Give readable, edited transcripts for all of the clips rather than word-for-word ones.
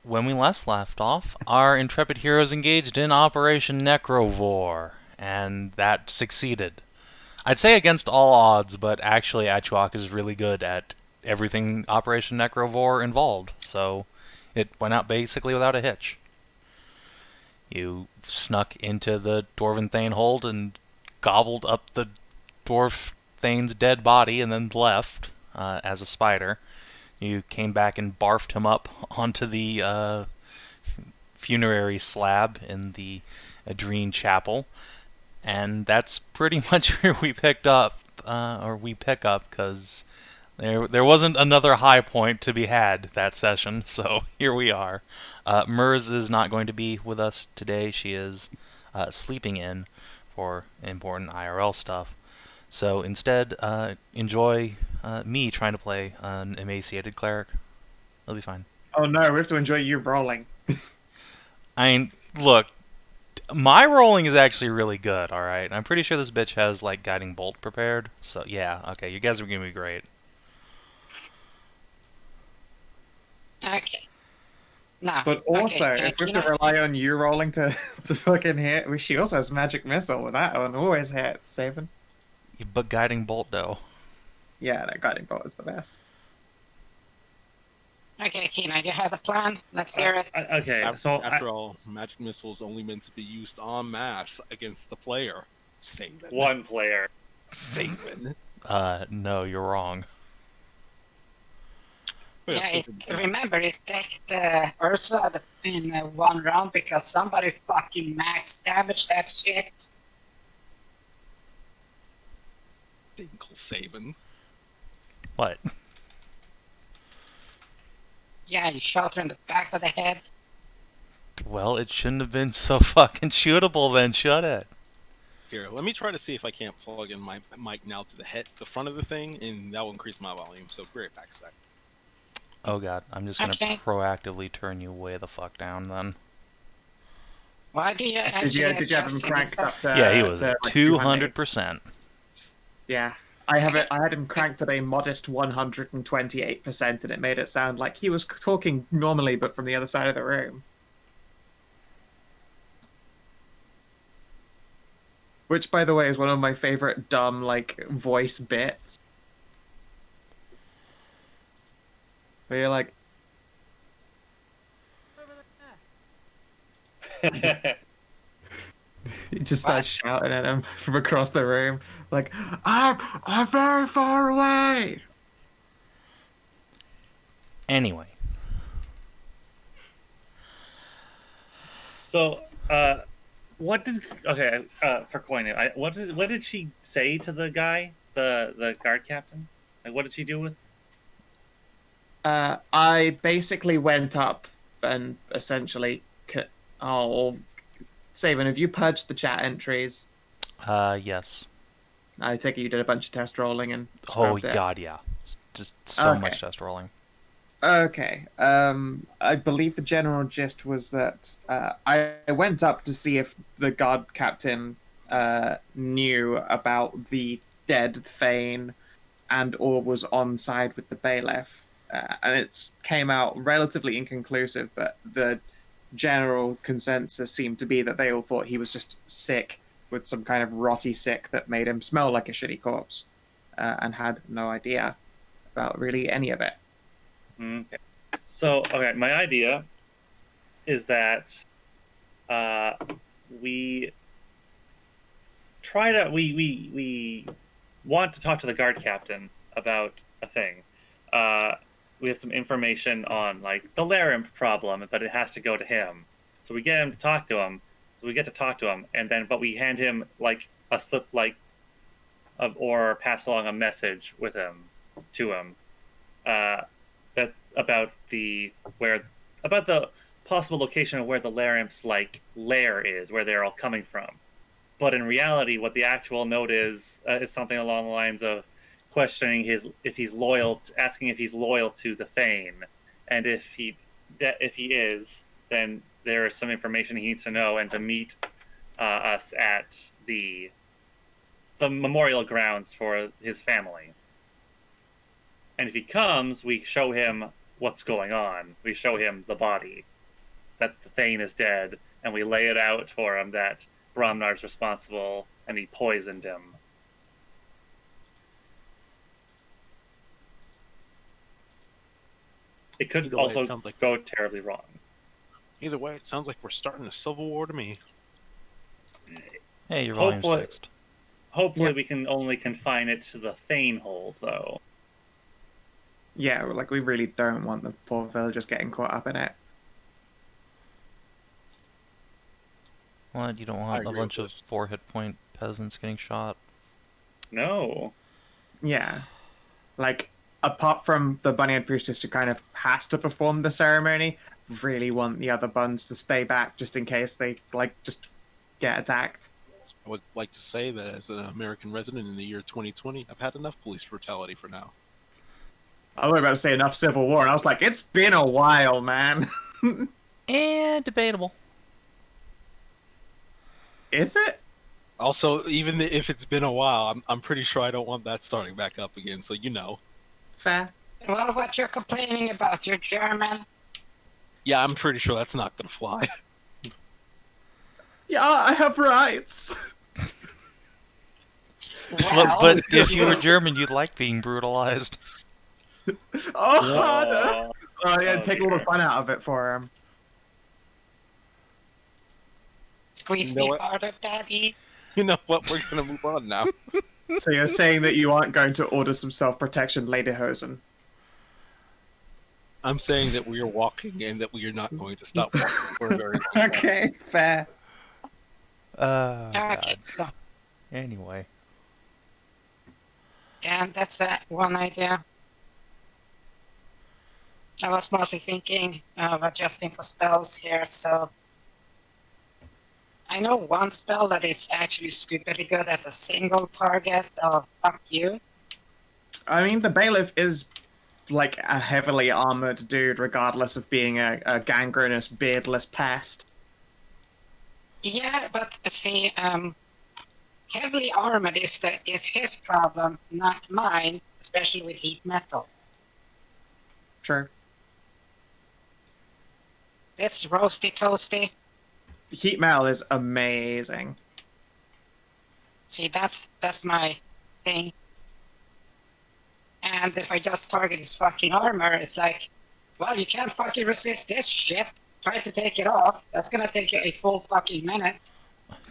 when we last left off, our intrepid heroes engaged in Operation Necrovore, and that succeeded. I'd say against all odds, but actually Achuak is really good at everything Operation Necrovore involved, so it went out basically without a hitch. You snuck into the Dwarven Thane hold and gobbled up the Dwarf Thane's dead body and then left as a spider. You came back and barfed him up onto the funerary slab in the Adrene Chapel, and that's pretty much where we picked up, or we pick up, because there wasn't another high point to be had that session, so here we are. Merz is not going to be with us today. She is sleeping in for important IRL stuff. So instead, enjoy me trying to play an emaciated cleric. It'll be fine. Oh no, we have to enjoy you rolling. I mean, look, my rolling is actually really good, alright? I'm pretty sure this bitch has, like, Guiding Bolt prepared. So, yeah, okay, you guys are gonna be great. Okay. No. But also, okay, if we have to rely on you rolling to fucking hit, she also has Magic Missile with that one. Always hits, Savin. But Guiding Bolt, though. Yeah, that Guiding Bolt is the best. Okay, Kina, you have a plan? Let's hear it. Okay, After all, magic missile is only meant to be used en masse against the player. Savin. one player. Savin. No, you're wrong. Yeah, remember, it takes Ursa in one round because somebody fucking max damage that shit. Dinkle Savin. What? Yeah, you shot her in the back of the head. Well, it shouldn't have been so fucking shootable then, should it? Here, let me try to see if I can't plug in my mic now to the front of the thing, and that will increase my volume. So, be right back a sec. Oh god, I'm just gonna Okay. proactively turn you way the fuck down then. Why do you actually Did you have him adjust cranked it? up to? Yeah, he was to, like, 200%. Yeah, I had him cranked at a modest 128%, and it made it sound like he was talking normally, but from the other side of the room. Which, by the way, is one of my favorite dumb voice bits. Where you're like, you just start shouting at him from across the room, like, I'm very far away. Anyway. So, what did for Koinu? What did she say to the guy, the guard captain? Like, what did she do with? I basically went up and essentially, Savin, have you purged the chat entries? Yes. I take it you did a bunch of test rolling and Oh scrubbed it. god, yeah. Just so Okay. much test rolling. Okay. I believe the general gist was that I went up to see if the guard captain knew about the dead Thane and or was on side with the bailiff. And it came out relatively inconclusive, but the general consensus seemed to be that they all thought he was just sick with some kind of rotty sick that made him smell like a shitty corpse, and had no idea about really any of it. Okay. So, okay, my idea is that we we want to talk to the guard captain about a thing. We have some information on like the Laramp problem, but it has to go to him. So we get him to talk to him. So we get to talk to him, and then but we hand him like a slip, or pass along a message with him to him. That about the possible location of where the Laramp's lair is, where they're all coming from. But in reality, what the actual note is something along the lines of questioning asking if he's loyal to the Thane, and if he is, then there is some information he needs to know, and to meet us at the memorial grounds for his family. And if he comes, we show him what's going on. We show him the body, that the Thane is dead, and we lay it out for him that Bromnar's responsible and he poisoned him. It could Either way, it also sounds like- go terribly wrong. Either way, it sounds like we're starting a civil war to me. Hey, your volume's Hopefully- fixed. Hopefully we can only confine it to the Thane hold, though. Yeah, like we really don't want the poor villagers getting caught up in it. What? You don't I want a agree bunch with of this. 4 hit point peasants getting shot? No. Yeah. Like, apart from the Bunny and Priestess who kind of has to perform the ceremony, really want the other buns to stay back just in case they, like, just get attacked. I would like to say that as an American resident in the year 2020, I've had enough police brutality for now. I was about to say enough civil war, and I was like, it's been a while, man. And debatable. Is it? Also, even if it's been a while, I'm pretty sure I don't want that starting back up again, so you know. Fair. Well, what you're complaining about, you're German. Yeah, I'm pretty sure that's not gonna fly. Yeah, I have rights. But if you were German, you'd like being brutalized. Oh, Oh, oh yeah, oh, take a little dear. fun out of it for him. Squeeze You know me what? harder, daddy. You know what? We're gonna move on now. So you're saying that you aren't going to order some self-protection, Lederhosen? I'm saying that we are walking and that we are not going to stop walking for a very long time. Okay, fair. Oh, Okay, God. so, Anyway. and that's one idea. I was mostly thinking of adjusting for spells here, so I know one spell that is actually stupidly good at a single target of fuck you. I mean, the bailiff is like a heavily armored dude, regardless of being a gangrenous, beardless pest. Yeah, but see, heavily armored is his problem, not mine, especially with heat metal. True. This roasty toasty. Heat metal is amazing. See, that's my thing. And if I just target his fucking armor, it's like, well, you can't fucking resist this shit. Try to take it off. That's gonna take you a full fucking minute.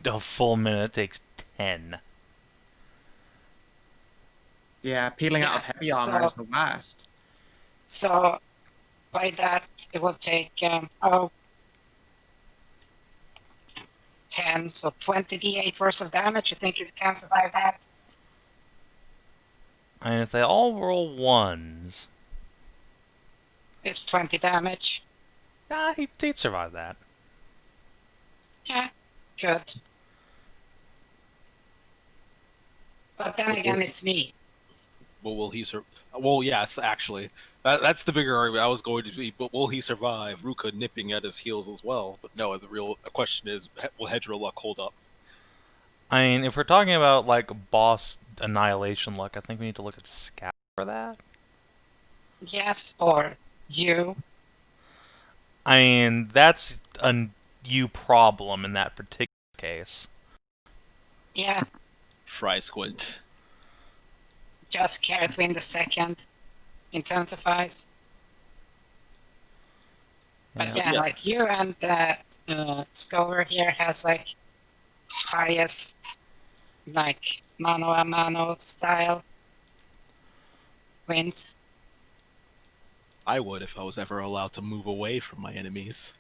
A full minute takes 10. Yeah, peeling out of Yeah, heavy armor so- is the worst. So, by that, it will take, 10, so 20 d8 worth of damage. You think you can survive that? And if they all roll 1s, It's 20 damage. he'd survive that. Yeah, good. But then again, it's me. But will he survive? Well, yes, actually. That's the bigger argument I was going to be, but will he survive? Ruka nipping at his heels as well. But no, the real question is, will Hedrah luck hold up? I mean, if we're talking about, like, boss annihilation luck, I think we need to look at Scout for that. Yes, or you. I mean, that's a you problem in that particular case. Yeah, Fry squint. just carrot win the second intensifies. But yeah, Yeah. like you and Scover here has like highest like mano a mano style wins. I would if I was ever allowed to move away from my enemies.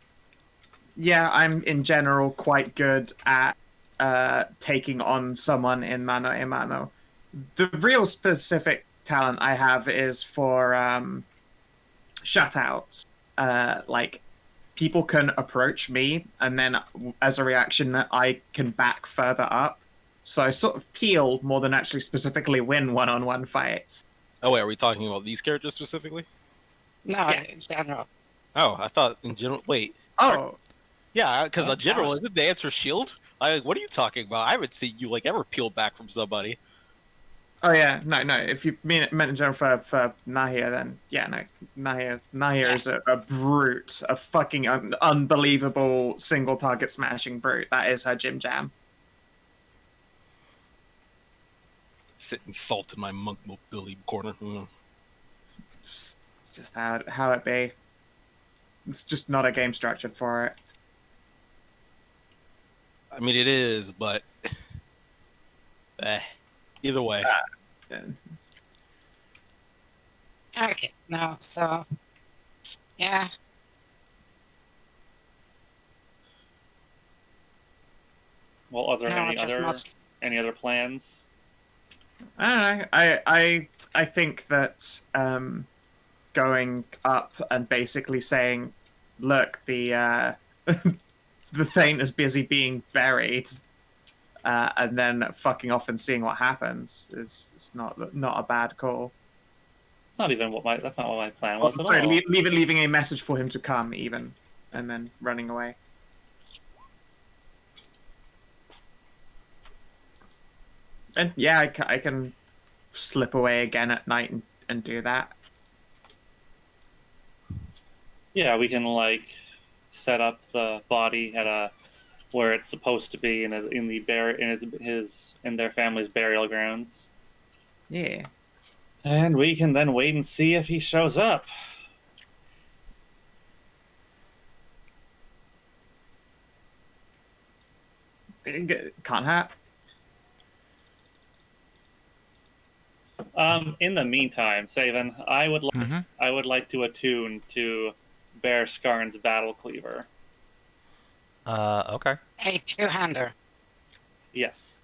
Yeah, I'm in general quite good at taking on someone in mano a mano. The real specific talent I have is for shutouts. Like, people can approach me, and then as a reaction, I can back further up. So I sort of peel more than actually specifically win one-on-one fights. Oh wait, are we talking about these characters specifically? No, Yeah. in general. Oh, I thought in general. Wait, Oh, yeah, because Oh, in general, gosh. isn't the answer shield? What are you talking about? I haven't seen you like ever peel back from somebody. Oh yeah, no. If you meant in general for Nahia, then yeah, no. Nahia is a brute, a fucking unbelievable single target smashing brute. That is her gym jam. Sitting salt in my monk mobility corner. It's just how it be. It's just not a game structured for it. I mean, it is, but either way. Yeah. Okay, no, so yeah. Well, are there No, any other plans? I don't know. I think that going up and basically saying, "Look, the the Thane is busy being buried," and then fucking off and seeing what happens is not a bad call. It's not even that's not what my plan was at Sorry, all. leaving a message for him to come, even, and then running away. And yeah, I can slip away again at night and do that. Yeah, we can like set up the body at where it's supposed to be in their family's burial grounds, Yeah. and we can then wait and see if he shows up. Can't hurt. In the meantime, Savin, I would like to attune to Bear Skarn's Battle Cleaver. Okay. A two-hander. Yes.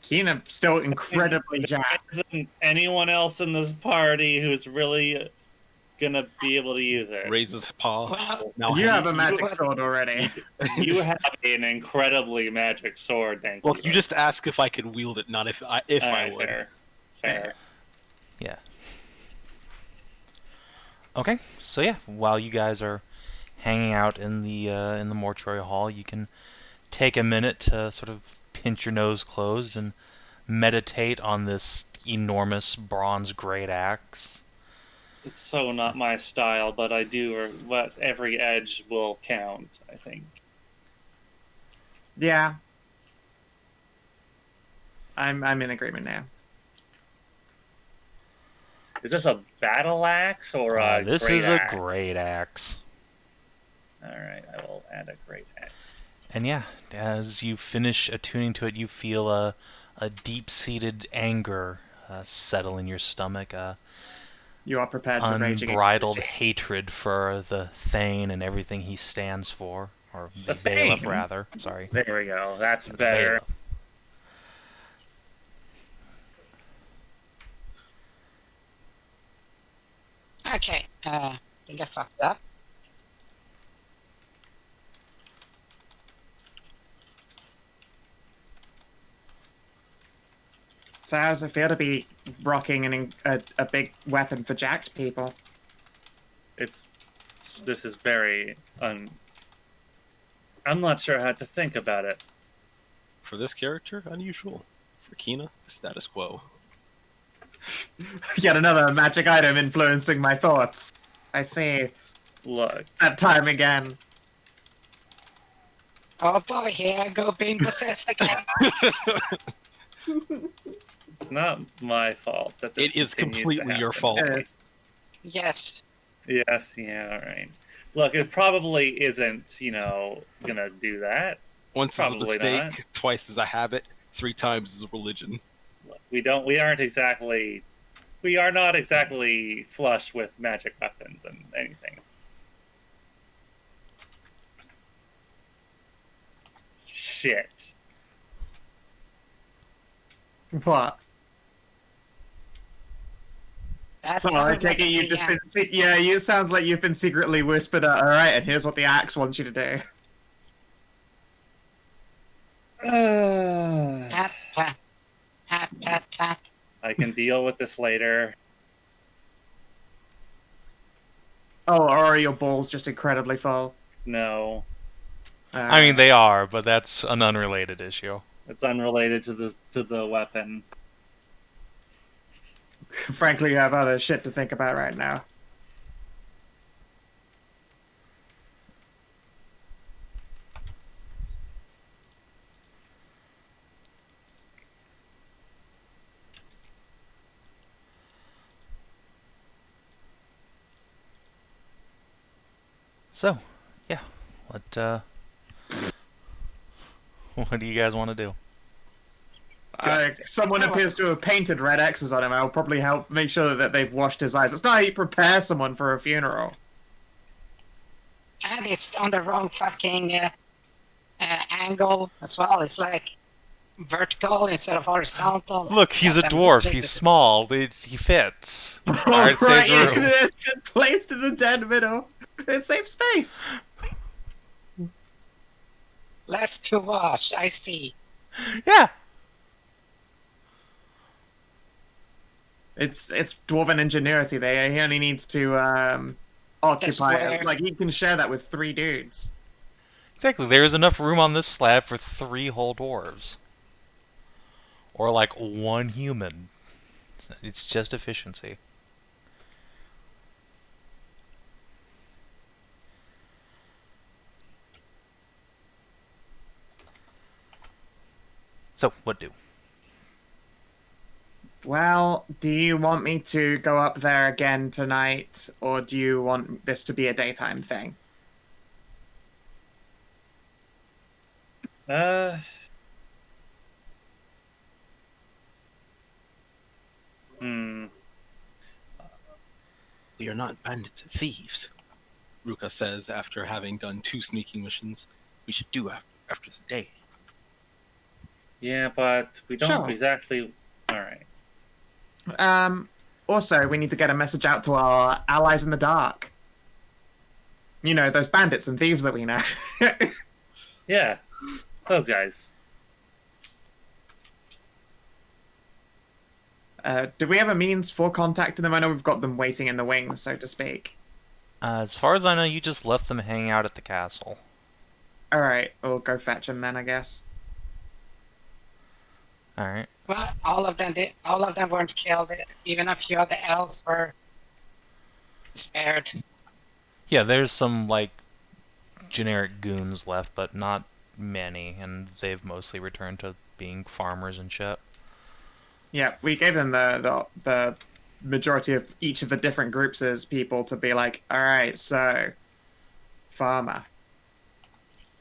Kina still incredibly There jacked. isn't anyone else in this party who's really gonna be able to use it. Raises paw. Well, Now You have a you- magic sword already. You have an incredibly magic sword, thank you. Look, you just ask if I could wield it, not if I Alright, would. Fair. Yeah. Okay. So yeah, while you guys are hanging out in the mortuary hall, you can take a minute to sort of pinch your nose closed and meditate on this enormous bronze great axe. It's so not my style, but I do. But every edge will count, I think. Yeah. I'm in agreement now. Is this a battle axe or a This great is axe? a great axe. All right, I will add a great axe. And yeah, as you finish attuning to it, you feel a deep-seated anger settle in your stomach, You are prepared to rage against unbridled the hatred for the Thane and everything he stands for, or the The Bailiff, Thane? rather. Sorry. There we go. That's The better. Bailiff. okay, I think I fucked up. So how does it feel to be rocking a big weapon for jacked people? This is very I'm not sure how to think about it. For this character, unusual. For Kina, the status quo. Yet another magic item influencing my thoughts. I see. Look, It's that time again. Oh boy, here I go being possessed again. it's not my fault that this It is continues to completely your happen. fault. It is. Yes. Yes, yeah, all right. Look, it probably isn't, gonna do that. Once is a Probably mistake, not. twice is a habit, 3 times is a religion. Look, we are not exactly flush with magic weapons and anything. Shit. What? That Well, I sounds take like it you've just been. Yeah, you sounds like you've been secretly whispered. All right, and here's what the axe wants you to do. Pat, pat, pat, pat, pat. I can deal with this later. Oh, or are your balls just incredibly full? No, I mean, they are, but that's an unrelated issue. it's unrelated to the weapon. frankly have other shit to think about right now. So, yeah, what what do you guys want to do? Someone appears to have painted red X's on him. I'll probably help make sure that they've washed his eyes. It's not how you prepare someone for a funeral. And it's on the wrong fucking angle as well. It's like vertical instead of horizontal. Look, he's a Goddamn dwarf. places. He fits. Oh, Alright, saves right, room. it's been placed in the dead middle. It saves space. Less to watch. I see. Yeah. It's dwarven ingenuity. He only needs to occupy where- it. Like he can share that with 3 dudes. Exactly. There is enough room on this slab for 3 whole dwarves. Or like 1 human. It's just efficiency. So, what do? Well, do you want me to go up there again tonight, or do you want this to be a daytime thing? Hmm. We are not bandits or thieves, Ruka says after having done 2 sneaking missions. We should do after the day. Yeah, but we don't Sure. exactly. All right. Also, we need to get a message out to our allies in the dark. You know, those bandits and thieves that we know. Yeah, those guys. Do we have a means for contacting them? I know we've got them waiting in the wings, so to speak. As far as I know, you just left them hanging out at the castle. Alright, we'll go fetch them then, I guess. Alright. Well, all of them did. All of them weren't killed. Even a few of the elves were spared. Yeah, there's some, like, generic goons left, but not many, and they've mostly returned to being farmers and shit. Yeah, we gave them the majority of each of the different groups as people to be like, alright, so, farmer.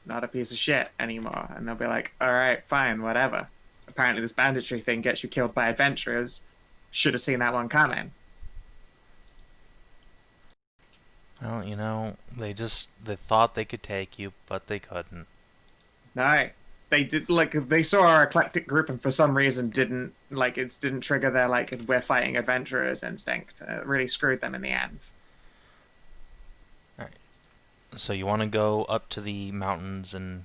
Not a piece of shit anymore. And they'll be like, alright, fine, whatever. Apparently this banditry thing gets you killed by adventurers. Should have seen that one coming. Well, you know, they thought they could take you, but they couldn't. No. They did, like, they saw our eclectic group and for some reason didn't trigger their, like, we're fighting adventurers instinct. It really screwed them in the end. Alright. So you want to go up to the mountains and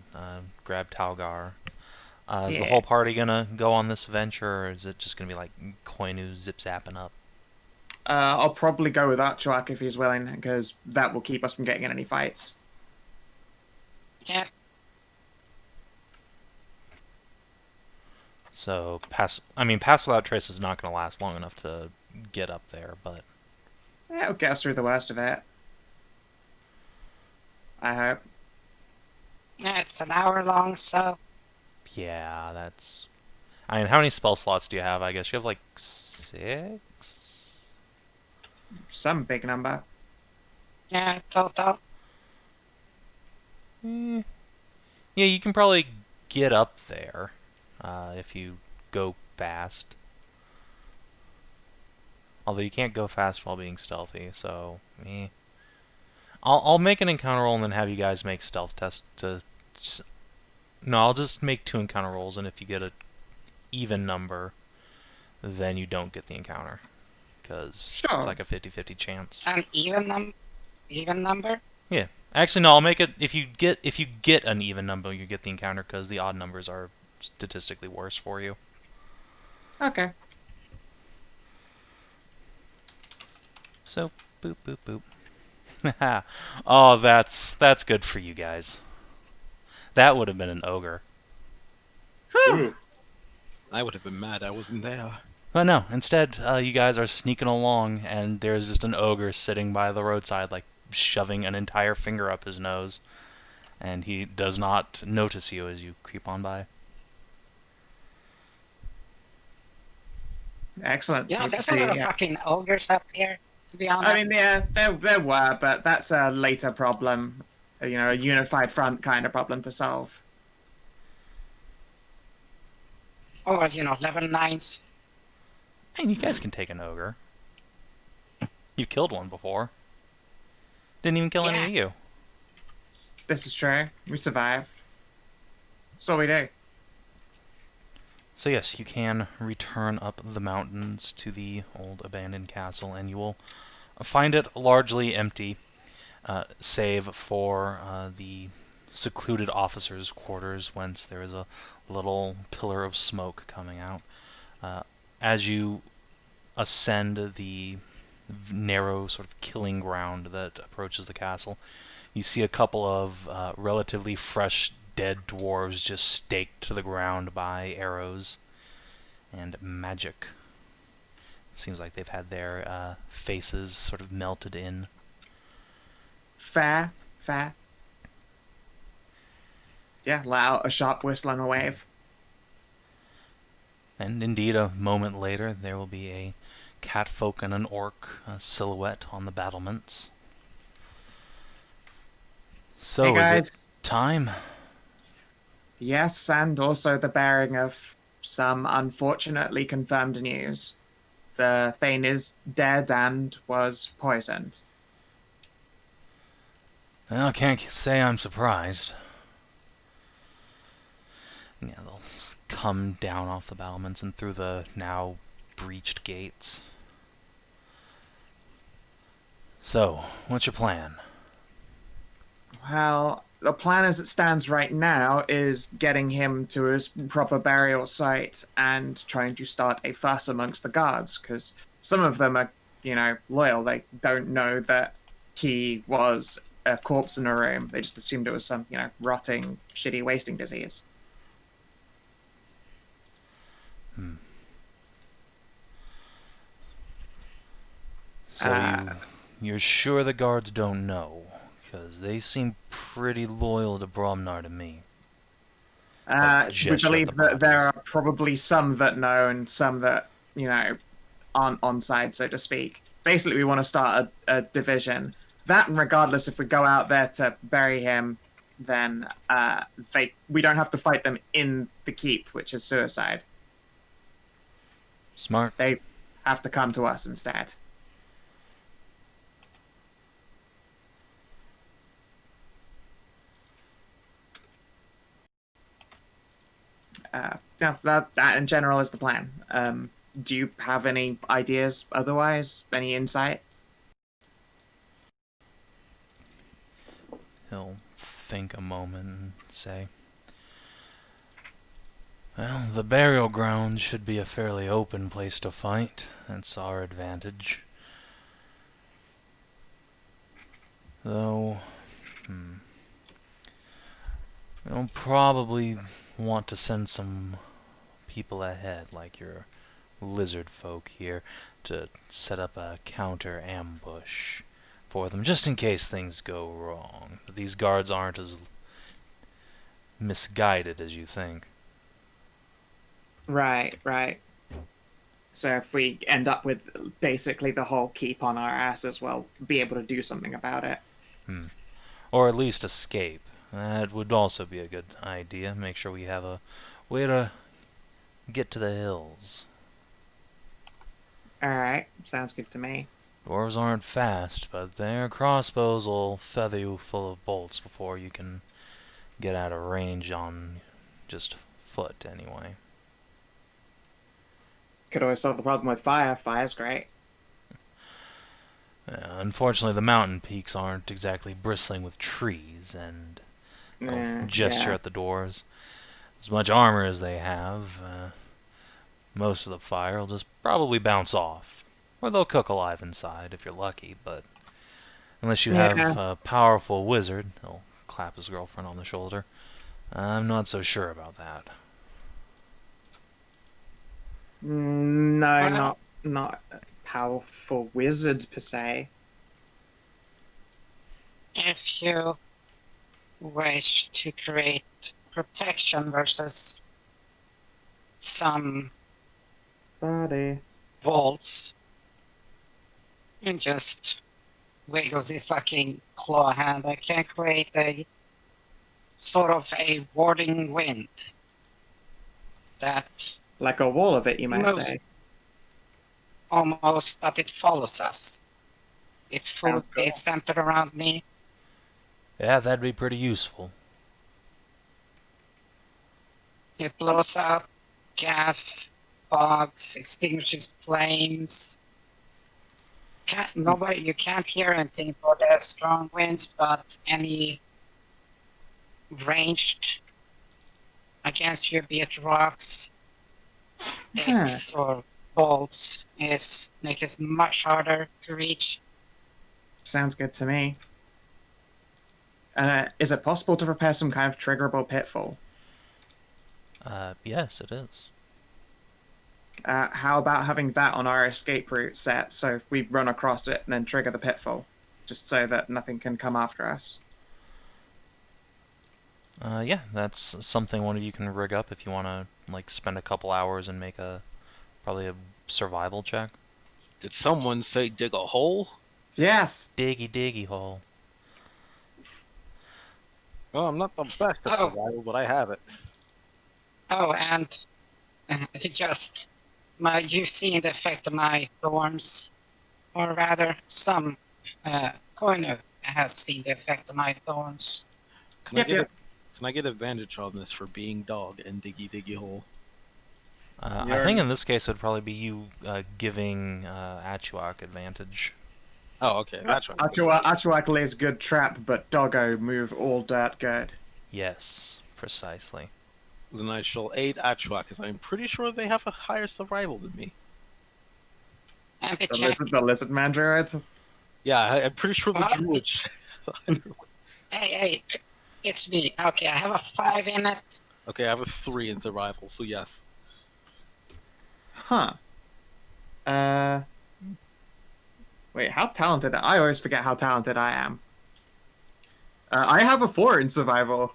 grab Talgar. Is the Yeah. whole party gonna go on this venture, or is it just gonna be like Koinu zip-zapping up? I'll probably go with Achuak if he's willing, because that will keep us from getting in any fights. Yeah. So, pass without trace is not gonna last long enough to get up there, but... Yeah, it'll get us through the worst of it. I hope. Yeah, it's an hour long, so Yeah, that's... I mean, how many spell slots do you have? I guess you have, like, 6? Some big number. yeah, total. Yeah, you can probably get up there if you go fast. Although you can't go fast while being stealthy, so... I'll make an encounter roll and then have you guys make stealth tests to... No, I'll just make 2 encounter rolls, and if you get an even number, then you don't get the encounter. Because Sure. it's like a 50-50 chance. An even number. Yeah. Actually, no, I'll make it... If you get an even number, you get the encounter, because the odd numbers are statistically worse for you. Okay. So, boop, boop, boop. Oh, that's good for you guys. That would have been an ogre. Ooh. I would have been mad I wasn't there. But no, instead, you guys are sneaking along, and there's just an ogre sitting by the roadside, like shoving an entire finger up his nose, and he does not notice you as you creep on by. Excellent. You know, there's a lot of fucking ogres up here, to be honest. I mean, yeah, there were, but that's a later problem. You know, a unified front kind of problem to solve. Or, you know, level 9s. And you guys can take an ogre. You've killed one before. Didn't even kill any of you. This is true. We survived. That's what we do. So yes, you can return up the mountains to the old abandoned castle, and you will find it largely empty, save for the secluded officers' quarters, whence there is a little pillar of smoke coming out. As you ascend the narrow sort of killing ground that approaches the castle, you see a couple of relatively fresh dead dwarves just staked to the ground by arrows and magic. It seems like they've had their faces sort of melted in. Fair. Yeah, let out a sharp whistle and a wave. And indeed, a moment later, there will be a catfolk and an orc silhouette on the battlements. So, Hey guys. is it time? Yes, and also the bearing of some unfortunately confirmed news. The Thane is dead and was poisoned. Well, I can't say I'm surprised. Yeah, they'll come down off the battlements and through the now breached gates. So, what's your plan? Well, the plan as it stands right now is getting him to his proper burial site and trying to start a fuss amongst the guards, because some of them are, you know, loyal. They don't know that he was a corpse in a room. They just assumed it was some, you know, rotting, shitty wasting disease. So you're sure the guards don't know? Because they seem pretty loyal to Bromnar to me. We believe that there are probably some that know and some that, you know, aren't on side, so to speak. Basically, we want to start a division. That, regardless, if we go out there to bury him, then we don't have to fight them in the keep, which is suicide. Smart. They have to come to us instead. Yeah, that in general is the plan. Do you have any ideas otherwise? Any insight? He'll think a moment and say, well, the burial ground should be a fairly open place to fight. That's our advantage. Though, we'll probably want to send some people ahead, like your Lizardfolk here, to set up a counter ambush for them, just in case things go wrong. These guards aren't as misguided as you think. Right. So if we end up with basically the whole keep on our asses, we'll be able to do something about it. Or at least escape. That would also be a good idea. Make sure we have a way to get to the hills. Alright, sounds good to me. Dwarves aren't fast, but their crossbows will feather you full of bolts before you can get out of range on just foot, anyway. Could always solve the problem with fire. Fire's great. Unfortunately, the mountain peaks aren't exactly bristling with trees, and they'll gesture at the dwarves. As much armor as they have, most of the fire will just probably bounce off. Or they'll cook alive inside, if you're lucky, but unless you have a powerful wizard, he'll clap his girlfriend on the shoulder, I'm not so sure about that. No, Well, not a powerful wizard per se. if you wish to create protection versus some Buddy. bolts, and just wiggles his fucking claw hand, I can create a sort of a warding wind that Like a wall of it, you might moves say. almost, but it follows us. It Sounds would cool. be centered around me. Yeah, that'd be pretty useful. It blows out gas, fogs, extinguishes flames. You can't hear anything for the strong winds, but any ranged against you, be it rocks, sticks, or bolts, make it much harder to reach. Sounds good to me. Is it possible to prepare some kind of triggerable pitfall? Yes, it is. How about having that on our escape route set so we run across it and then trigger the pitfall? Just so that nothing can come after us. Yeah, that's something one of you can rig up if you want to, like, spend a couple hours and make probably a survival check. Did someone say dig a hole? Yes! Diggy diggy hole. Well, I'm not the best at Oh. survival, but I have it. Oh, and you've seen the effect of my thorns, or rather, some Koinu has seen the effect of my thorns. Can Yep, I get yep. Can I get advantage on this for being dog and diggy hole? I think in this case it would probably be you giving Achuak advantage. Oh, okay, that's right. Achuak lays good trap, but Doggo move all dirt good. Yes, precisely. Then I shall aid Achuak, because I'm pretty sure they have a higher survival than me. And the The check. lizard man druid? Yeah, I'm pretty sure the What? druid. Hey, it's me. Okay, I have a 5 in it. Okay, I have a 3 in survival, so yes. Huh. Wait, how talented? I always forget how talented I am. I have a 4 in survival.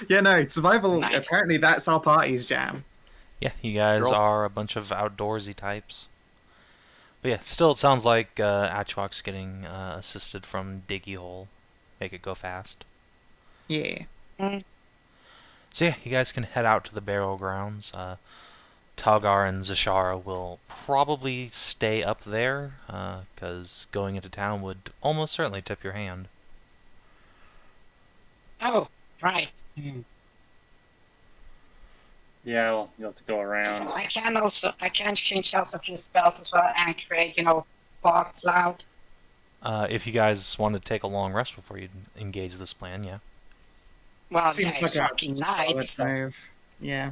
Yeah, no, survival, Nice. apparently that's our party's jam. Yeah, you guys You're are a bunch of outdoorsy types. But yeah, still it sounds like Achuak's getting assisted from Diggy Hole. Make it go fast. Yeah. So yeah, you guys can head out to the burial grounds. Talgar and Zashara will probably stay up there, because going into town would almost certainly tip your hand. Oh, right. Yeah, well, you'll have to go around. I can change out a few spells as well and create, fog cloud. If you guys want to take a long rest before you engage this plan, yeah. Well, Seems yeah, it's like a fucking solid night, so move. Yeah.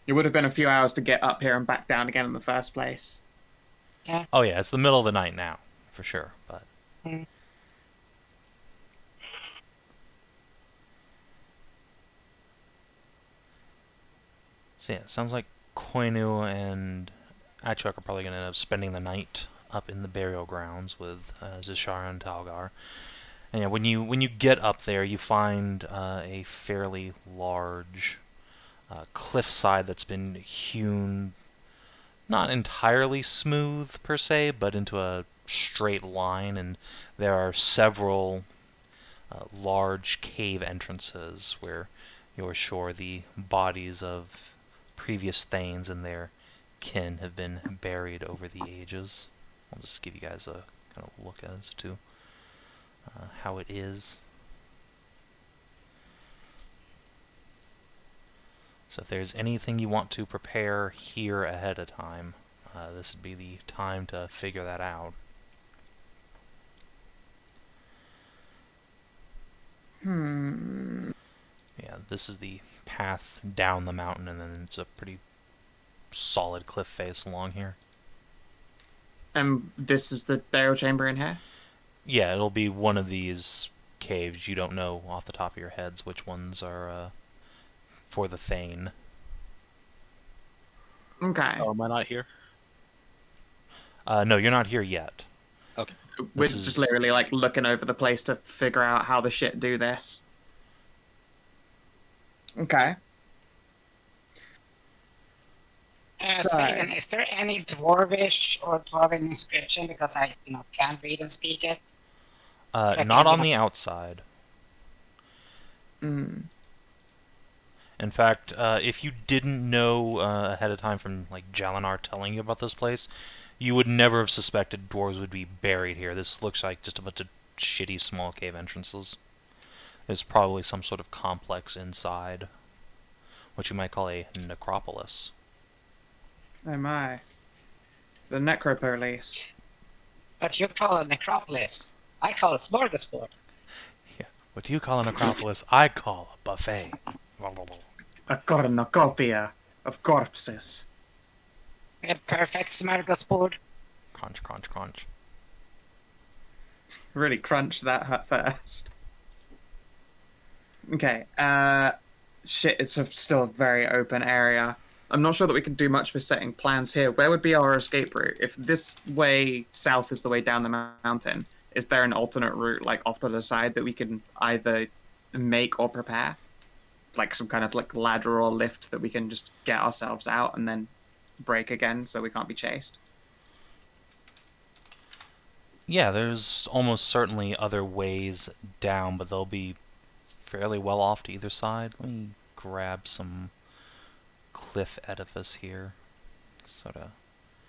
It would have been a few hours to get up here and back down again in the first place. Oh yeah, it's the middle of the night now, for sure, but... So yeah, it sounds like Koinu and Achuak are probably going to end up spending the night up in the burial grounds with Zashara and Talgar. And yeah, when you get up there, you find a fairly large cliffside that's been hewn, not entirely smooth per se, but into a straight line, and there are several large cave entrances where you're sure the bodies of previous Thanes and their kin have been buried over the ages. I'll just give you guys a kind of look as to how it is. So if there's anything you want to prepare here ahead of time, this would be the time to figure that out. Yeah, this is the path down the mountain, and then it's a pretty solid cliff face along here. And this is the burial chamber in here? Yeah, it'll be one of these caves. You don't know off the top of your heads which ones are for the Thane. Okay. Oh, am I not here? No, you're not here yet. Okay. We're This just is- literally like looking over the place to figure out how the shit do this. Okay. So, Savin, is there any dwarvish or dwarven inscription? Because I, can't read and speak it. I not can, on the outside. mm, In fact, if you didn't know ahead of time from like Jalinar telling you about this place, you would never have suspected dwarves would be buried here. This looks like just a bunch of shitty small cave entrances. There's probably some sort of complex inside, what you might call a necropolis. oh my. The necropolis. But you call it necropolis. I call it smorgasbord. Yeah. What do you call a necropolis? I call a buffet. A cornucopia of corpses. A perfect smorgasbord. Crunch, crunch, crunch. Really crunch that first. Okay. Shit, it's still a very open area. I'm not sure that we can do much for setting plans here. Where would be our escape route? If this way south is the way down the mountain, is there an alternate route, like off to the side, that we can either make or prepare? Like some kind of like ladder or lift that we can just get ourselves out and then break again so we can't be chased? Yeah, there's almost certainly other ways down, but they'll be fairly well off to either side. Let me grab some cliff edifice here. Sort of.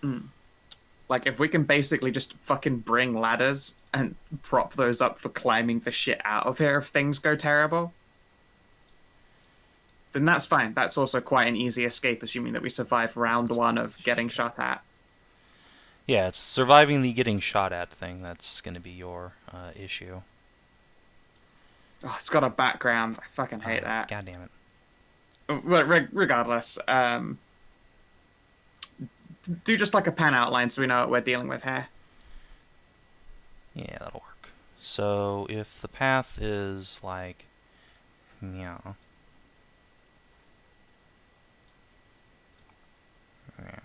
Mm. Like, if we can basically just fucking bring ladders and prop those up for climbing the shit out of here if things go terrible, then that's fine. That's also quite an easy escape, assuming that we survive round one of getting shot at. Yeah, it's surviving the getting shot at thing that's going to be your issue. Oh, it's got a background. I fucking hate that. God damn it. But regardless, do just like a pan outline so we know what we're dealing with here. Yeah, that'll work. So if the path is like, yeah. Yeah.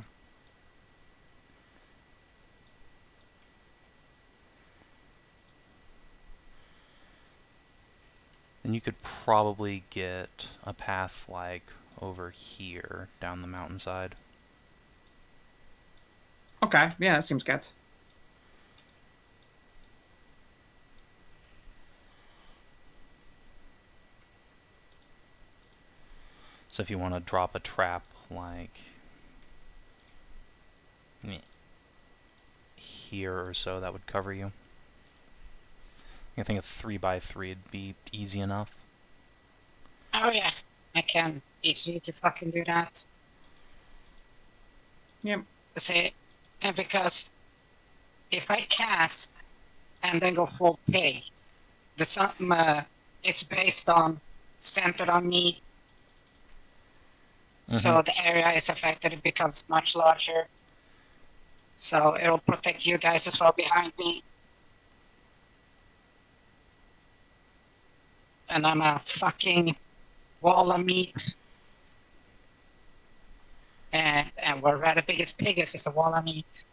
Then you could probably get a path like over here down the mountainside. Okay, yeah, that seems good. So if you want to drop a trap like here or so, that would cover you. I think a 3x3 would be easy enough. Oh yeah, I can easily to fucking do that. Yep. See, and because if I cast and then go full pay, it's based on centered on me. So the area is affected, it becomes much larger. So it'll protect you guys as well behind me. And I'm a fucking wall of meat. And where the biggest pig is a wall of meat.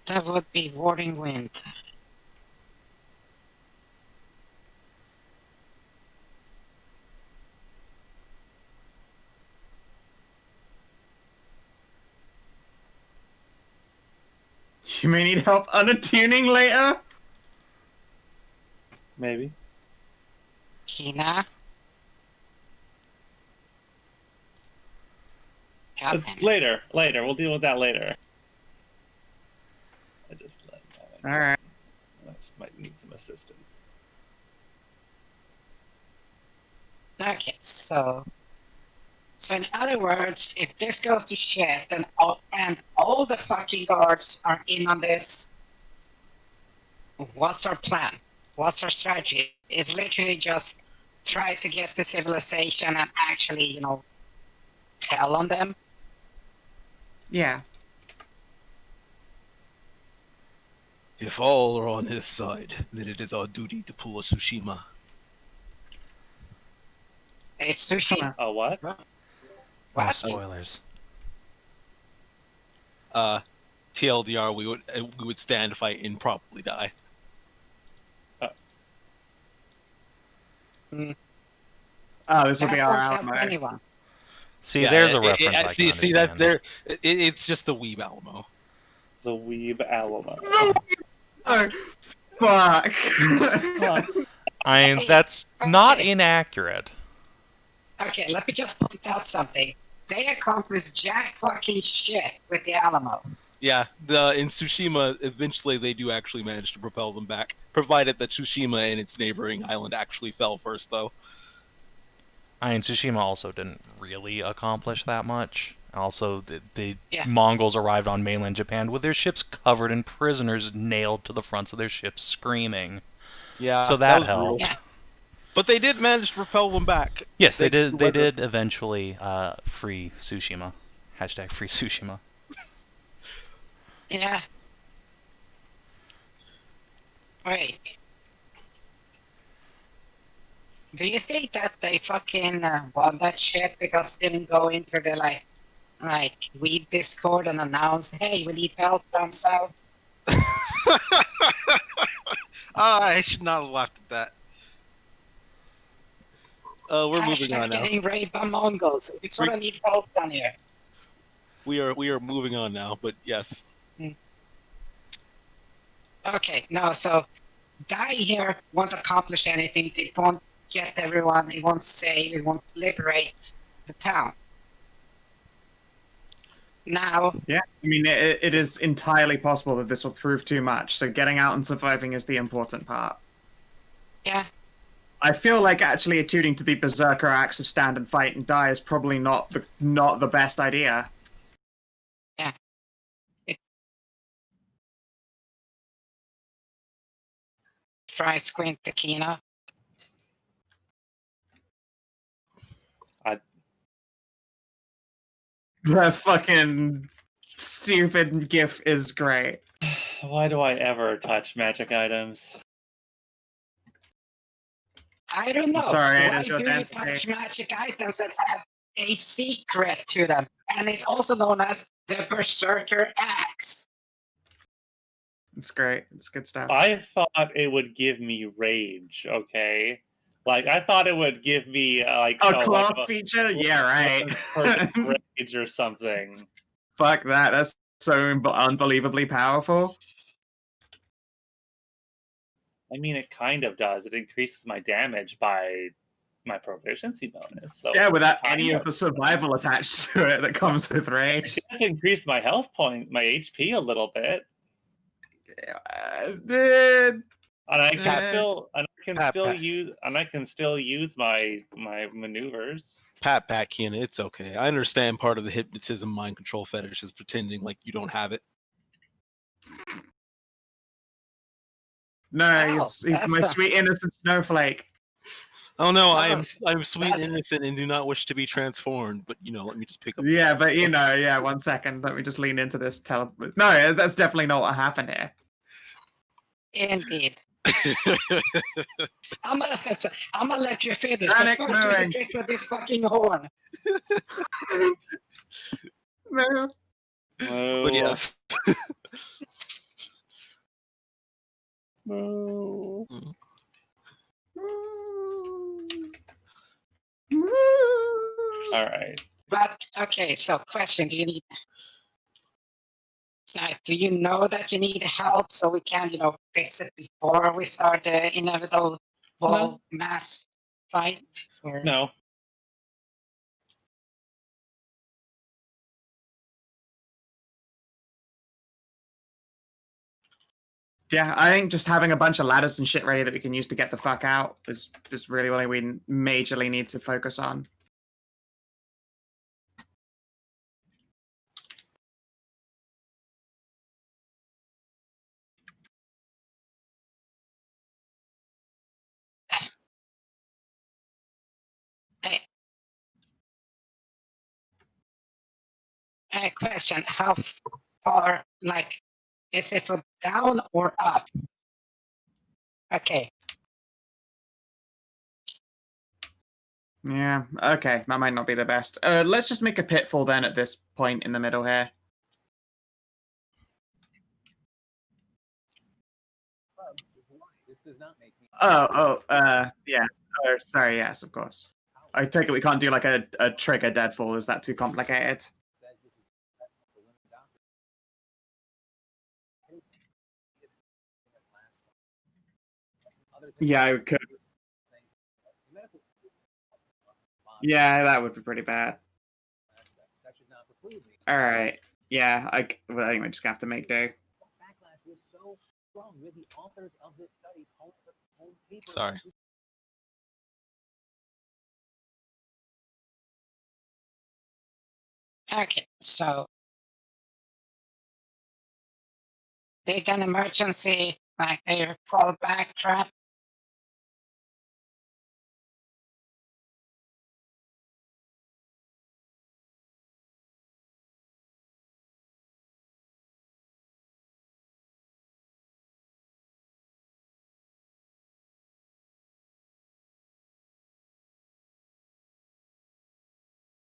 That would be Warding Wind. You may need help unattuning later. Maybe. Kina. It's later. Later. We'll deal with that later. I just All right. I just might need some assistance. Okay, so in other words, if this goes to shit, then all the fucking guards are in on this, what's our plan? What's our strategy? It's literally just try to get the civilization and actually, tell on them. Yeah. If all are on his side, then it is our duty to pull a Tsushima. The sushi. A what? Oh, What? spoilers. TLDR, we would stand, fight, and probably die. Oh, this will be That our won't help Alamo. anyone. See, Yeah, there's a reference I can see that understand. there. It's just the Weeb Alamo. The Weeb Alamo. Oh, fuck. I mean, See, that's not okay. inaccurate. Okay, let me just point out something. They accomplished jack fucking shit with the Alamo. Yeah, in Tsushima, eventually they do actually manage to propel them back, provided that Tsushima and its neighboring island actually fell first, though. I mean, Tsushima also didn't really accomplish that much. Also, the Yeah. Mongols arrived on mainland Japan with their ships covered in prisoners nailed to the fronts of their ships screaming. Yeah, So that was brutal. helped. Yeah. But they did manage to propel them back. Yes, they Thanks did. to They weather. did eventually free Tsushima. Hashtag free Tsushima. Yeah. Wait. Do you think that they fucking won that shit because they didn't go into the like we Discord and announce, hey, we need help down south? I should not have laughed at that. We're moving on now. Getting raped by Mongols. We sort of need help down here. We are moving on now, but yes. Okay, no, so die here won't accomplish anything. It won't get everyone. It won't save. It won't liberate the town. Now, Yeah, I mean, it is entirely possible that this will prove too much, so getting out and surviving is the important part. yeah, I feel like actually attuning to the berserker acts of stand and fight and die is probably not the best idea. yeah. Try squint the Kina. The fucking stupid gif is great. Why do I ever touch magic items? I don't know. sorry, it Why is your do you density. touch magic items that have a secret to them? And it's also known as the Berserker Axe. It's great. It's good stuff. I thought it would give me rage, okay? Like, I thought it would give me, A cloth feature? Yeah, right. perfect rage or something. Fuck that. That's so unbelievably powerful. I mean, it kind of does. It increases my damage by my proficiency bonus. So Yeah, without kind any of the survival attached to it that comes with rage. It does increase my health point, my HP a little bit. And I can still use my maneuvers. Pat back, Kiana. It's okay. I understand part of the hypnotism mind control fetish is pretending like you don't have it. No, he's my sweet innocent snowflake. Oh no, I'm sweet and innocent and do not wish to be transformed. But let me just pick up. Yeah, but 1 second. Let me just lean into this. No, that's definitely not what happened here. Indeed. I'm gonna let you finish. Panic But first, you mooing. trick with this fucking horn. No. But yes. No. All right. But okay, so question: do you know that you need help so we can, fix it before we start the inevitable mass fight? Or... No. Yeah, I think just having a bunch of ladders and shit ready that we can use to get the fuck out is really what we majorly need to focus on. Question: how far, is it from down or up? Okay. Yeah, okay, that might not be the best. Let's just make a pitfall then at this point in the middle here. Yeah. Oh, sorry, yes, of course. I take it we can't do like a trigger deadfall. Is that too complicated? Yeah, I could. Yeah, that would be pretty bad. All right. Yeah, well, I think we just have to make do. Sorry. Okay, so take an emergency, like a fallback trap.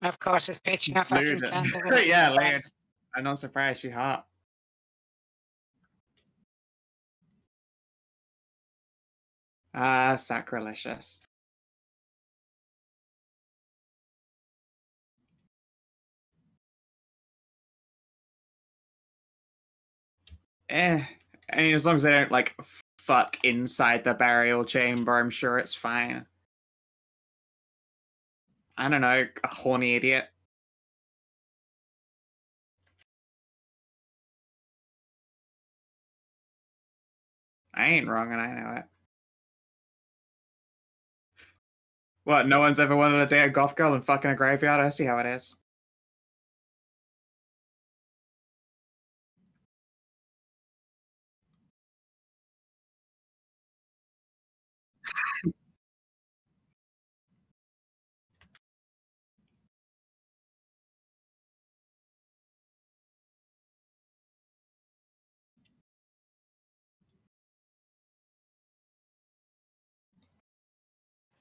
Of course, it's pitching a fucking Lewd. candle with Yeah, a lewd. glass. I'm not surprised she hot. Ah, sacrilegious. I mean, as long as they don't like fuck inside the burial chamber, I'm sure it's fine. I don't know, a horny idiot. I ain't wrong and I know it. What, no one's ever wanted a date a goth girl and fucking a graveyard? I see how it is.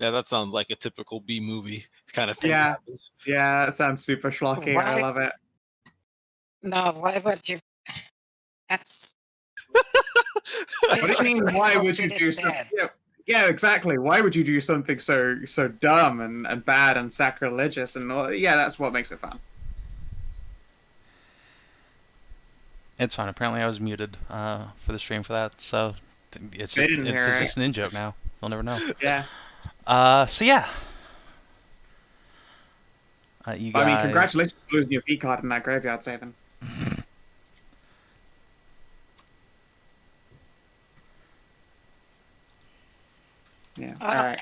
Yeah, that sounds like a typical B movie kind of thing. Yeah. Yeah, that sounds super schlocky. I Why- love it. No, why would you? That's. What do you mean, why would you do something? Yeah, exactly. Why would you do something so dumb and bad and sacrilegious and all? Yeah, that's what makes it fun. It's fine. Apparently, I was muted for the stream for that, so it's They just didn't it's hear it. just an in-joke now. You'll never know. Yeah. So yeah. You guys. I mean, congratulations for losing your V card in that graveyard, Savin. Yeah. All right.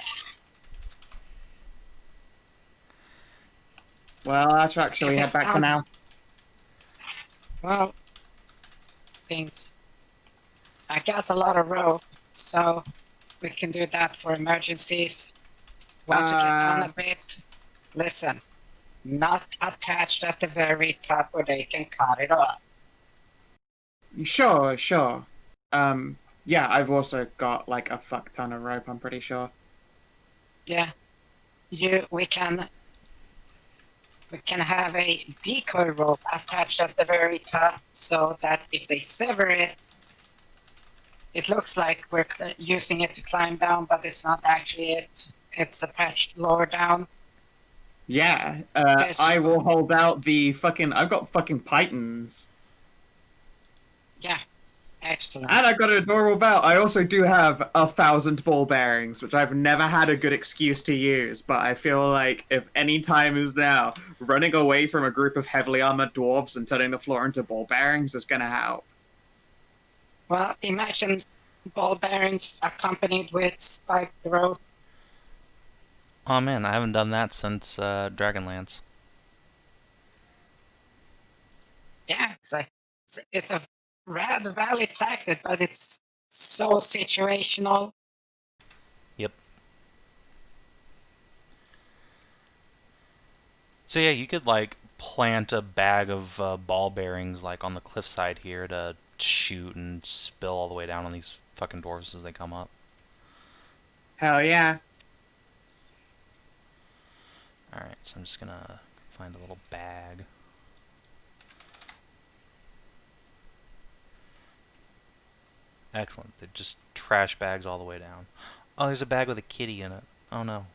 Well, Achuak, shall we head back for now? Well, things. I got a lot of rope, so we can do that for emergencies. Once you get on a bit, listen, not attached at the very top where they can cut it off. Sure. Yeah, I've also got like a fuck ton of rope, I'm pretty sure. Yeah, we can have a decoy rope attached at the very top, so that if they sever it, it looks like we're using it to climb down, but it's not actually it. It's attached lower down. Yeah, I will hold out the fucking. I've got fucking pythons. Yeah, excellent. And I've got an adorable belt. I also do have 1,000 ball bearings, which I've never had a good excuse to use. But I feel like if any time is now, running away from a group of heavily armored dwarves and turning the floor into ball bearings is gonna help. Well, imagine ball bearings accompanied with spiked rope. Oh man, I haven't done that since Dragonlance. Yeah, it's a rather valid tactic, but it's so situational. Yep. So yeah, you could like plant a bag of ball bearings like on the cliffside here to shoot and spill all the way down on these fucking dwarves as they come up. Hell yeah. Alright, so I'm just gonna find a little bag. Excellent. They're just trash bags all the way down. Oh, there's a bag with a kitty in it. Oh no.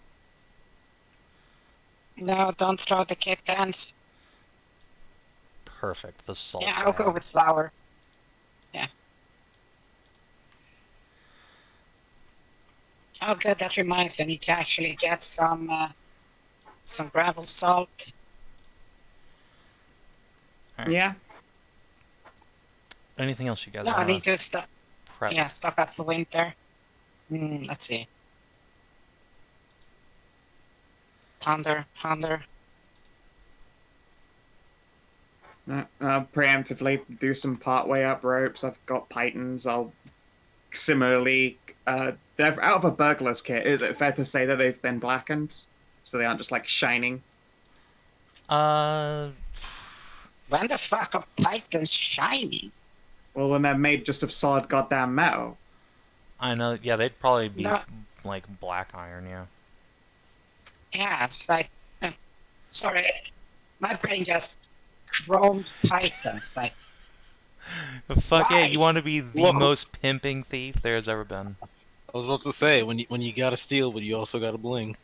No, don't throw the kittens. Perfect. The salt Yeah, bag. I'll go with flour. Yeah. Oh, good. That reminds me. I need to actually get some gravel salt. Alright. Yeah. Anything else you guys No, I want need to to stock. prep? Yeah, stock up for winter. Let's see. Ponder. I'll preemptively do some partway up ropes. I've got pythons. I'll similarly, they're out of a burglar's kit. Is it fair to say that they've been blackened, so they aren't just like shining? Uh, When the fuck are pythons shining? Well, when they're made just of solid goddamn metal. I know. Yeah, they'd probably be No. like black iron. Yeah. Yeah, it's like. Sorry, my brain just chromed pythons. Like, Fuck yeah! Why? You want to be the Whoa. most pimping thief there's ever been. I was about to say when you gotta steal, but you also gotta bling.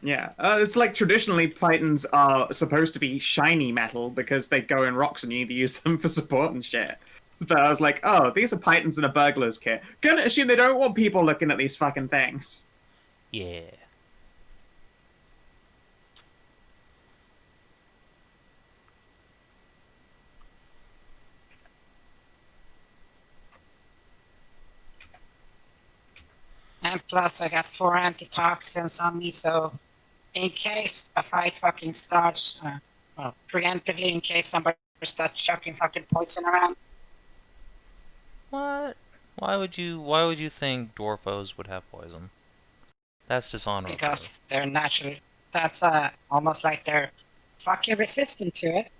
Yeah, it's like traditionally pythons are supposed to be shiny metal because they go in rocks and you need to use them for support and shit. But I was like, oh, these are pythons in a burglar's kit. Gonna assume they don't want people looking at these fucking things. Yeah. and plus I got 4 antitoxins on me, so in case a fight fucking starts, well, preemptively in case somebody starts chucking fucking poison around. What? Why would you think dwarfos would have poison? That's dishonorable. Because they're naturally, that's almost like they're fucking resistant to it.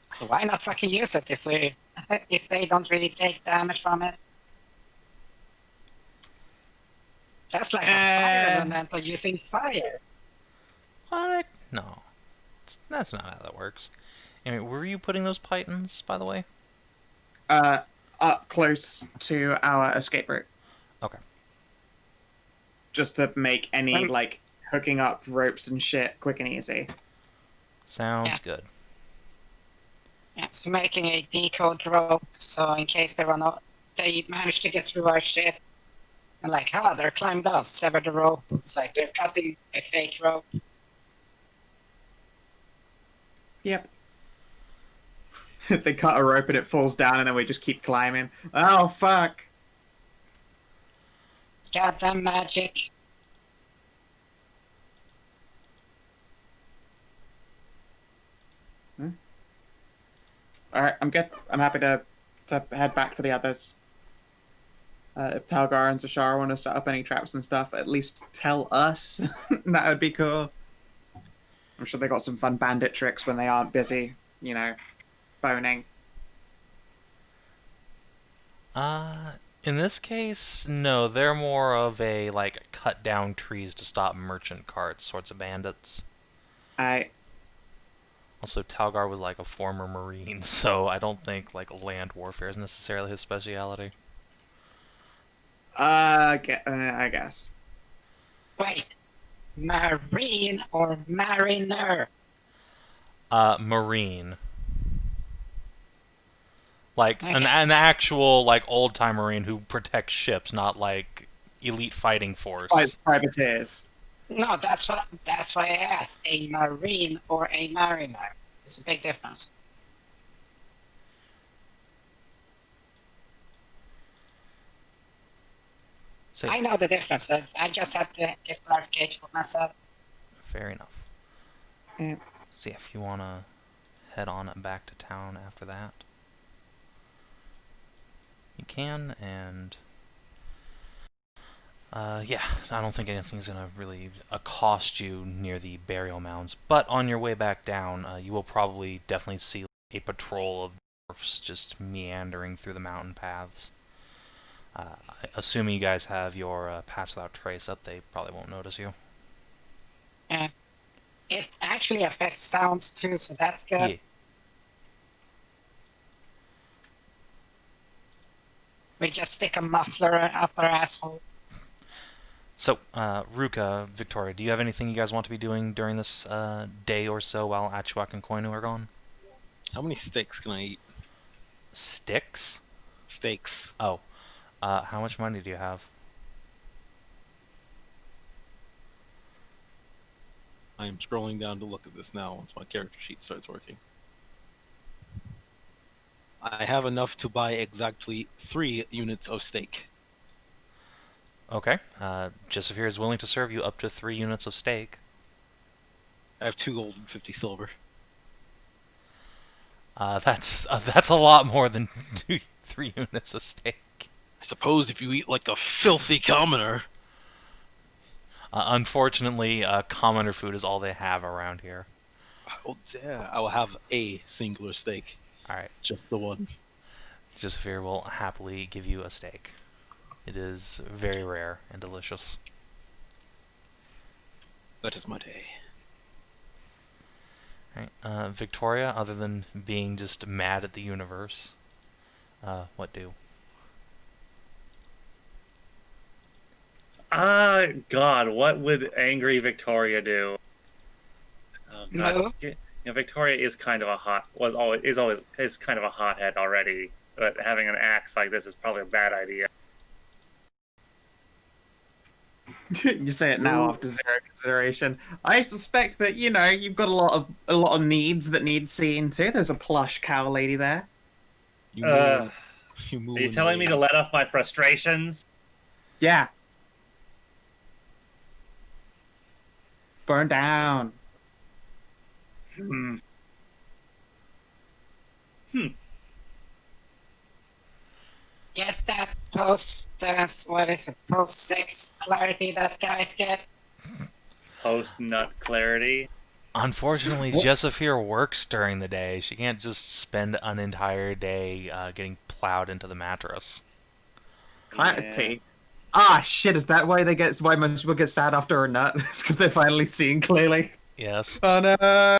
So why not fucking use it if they don't really take damage from it? That's like a fire elemental using fire. What? No. That's not how that works. Anyway, where were you putting those pythons, by the way? Up close to our escape route. Okay. Just to make any, Um, like, hooking up ropes and shit quick and easy. Sounds Yeah. good. Yeah, so making a decode rope, so in case they manage to get through our shit, and like, they're climbed down, sever the rope. It's like they're cutting a fake rope. Yep. They cut a rope and it falls down and then we just keep climbing. Oh, fuck. Goddamn magic. Alright, I'm good. I'm happy to head back to the others. If Talgar and Zashara want to set up any traps and stuff, at least tell us. That would be cool. I'm sure they got some fun bandit tricks when they aren't busy, boning. In this case, no, they're more of a, like, cut down trees to stop merchant carts sorts of bandits. Also, Talgar was, like, a former marine, so I don't think, like, land warfare is necessarily his speciality. I guess. Wait, marine or mariner? Marine. Like, Okay. an actual, like, old-time marine who protects ships, not, like, elite fighting force. Privateers. No, that's why I asked. A marine or a mariner? It's a big difference. So, I know the difference. I just had to get clarification for myself. fair enough. Yeah. See if you want to head on back to town after that. You can, and yeah, I don't think anything's gonna really accost you near the burial mounds. But on your way back down, you will probably definitely see a patrol of dwarfs just meandering through the mountain paths. Assuming you guys have your Pass Without Trace up, they probably won't notice you. Yeah. It actually affects sounds too, so that's good. Yeah. We just stick a muffler up our asshole. So, Ruka, Victoria, do you have anything you guys want to be doing during this day or so while Achuak and Koinu are gone? How many steaks can I eat? Sticks? Steaks. Oh. How much money do you have? I am scrolling down to look at this now once my character sheet starts working. I have enough to buy exactly 3 units of steak. Okay. Jessafir is willing to serve you up to 3 units of steak. I have 2 gold and 50 silver. That's a lot more than 3 units of steak. I suppose if you eat like a filthy commoner. Unfortunately, commoner food is all they have around here. Oh, yeah. I will have a singular steak. Alright. Just the one. Jessafir will happily give you a steak. It is very rare and delicious. That is my day. Alright, Victoria, other than being just mad at the universe, what do? God, what would angry Victoria do? Oh, God. No. You know, Victoria is kind of a is kind of a hothead already, but having an axe like this is probably a bad idea. You say it now after 0 consideration. I suspect that you've got a lot of needs that need seeing too. There's a plush cow lady there. You Are move you telling me to let off my frustrations? Yeah. Burn down. Hmm. Get that post, what is it, post-sex clarity that guys get? Post-nut clarity. Unfortunately, Jessafir works during the day. She can't just spend an entire day getting plowed into the mattress. Clarity. Ah, shit! Is that why why most people get sad after a nut? It's because they're finally seeing clearly. Yes. Oh no!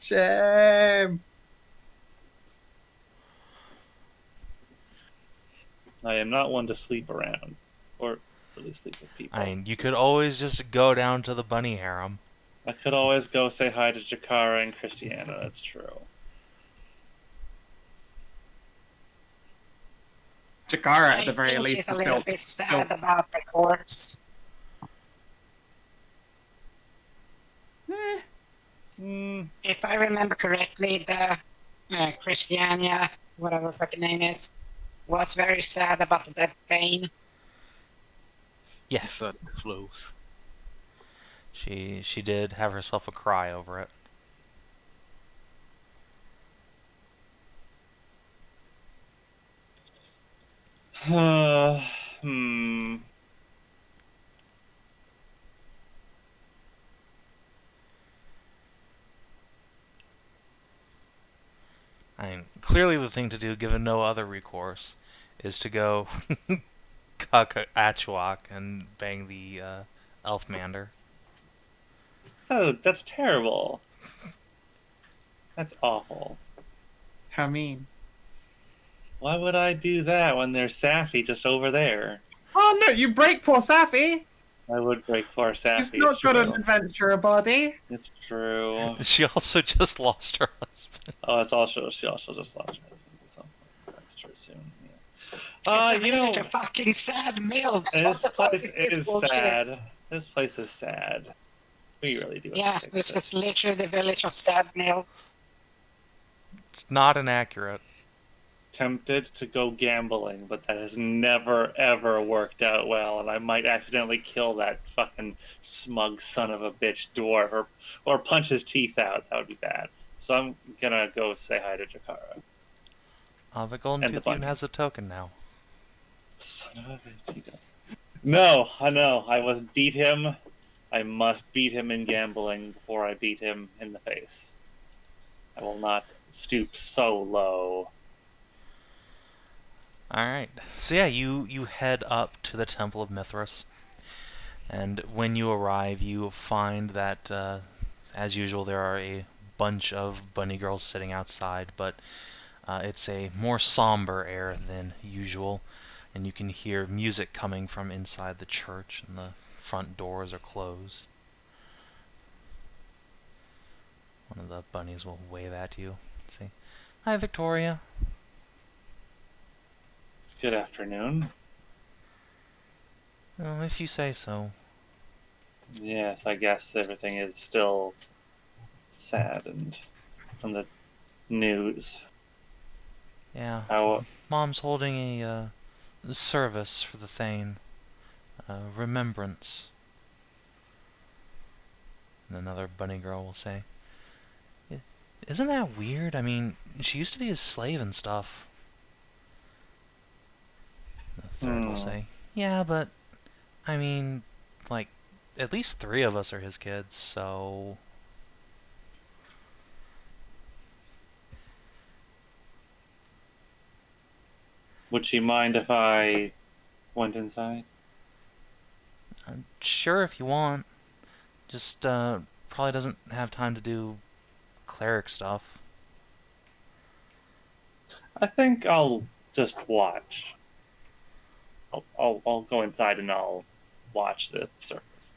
Shame. I am not one to sleep around, or really sleep with people. I mean, you could always just go down to the bunny harem. I could always go say hi to Jakara and Christiana. That's true. Jakara, at the very I think least, she's a is little built. bit sad about the corpse. If I remember correctly, the Christiania, whatever fucking name is, was very sad about the dead Thane. Yes, that flows. She did have herself a cry over it. I mean, clearly the thing to do, given no other recourse, is to go cuck Achuak and bang the Elfmander. Oh, that's terrible. That's awful. How mean? Why would I do that when there's Safi just over there? Oh no! You break poor Safi. I would break poor Safi. She's not got an adventurer body. It's true. She also just lost her husband. Oh, she also just lost her husband at some point. That's true soon. It's a fucking sad milk. This place is sad. This place is sad. We really do. Yeah, this is literally the village of sad milks. It's not inaccurate. Tempted to go gambling, but that has never ever worked out well, and I might accidentally kill that fucking smug son of a bitch dwarf or punch his teeth out. That would be bad. So I'm gonna go say hi to Jakara. The Golden Tooth even has a token now. Son of a bitch. No, I know. I must beat him. I must beat him in gambling before I beat him in the face. I will not stoop so low. Alright. So yeah, you head up to the Temple of Mithras. And when you arrive, you find that, as usual, there are a bunch of bunny girls sitting outside, but it's a more somber air than usual, and you can hear music coming from inside the church, and the front doors are closed. One of the bunnies will wave at you and say, "Hi, Victoria." Good afternoon. "Oh, if you say so." Yes, I guess everything is still sad and from the news. "Yeah, How Mom's holding a service for the Thane. Remembrance." And another bunny girl will say, "Isn't that weird? I mean, she used to be his slave and stuff." The third will say, "Yeah, but, I mean, like, at least 3 of us are his kids, so..." would she mind if I went inside? "Sure, if you want. Just, probably doesn't have time to do cleric stuff." I think I'll just watch. I'll go inside and I'll watch the service.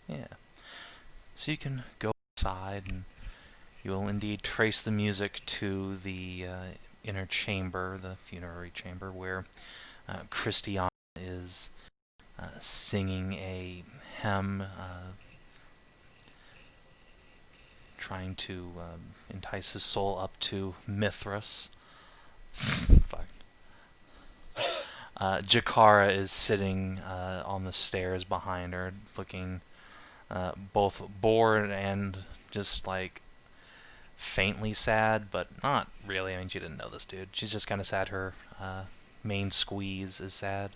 Yeah. So you can go outside, and you will indeed trace the music to the inner chamber, the funerary chamber, where Christiana is singing a hymn, trying to entice his soul up to Mithras. Fuck. Jakara is sitting on the stairs behind her, looking both bored and just like faintly sad, but not really. I mean, she didn't know this dude. She's just kind of sad. Her main squeeze is sad.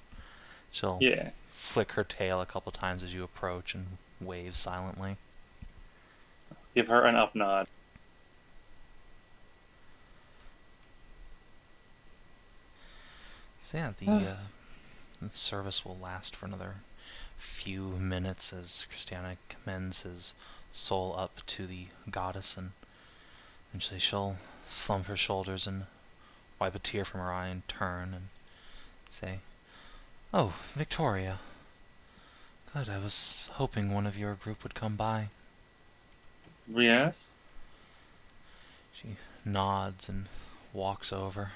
She'll Yeah. flick her tail a couple times as you approach and wave silently. Give her an up nod. So yeah, the service will last for another few minutes as Christiana commends his soul up to the goddess, and eventually she'll slump her shoulders and wipe a tear from her eye and turn and say, "Oh, Victoria. Good, I was hoping one of your group would come by." Yes? She nods and walks over.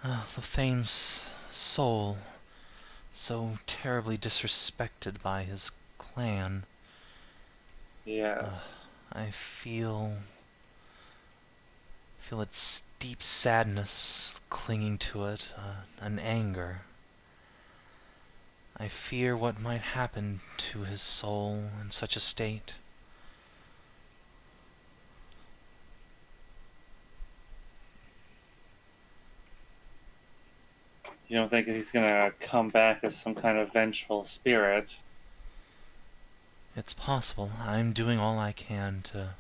The Thane's soul, so terribly disrespected by his clan. Yes. I feel its deep sadness clinging to it, an anger. I fear what might happen to his soul in such a state. You don't think he's gonna come back as some kind of vengeful spirit? It's possible. I'm doing all I can to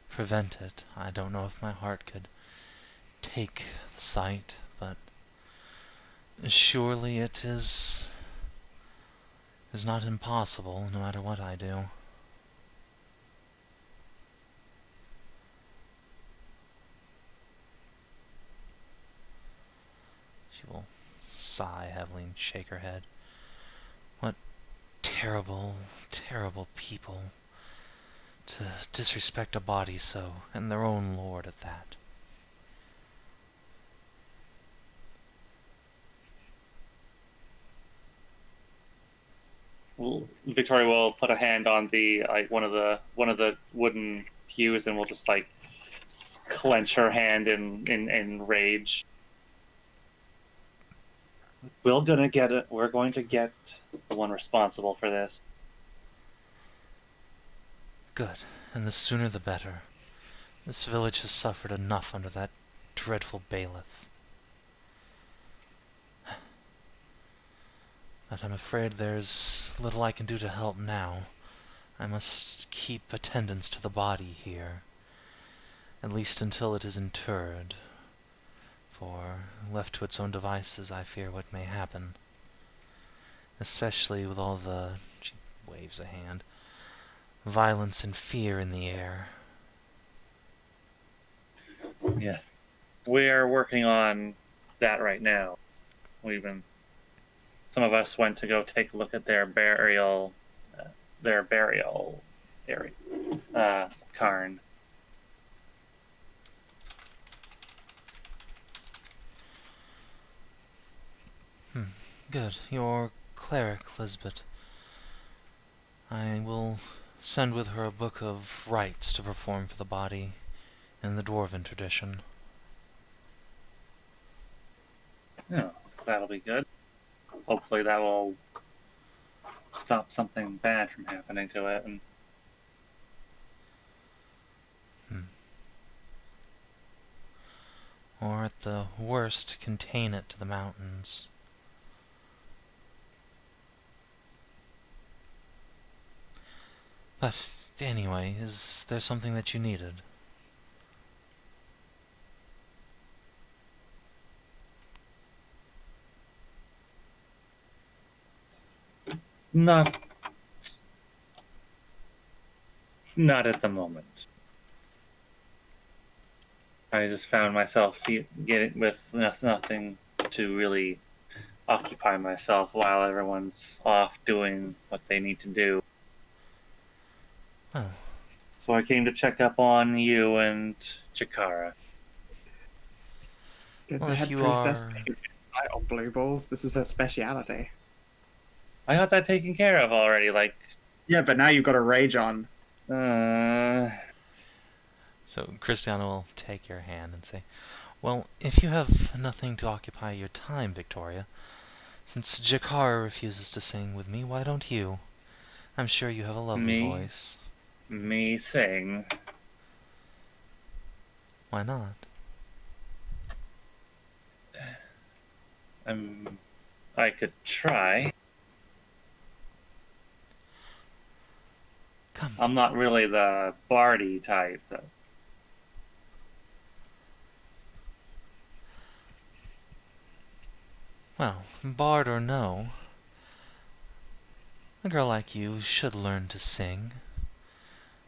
prevent it. I don't know if my heart could take the sight, but surely it is not impossible, no matter what I do. She will sigh heavily and shake her head. What terrible, terrible people to disrespect a body so, and their own lord at that. Well, Victoria will put a hand on the one of the wooden pews and will just like clench her hand in rage. We're gonna get it. We're going to get the one responsible for this. Good, and the sooner the better. This village has suffered enough under that dreadful bailiff. But I'm afraid there's little I can do to help now. I must keep attendance to the body here, at least until it is interred, for left to its own devices I fear what may happen. Especially with all the, she waves a hand, violence and fear in the air. Yes. We're working on that right now. Some of us went to go take a look at their burial area, cairn. Good. Your cleric, Lizbet. I will send with her a book of rites to perform for the body in the dwarven tradition. Yeah, that'll be good. Hopefully that will stop something bad from happening to it. And Or at the worst, contain it to the mountains. But anyway, is there something that you needed? not at the moment. I just found myself getting with nothing to really occupy myself while everyone's off doing what they need to do. Oh, So I came to check up on you and Chikara. Did well, the if head you priestess are... make an insight on blue balls? This is her speciality. I got that taken care of already. Yeah, but now you've got a rage on. Uh, So Christiana will take your hand and say, well, if you have nothing to occupy your time, Victoria, since Jakar refuses to sing with me, why don't you? I'm sure you have a lovely me, voice. me sing. Why not? I could try. Come. I'm not really the bardy type, though. Well, bard or no, a girl like you should learn to sing.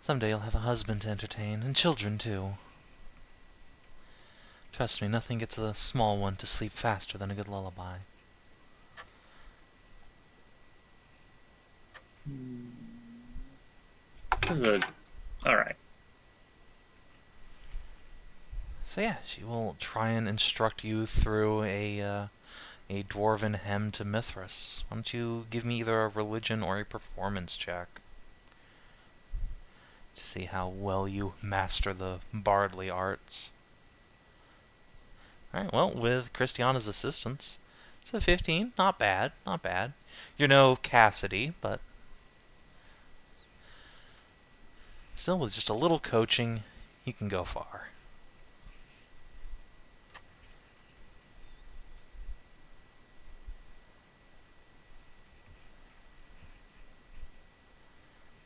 Someday you'll have a husband to entertain, and children too. Trust me, nothing gets a small one to sleep faster than a good lullaby. This is all right. So yeah, she will try and instruct you through a dwarven hymn to Mithras. Why don't you give me either a religion or a performance check to see how well you master the bardly arts. Alright, well, with Christiana's assistance, it's a 15. Not bad, not bad. You're no Cassidy, but still, with just a little coaching, you can go far.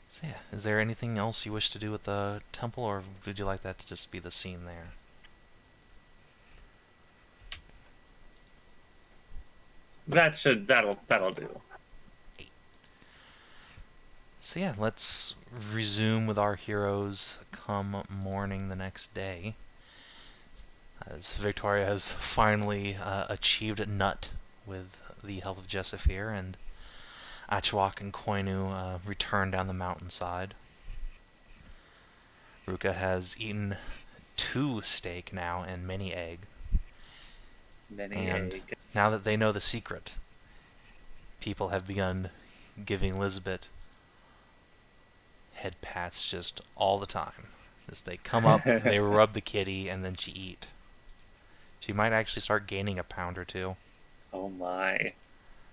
So yeah, is there anything else you wish to do at the temple, or would you like that to just be the scene there? That'll do. So yeah, let's resume with our heroes come morning the next day. As Victoria has finally achieved Nut with the help of Jessafir, and Achuak and Koinu return down the mountainside. Ruka has eaten 2 steak now and many egg. And now that they know the secret, people have begun giving Lizbet head pats just all the time. As they come up, they rub the kitty, and then she eat. She might actually start gaining a pound or 2. Oh my.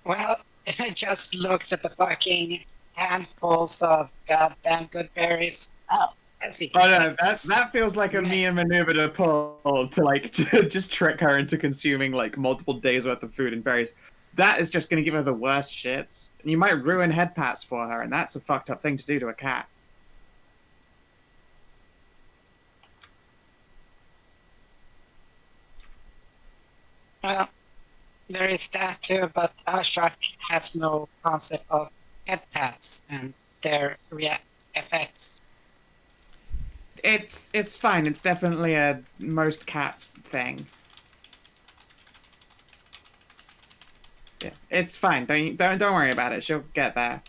Well, it just looks at the fucking handfuls of goddamn good berries. Oh, that's easy. Oh no, that feels like a Mia maneuver to pull to like just trick her into consuming like multiple days worth of food and berries. That is just going to give her the worst shits. And you might ruin head pats for her, and that's a fucked up thing to do to a cat. Well, There is that too, but Achuak has no concept of head pads and their effects. It's fine. It's definitely a most cats thing. Yeah, it's fine. Don't worry about it. She'll get there.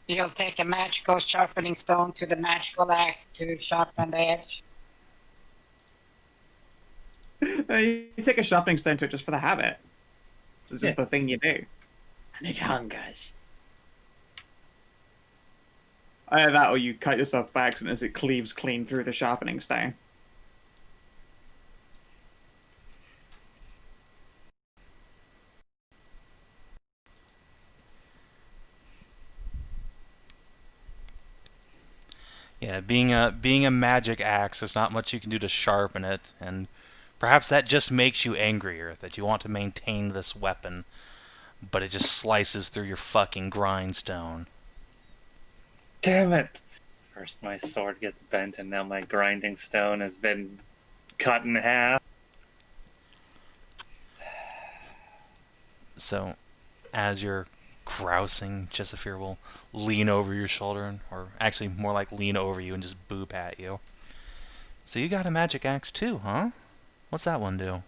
You'll take a magical sharpening stone to the magical axe to sharpen the edge. You take a sharpening stone to it just for the habit. It's just the thing you do. And it hungers. Either that, or you cut yourself by accident as it cleaves clean through the sharpening stone. Yeah, being a magic axe, there's not much you can do to sharpen it, and perhaps that just makes you angrier, that you want to maintain this weapon, but it just slices through your fucking grindstone. Damn it! First my sword gets bent, and now my grinding stone has been cut in half. So, as you're grousing, Jessafir will lean over your shoulder, or actually more like lean over you and just boop at you. So you got a magic axe too, huh? What's that one do?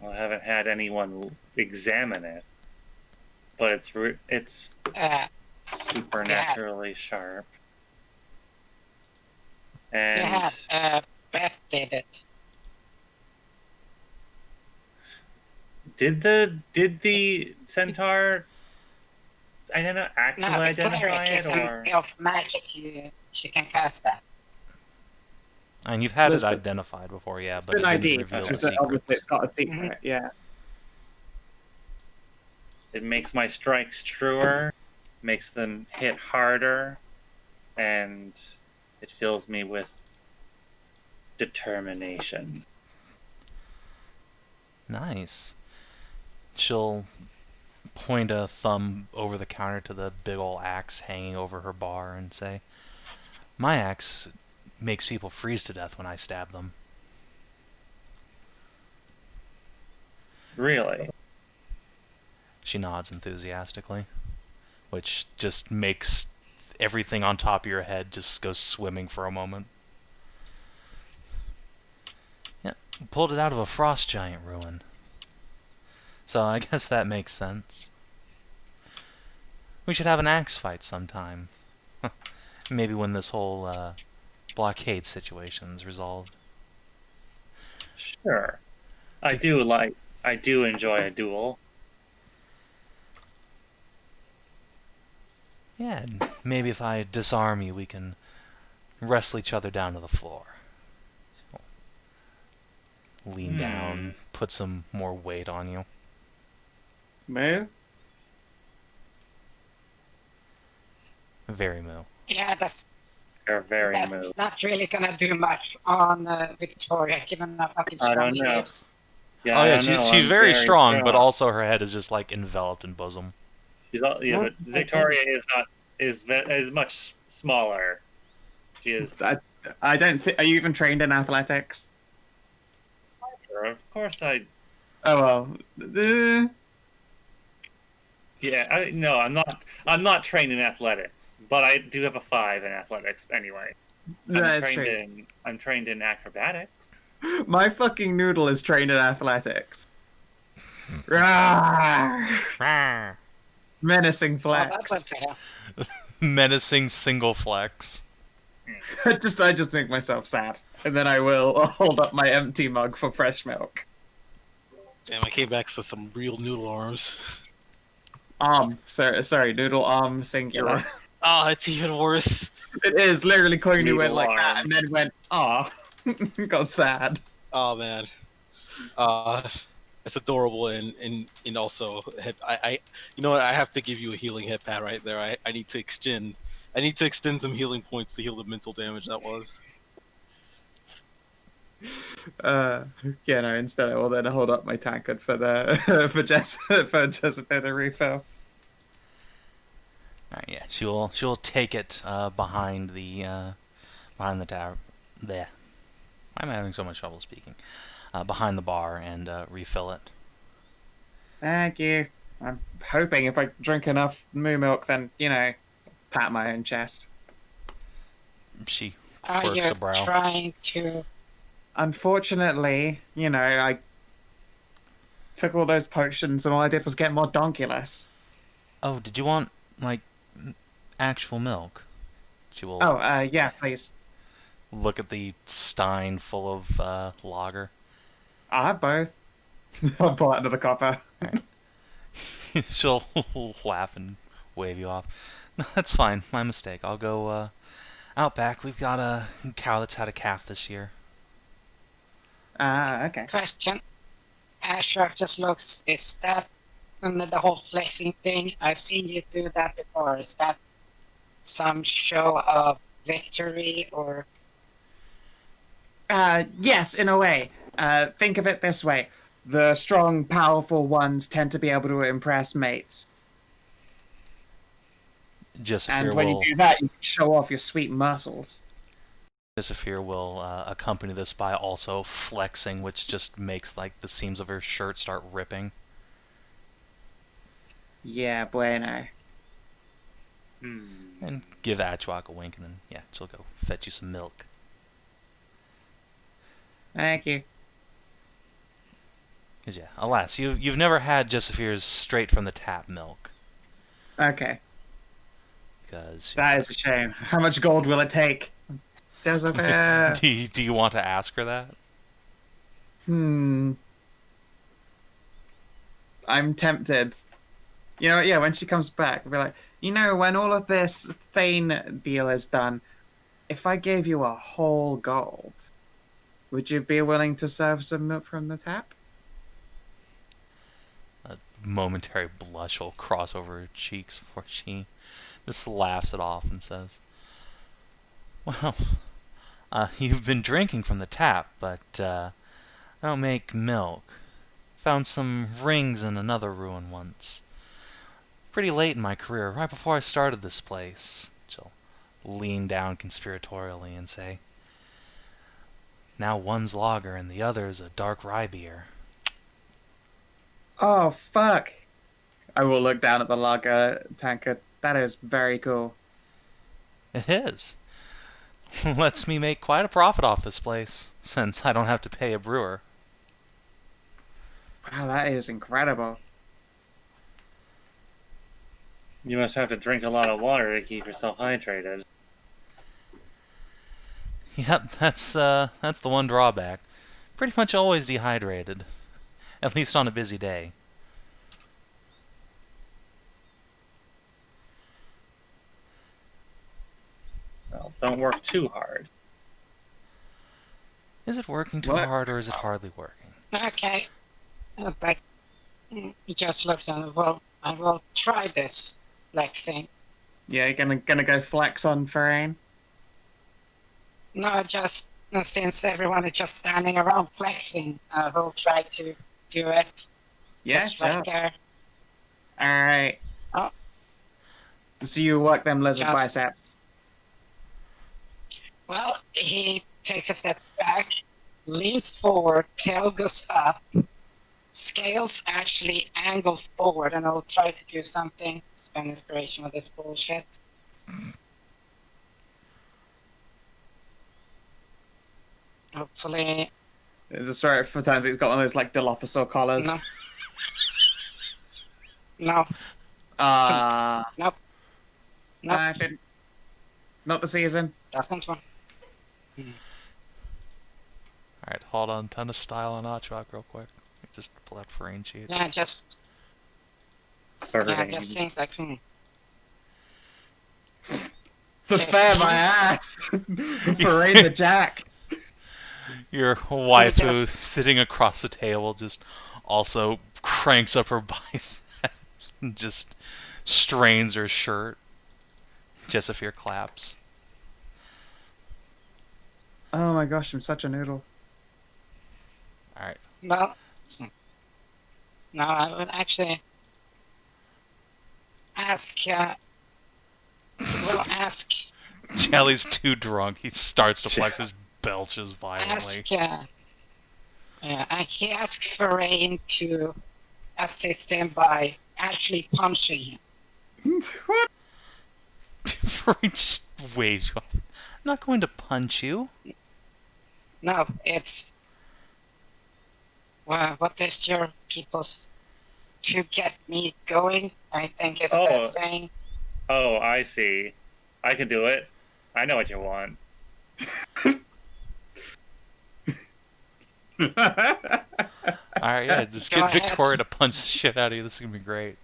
Well, I haven't had anyone examine it, but it's supernaturally sharp. And Beth did it. did the centaur? I don't know. Actually No, the identify cleric it, is or of magic. She can cast that. And you've had it Lizbet. identified before, yeah, It's but been it ID. didn't reveal It's the just that obviously secrets. it's got a secret. Yeah. it makes my strikes truer, makes them hit harder, and it fills me with determination. Nice. She'll point a thumb over the counter to the big ol' axe hanging over her bar and say, "My axe makes people freeze to death when I stab them." Really? She nods enthusiastically, which just makes everything on top of your head just go swimming for a moment. Yeah, pulled it out of a frost giant ruin. So I guess that makes sense. We should have an axe fight sometime. Maybe when this whole blockade situation's resolved. Sure. I do enjoy a duel. Yeah, and maybe if I disarm you, we can wrestle each other down to the floor. Lean down, put some more weight on you. Moo? Very moo. Yeah, that's They're very moved. not really gonna do much on Victoria, given how fucking I strong don't she know. is. Yeah, Oh I yeah, don't know, she's I'm very strong, but also her head is just like enveloped in bosom. but Victoria is much smaller. She is. I don't think. Are you even trained in athletics? Of course, I. Oh well. Yeah, no, I'm not. I'm not trained in athletics, but I do have a 5 in athletics anyway. That's true. I'm trained in acrobatics. My fucking noodle is trained in athletics. Rawr! Menacing Oh, flex. that went fair. Menacing single flex. I just make myself sad, and then I will hold up my empty mug for fresh milk. Damn, I came back to some real noodle arms. Sorry, noodle arm singular. Oh, it's even worse. It is literally Koinu Noodle went like that, arm. and then went got sad. Oh man. It's adorable and also I you know what, I have to give you a healing head pat right there. I need to extend some healing points to heal the mental damage that was. Yeah, no, instead I will then hold up my tankard for the for Jessica to refill. Alright, yeah, she'll take it behind the tower. There. Why am I having so much trouble speaking? Behind the bar and refill it. Thank you. I'm hoping if I drink enough moo milk, then, pat my own chest. She Are quirks you a brow. trying to... Unfortunately, I took all those potions and all I did was get more donkulous. Oh, did you want, like, actual milk? She will Oh, yeah, please. look at the stein full of lager. I'll have both. I'll pull out another copper. She'll laugh and wave you off. No, that's fine. My mistake. I'll go out back. We've got a cow that's had a calf this year. Okay. Question. Achuak just looks... Is that the whole flexing thing? I've seen you do that before. Is that some show of victory or... Yes, in a way. Think of it this way. The strong, powerful ones tend to be able to impress mates. And when you do that, you can show off your sweet muscles. Jessafir will accompany this by also flexing, which just makes like the seams of her shirt start ripping. Yeah, bueno. And give Achuak a wink, and then yeah, she'll go fetch you some milk. Thank you. Cause yeah, alas, you've never had Jessafir's straight from the tap milk. Okay. Because That is a shame. How much gold will it take? Joseph. do you want to ask her that? I'm tempted. Yeah, when she comes back, I'll be like, when all of this Thane deal is done, if I gave you a whole gold, would you be willing to serve some milk from the tap? A momentary blush will cross over her cheeks before she just laughs it off and says, well, you've been drinking from the tap, but I don't make milk. Found some rings in another ruin once. Pretty late in my career, right before I started this place. She'll lean down conspiratorially and say, now one's lager and the other's a dark rye beer. Oh, fuck. I will look down at the lager tankard. That is very cool. It is. Lets me make quite a profit off this place, since I don't have to pay a brewer. Wow, that is incredible. You must have to drink a lot of water to keep yourself hydrated. Yep, that's the one drawback. Pretty much always dehydrated. At least on a busy day. Well, don't work too hard. Is it working too What? hard, or is it hardly working? Okay. Like, he just looks on. Well, I will try this flexing. Yeah, you're gonna go flex on Farain? No, just since everyone is just standing around flexing, I will try to do it. Yeah, Just sure. right there. Alright. Oh. So you work them lizard Just- biceps. Well, he takes a step back, leans forward, tail goes up, scales actually angle forward, and I'll try to do something. Spend inspiration with this bullshit. Hopefully, Is this right for times he's got one of those like Dilophosaur collars? no. No, Nope. no, Didn't. Not the season. doesn't one. Alright, hold on. Ton of style on Achuak real quick. Just pull out Farain sheet. Yeah, just things like, The fair my ass. Farain the Jack. Your waifu just- sitting across the table just also cranks up her biceps and just strains her shirt. Jessafir claps. Oh my gosh, I'm such a noodle. Alright. well, no, I would actually ask Well, ask, Jelly's too drunk. He starts to flex his belches violently. he asked for Rain to assist him by actually punching him. What? Just wait. I'm not going to punch you. No, it's... Well, what is your people's... To get me going, I think it's the saying. Oh, I see. I can do it. I know what you want. Alright, yeah, just Go get ahead. Victoria to punch the shit out of you. This is gonna be great.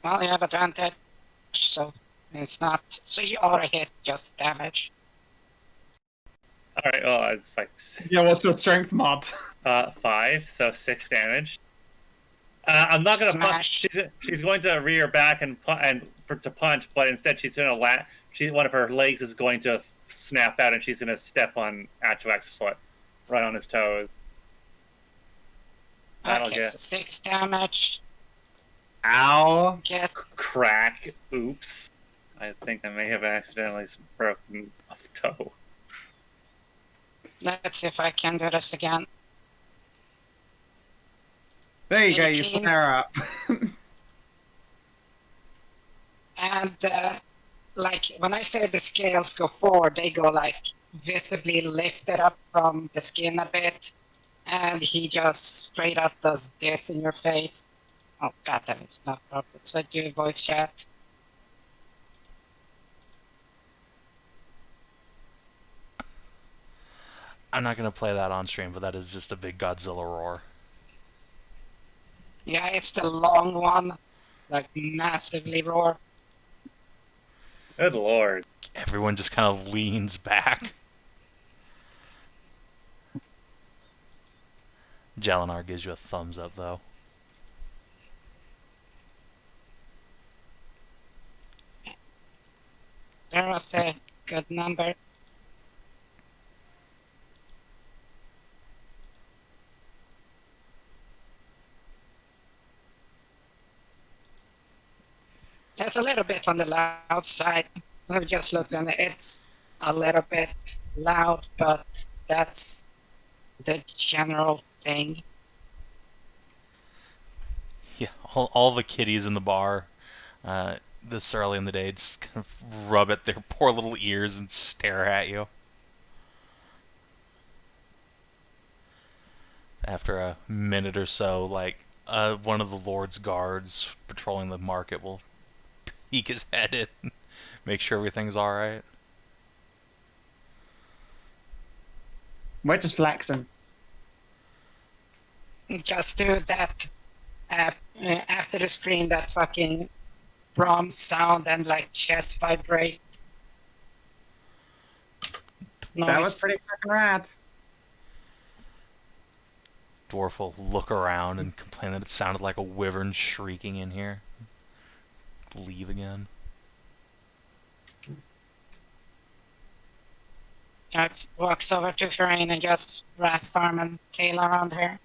Well, you have advantage, so it's not... So you auto-hit just damage. Alright, well, it's like Yeah, what's your strength mod? 5, so 6 damage. I'm not gonna punch. She's going to rear back to punch, but instead she's gonna one of her legs is going to snap out, and she's gonna step on Achuak's foot, right on his toes. That'll Okay, get so 6 damage. Ow. Get... crack. Oops. I think I may have accidentally broken a toe. Let's see if I can do this again. There you go, you 18. flare up. And, like, when I say the scales go forward, they go, like, visibly lifted up from the skin a bit. And he just straight up does this in your face. Oh, goddamn, it's not proper. So do voice chat. I'm not gonna play that on stream, but that is just a big Godzilla roar. Yeah, it's the long one. Like, massively roar. Good lord. Everyone just kind of leans back. Jalinar gives you a thumbs up, though. There was a good number. It's a little bit on the loud side. I've just looked and it's a little bit loud, but that's the general thing. Yeah, all the kiddies in the bar this early in the day just kind of rub at their poor little ears and stare at you. After a minute or so, like, one of the Lord's guards patrolling the market will peek his head in and make sure everything's alright. We're just flexing. Just do that after the screen, that fucking bronze sound and like chest vibrate. That was pretty fucking rad. Dwarf will look around and complain that it sounded like a wyvern shrieking in here. Leave again. Jax walks over to Firain and just wraps arm and tail around her.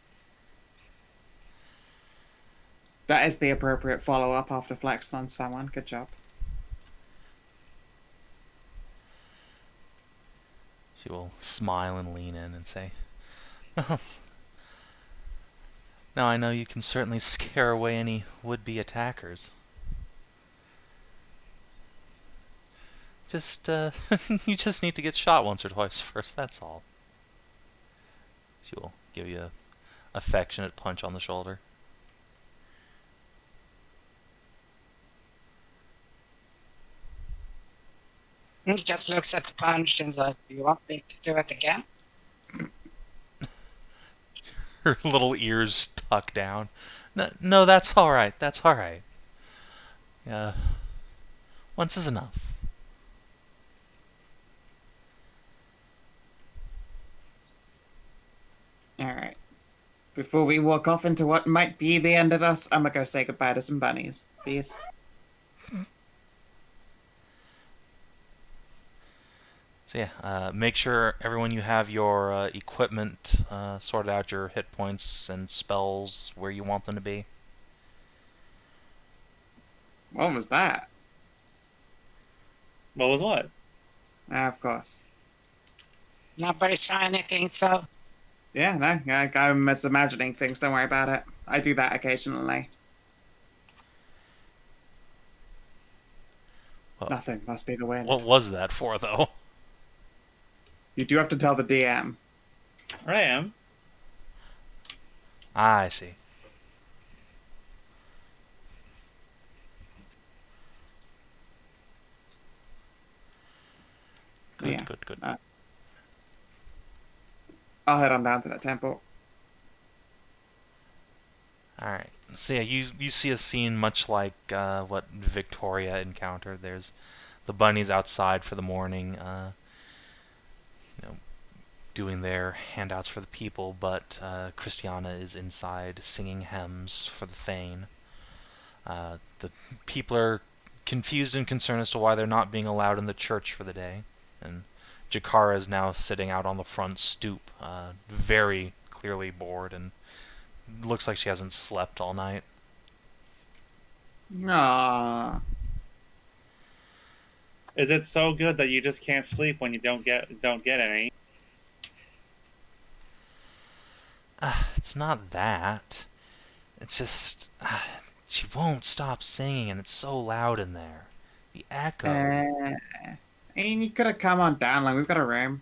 That is the appropriate follow-up after flexing on someone. Good job. She will smile and lean in and say, "Oh, now I know you can certainly scare away any would-be attackers. Just, you just need to get shot once or twice first, that's all." She will give you an affectionate punch on the shoulder. He just looks at the punch and says, "Do you want me to do it again?" Her little ears tuck down. No, that's alright, that's alright. Once is enough. Alright. Before we walk off into what might be the end of us, I'm gonna go say goodbye to some bunnies. Peace. So yeah, make sure everyone you have your equipment sorted out, your hit points and spells where you want them to be. What was that? What was what? Of course. Nobody saw anything, so Yeah, no, I'm just imagining things. Don't worry about it. I do that occasionally. Well, Nothing. Must be the wind. what was that for, though? You do have to tell the DM. I am. I see. Good, Yeah. good. I'll head on down to that temple. Alright. So yeah, you see a scene much like what Victoria encountered. There's the bunnies outside for the morning, you know, doing their handouts for the people, but Christiana is inside singing hymns for the Thane. The people are confused and concerned as to why they're not being allowed in the church for the day, and Jakara is now sitting out on the front stoop, very clearly bored, and looks like she hasn't slept all night. Ah, Is it so good that you just can't sleep when you don't get any? It's not that. It's just she won't stop singing, and it's so loud in there. The echo. I mean, you could have come on down. Like, we've got a room.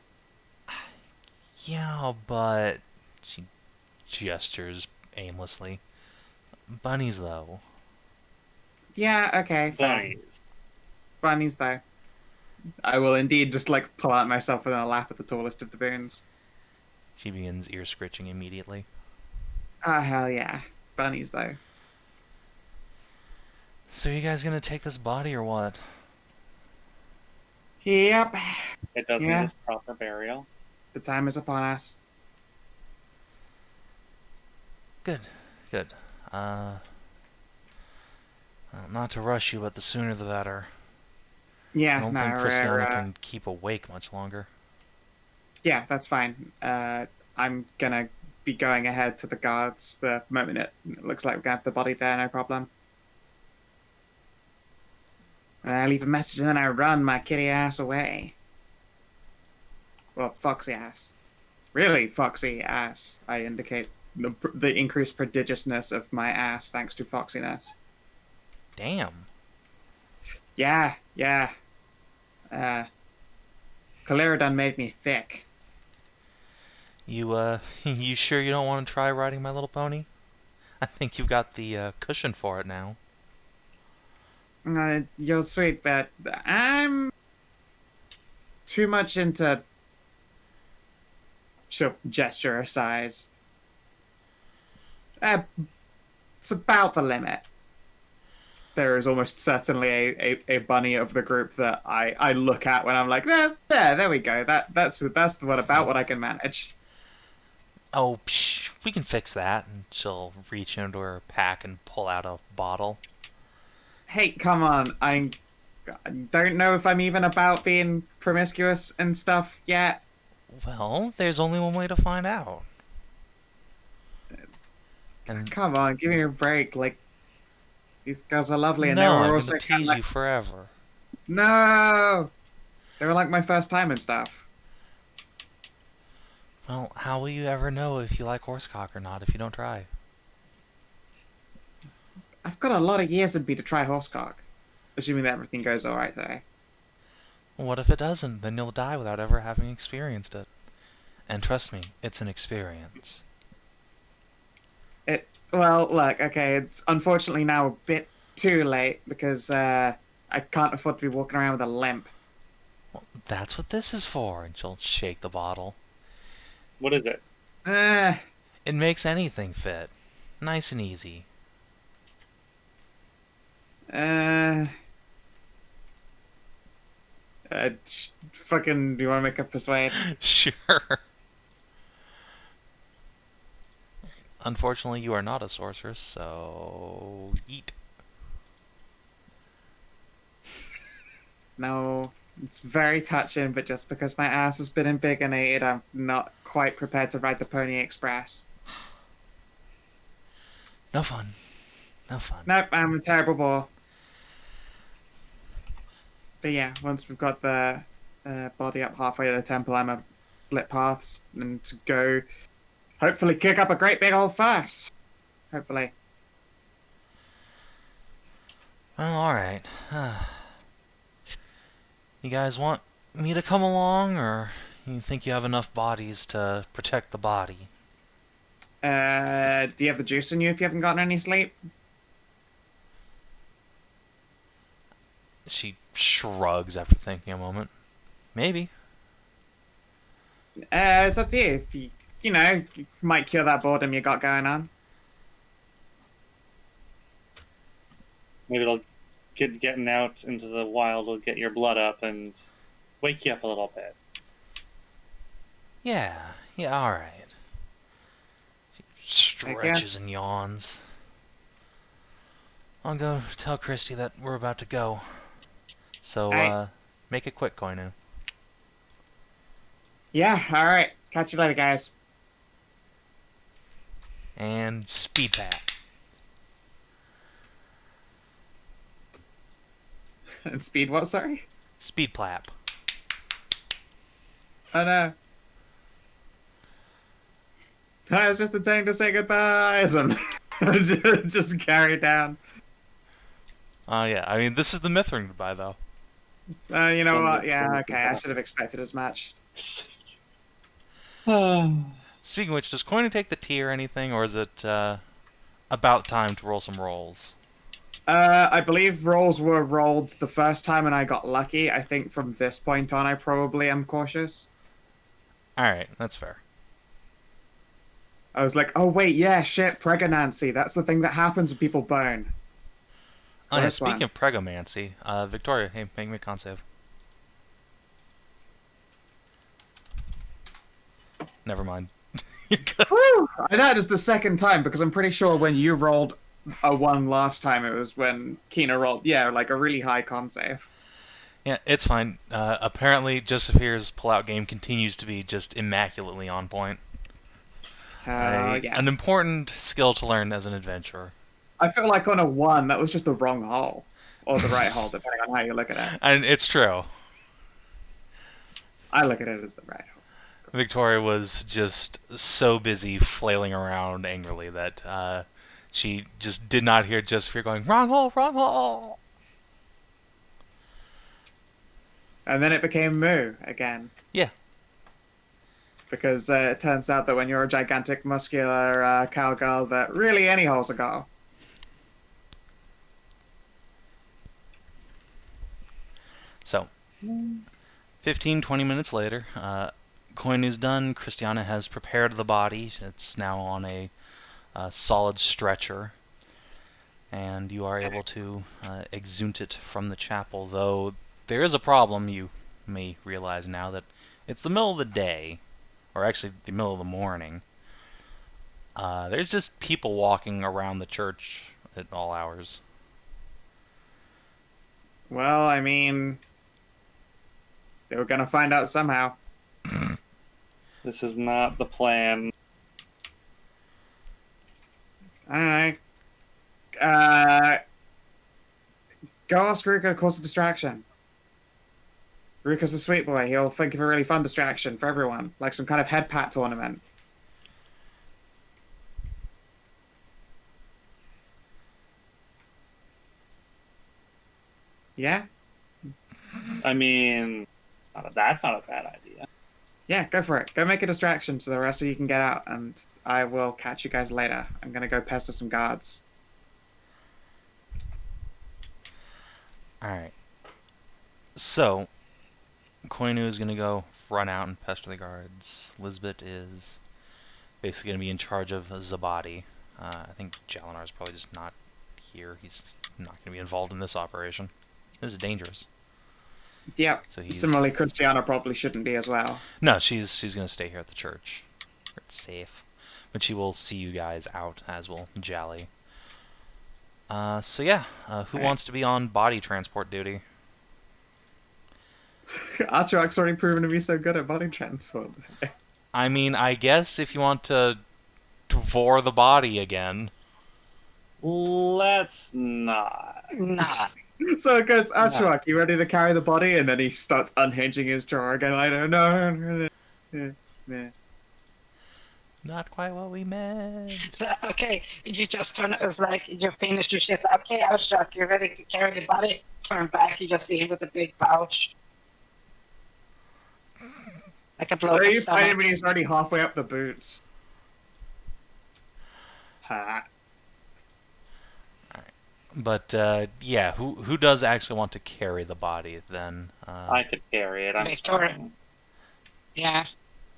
Yeah, but she gestures aimlessly. Bunnies, though. Yeah, okay, fair. Bunnies. Bunnies, though. I will indeed just, like, pull out myself in a lap at the tallest of the boons. She begins ear scritching immediately. Ah, hell yeah. Bunnies, though. So you guys gonna take this body or what? Yep. It does Yeah. need its proper burial. The time is upon us. Good. Not to rush you, but the sooner the better. Yeah, I don't no, think Christiana we're, can keep awake much longer. yeah, that's fine. I'm gonna be going ahead to the guards the moment it looks like we're gonna have the body there, no problem. And I leave a message and then I run my kitty ass away. Well, foxy ass. Really foxy ass. I indicate the increased prodigiousness of my ass thanks to foxiness. Damn. Yeah. Calera done made me thick. You, you sure you don't want to try riding My Little Pony? I think you've got the cushion for it now. You're sweet, but I'm too much into gesture size. It's about the limit. There is almost certainly a bunny of the group that I look at when I'm like, there we go. That's what I can manage. Oh, psh, we can fix that. And she'll reach into her pack and pull out a bottle. Hey, come on. I don't know if I'm even about being promiscuous and stuff yet. Well, there's only one way to find out. And Come on, give me a break. Like, these girls are lovely, and no, they were I'm also gonna tease like, you forever. no, they were like my first time and stuff. Well, how will you ever know if you like horsecock or not if you don't try? I've got a lot of years in me to try horsecock, assuming that everything goes all right today. Well, what if it doesn't? Then you'll die without ever having experienced it. And trust me, it's an experience. Well, look, okay, it's unfortunately now a bit too late because I can't afford to be walking around with a limp. Well, that's what this is for. And she'll shake the bottle. What is it? It makes anything fit. Nice and easy. Fucking, do you want to make a persuade? Sure. Unfortunately, you are not a sorceress, so yeet. No, it's very touching, but just because my ass has been embiggenated, I'm not quite prepared to ride the Pony Express. No fun. No fun. Nope, I'm a terrible bore. But yeah, once we've got the body up halfway to the temple, I'm a split paths and to go. Hopefully, kick up a great big old fuss. Hopefully. Well, alright. You guys want me to come along, or you think you have enough bodies to protect the body? Do you have the juice in you if you haven't gotten any sleep? She shrugs after thinking a moment. Maybe. It's up to you. If you know, you might cure that boredom you got going on. Maybe it'll getting out into the wild will get your blood up and wake you up a little bit. Yeah, alright. She stretches and yawns. I'll go tell Christy that we're about to go. So, make it quick, Koinu. Yeah, alright. Catch you later, guys. And speed tap. And speed what, sorry? Speed plap. Oh no. I was just intending to say goodbyes and just carry down. Yeah, I mean, this is the Mithrin goodbye, though. You know what? Yeah, okay. I should have expected as much. Speaking of which, does Koinu take the tea or anything, or is it about time to roll some rolls? I believe rolls were rolled the first time and I got lucky. I think from this point on, I probably am cautious. Alright, that's fair. I was like, oh wait, yeah, shit, pregnancy. That's the thing that happens when people burn. Oh, yeah, First speaking one. of pregomancy, Victoria, hey, make me a con save. Never mind. You're good. Woo! That is the second time because I'm pretty sure when you rolled a 1 last time, it was when Kina rolled, yeah, like a really high con save. Yeah, it's fine. Apparently, Josephir's pull-out game continues to be just immaculately on point. Yeah. An important skill to learn as an adventurer. I feel like on a 1, that was just the wrong hole. Or the right hole, depending on how you look at it. And it's true. I look at it as the right hole. Victoria was just so busy flailing around angrily that she just did not hear Josephir going, wrong hole, wrong hole! And then it became Moo again. Yeah. Because it turns out that when you're a gigantic, muscular cowgirl, that really any hole's a goal. So, 15, 20 minutes later, Koinu's done. Christiana has prepared the body. It's now on a solid stretcher. And you are able to exhume it from the chapel, though there is a problem. You may realize now that it's the middle of the day, or actually the middle of the morning. There's just people walking around the church at all hours. Well, I mean, they were gonna find out somehow. This is not the plan. I don't know. Go ask Ruka to cause a distraction. Ruka's a sweet boy. He'll think of a really fun distraction for everyone, like some kind of head pat tournament. Yeah? I mean, that's not a bad idea. Yeah, go for it. Go make a distraction so the rest of you can get out, and I will catch you guys later. I'm gonna go pester some guards. Alright. So, Koinu is going to go run out and pester the guards. Lizbet is basically going to be in charge of Zabadi. I think Jalinar's probably just not here. He's not going to be involved in this operation. This is dangerous. Yep. So he's... Similarly, Christiana probably shouldn't be as well. No, she's going to stay here at the church. It's safe. But she will see you guys out, as will Jally. So yeah, who wants to be on body transport duty? Achuak's already proven to be so good at body transport. I mean, I guess if you want to vor the body again. Let's not. Nah. So it goes, Achuak, you ready to carry the body? And then he starts unhinging his jaw again. I don't know. Yeah. Not quite what we meant. So, okay, you just turn, it's like you finished your shit. Okay, Achuak, you ready to carry the body? Turn back, you just see him with a big pouch. Like a bloated You fight him stomach. and he's already halfway up the boots. Ha. But yeah, who does actually want to carry the body then? I could carry it. I'm Victoria. strong. Yeah.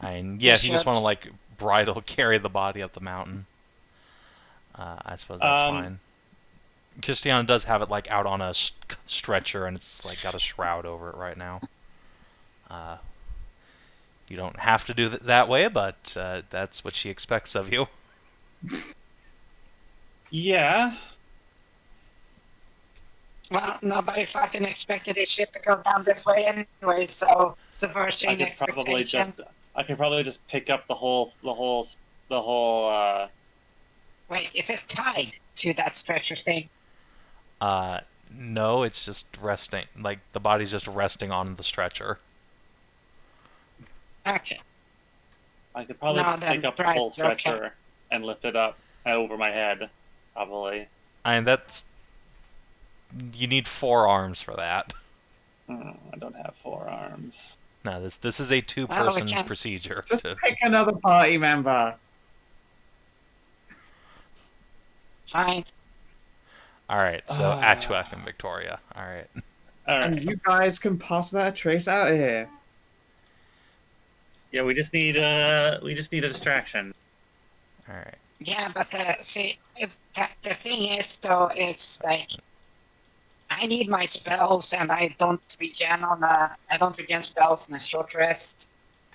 I mean, yeah, if you just should. want to like bridle carry the body up the mountain, I suppose that's fine. Christiana does have it like out on a stretcher, and it's like got a shroud over it right now. You don't have to do that way, but that's what she expects of you. Yeah. Well, nobody fucking expected this shit to go down this way anyway, so I subverting could probably expectations. just pick up the whole Wait, is it tied to that stretcher thing? No, it's just resting. Like the body's just resting on the stretcher. Okay. I could probably No, just then, pick up the right, whole okay. stretcher and lift it up over my head. Probably. I mean, that's you need 4 arms for that. I don't have 4 arms. No, this is a 2-person can't- procedure. Just pick another party member. Fine. All right, so Achuak and Victoria. All right. All right. And you guys can pass without a trace out of here. Yeah, we just need a distraction. All right. Yeah, but see, the thing is, though, it's like I need my spells, and I don't regen spells in a short rest.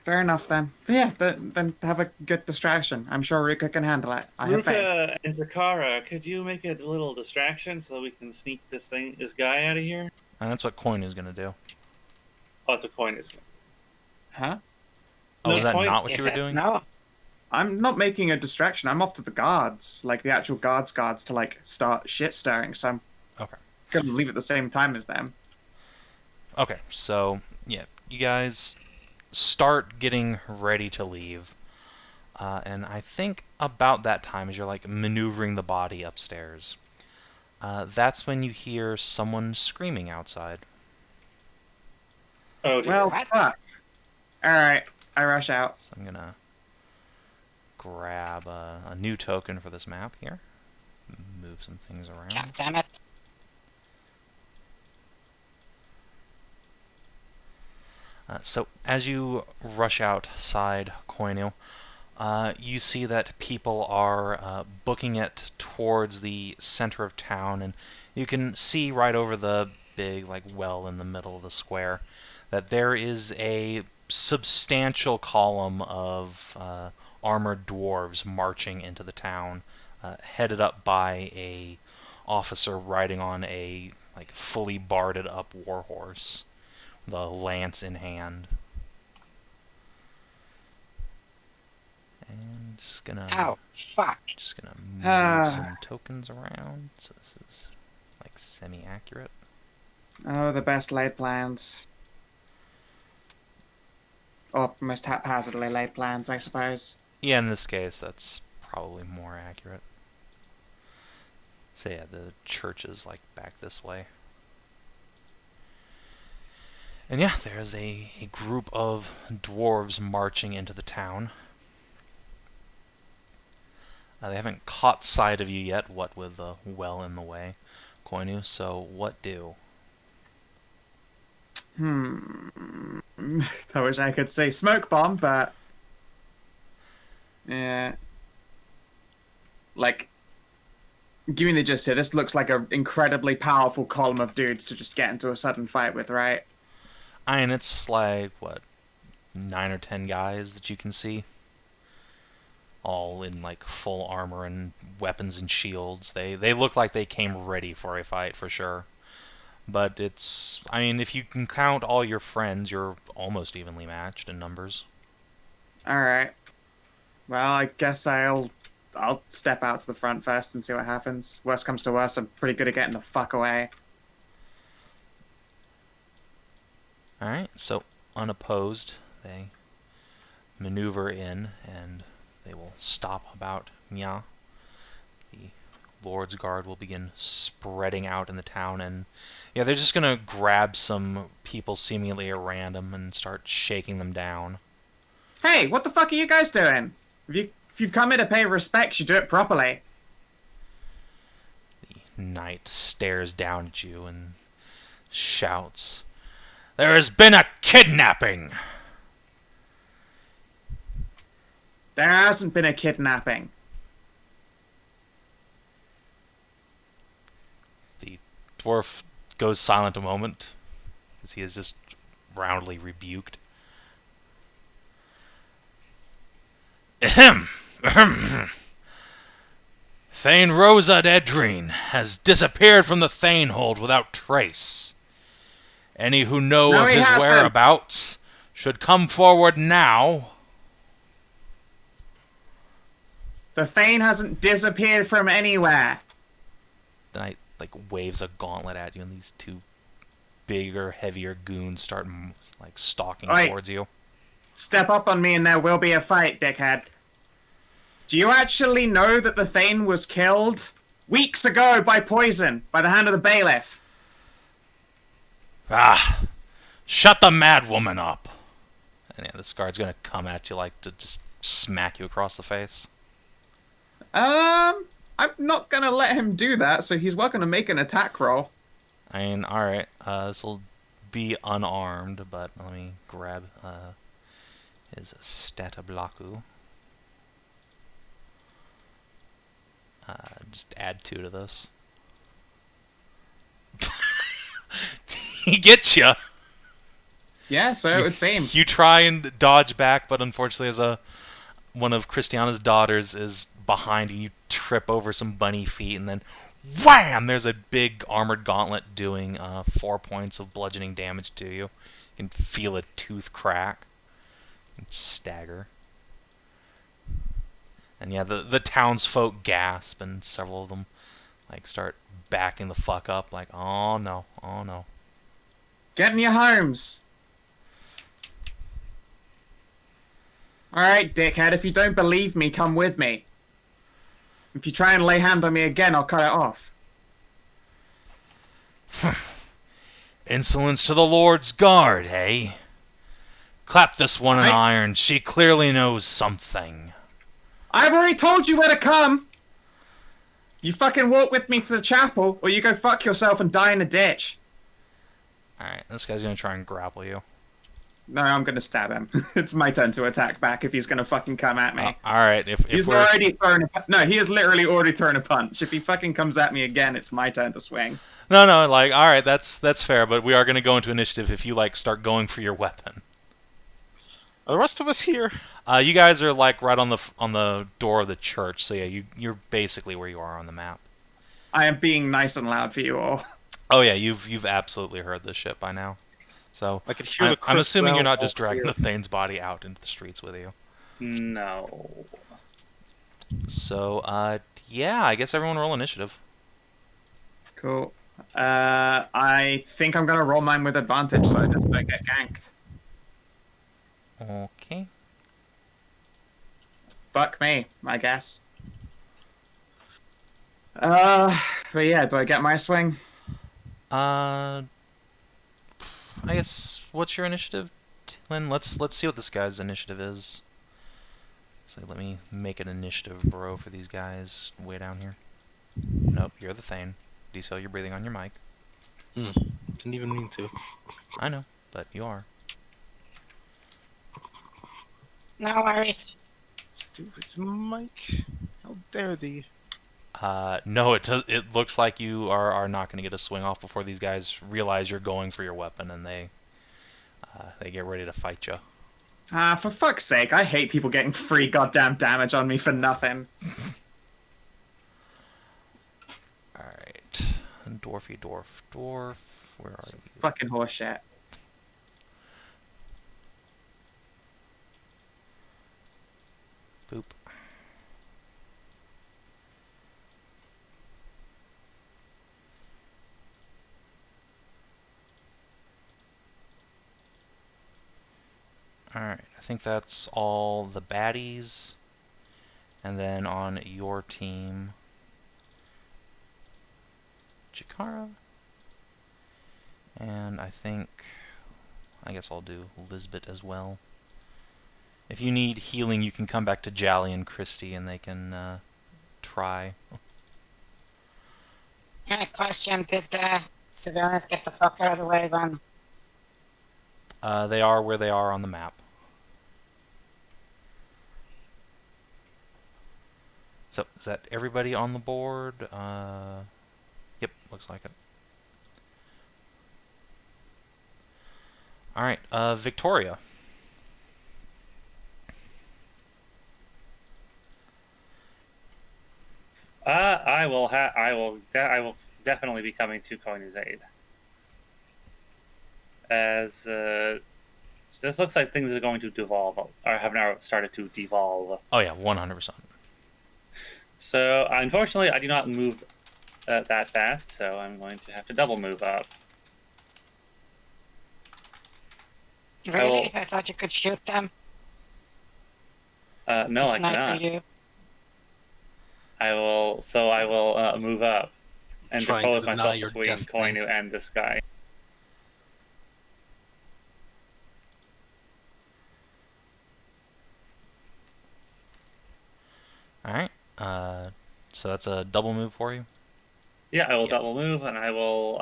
Fair enough then. Yeah, then have a good distraction. I'm sure Ruka can handle it. I have faith. Ruka and Drakara, could you make a little distraction so that we can sneak this guy out of here? And that's what Koinu is gonna do. Oh, it's a coin. Huh? Oh, No, is that Koinu- not what Is you were it? doing? No. I'm not making a distraction. I'm off to the guards, like the actual guards to like start shit stirring. So I'm Okay. gonna leave at the same time as them. Okay, so yeah, you guys start getting ready to leave, and I think about that time as you're like maneuvering the body upstairs, that's when you hear someone screaming outside. Oh, dear. Well, What? fuck. All right, I rush out. So I'm gonna grab a new token for this map here, move some things around. God damn it. So as you rush outside Koinu, you see that people are booking it towards the center of town, and you can see right over the big like well in the middle of the square that there is a substantial column of armored dwarves marching into the town, headed up by a officer riding on a like fully barded up warhorse, the lance in hand. And just gonna Ow. Fuck. move some tokens around, so this is like semi-accurate. Oh, the best laid plans. Or most haphazardly laid plans, I suppose. Yeah, in this case, that's probably more accurate. So yeah, the church is like back this way. And yeah, there's a group of dwarves marching into the town. They haven't caught sight of you yet, what with the well in the way, Koinu, so what do? I wish I could say smoke bomb, but yeah, like, give me the gist here. This looks like an incredibly powerful column of dudes to just get into a sudden fight with, right? I mean, it's like, what, 9 or 10 guys that you can see? All in, like, full armor and weapons and shields. They look like they came ready for a fight, for sure. But it's... I mean, if you can count all your friends, you're almost evenly matched in numbers. Alright. Well, I guess I'll step out to the front first and see what happens. Worst comes to worst, I'm pretty good at getting the fuck away. Alright, so unopposed, they maneuver in, and they will stop about Mia. The Lord's Guard will begin spreading out in the town, and yeah, they're just gonna grab some people seemingly at random and start shaking them down. Hey, what the fuck are you guys doing? If you've come here to pay respects, you do it properly. The knight stares down at you and shouts, "There has been a kidnapping!" There hasn't been a kidnapping. The dwarf goes silent a moment, as he is just roundly rebuked. Ahem! Ahem! Thane Rosa Edrine has disappeared from the Thanehold without trace. Any who know No, of he his hasn't. whereabouts should come forward now. The Thane hasn't disappeared from anywhere. The knight waves a gauntlet at you, and these two bigger, heavier goons start stalking Oi. towards you. Step up on me and there will be a fight, dickhead. Do you actually know that the Thane was killed weeks ago by poison, by the hand of the bailiff? Ah! Shut the mad woman up! And yeah, this guard's gonna come at you to just smack you across the face. I'm not gonna let him do that, so he's welcome to make an attack roll. I mean, alright, this will be unarmed, but let me grab his stata blocku. Just add 2 to this. He gets you! Yeah, so it would seem. You try and dodge back, but unfortunately as one of Christiana's daughters is behind you, you trip over some bunny feet, and then wham! There's a big armored gauntlet doing 4 points of bludgeoning damage to you. You can feel a tooth crack and stagger. And yeah, the townsfolk gasp, and several of them start backing the fuck up, oh no, oh no. Get in your homes. Alright, dickhead, if you don't believe me, come with me. If you try and lay hand on me again, I'll cut it off. Insolence to the Lord's Guard, eh? Clap this one in iron. She clearly knows something. I've already told you where to come! You fucking walk with me to the chapel, or you go fuck yourself and die in a ditch. Alright, this guy's gonna try and grapple you. No, I'm gonna stab him. It's my turn to attack back if he's gonna fucking come at me. Alright, if He's we're... already thrown a... No, he has literally already thrown a punch. If he fucking comes at me again, it's my turn to swing. No, alright, that's fair, but we are gonna go into initiative if you, start going for your weapon. Are the rest of us here? You guys are, right on the door of the church, so yeah, you're basically where you are on the map. I am being nice and loud for you all. Oh yeah, you've absolutely heard this shit by now. So I could hear the I'm assuming you're not bell just dragging here. the Thane's body out into the streets with you. No. So, yeah, I guess everyone roll initiative. Cool. I think I'm gonna roll mine with advantage so I just don't get ganked. Okay. Fuck me, I guess. But yeah, do I get my swing? I guess, what's your initiative, Lynn? Let's see what this guy's initiative is. So let me make an initiative bro for these guys way down here. Nope, you're the Thane. Diesel, you're breathing on your mic. Didn't even mean to. I know, but you are. No worries. Stupid Mike. How dare thee? No, it looks like you are not going to get a swing off before these guys realize you're going for your weapon, and they get ready to fight you. For fuck's sake, I hate people getting free goddamn damage on me for nothing. Alright. Dwarfy dwarf. Dwarf. Where are you? Fucking horseshit. Boop. think that's all the baddies. And then on your team, Chikara. And I guess I'll do Lizbet as well. If you need healing, you can come back to Jally and Christy, and they can try. Question, did civilians get the fuck out of the way then? They are where they are on the map. So, is that everybody on the board? Yep, looks like it. Alright, Victoria. I will definitely be coming to Koinu's aid. As this looks like things are going to devolve, or have now started to devolve. Oh yeah, 100%. So, unfortunately, I do not move that fast, so I'm going to have to double move up. Really? I thought you could shoot them. No, I cannot. You. I will move up and Trying to depose deny myself your between destiny. Koinu and this guy. Alright, so that's a double move for you? Yeah, I will double move, and I will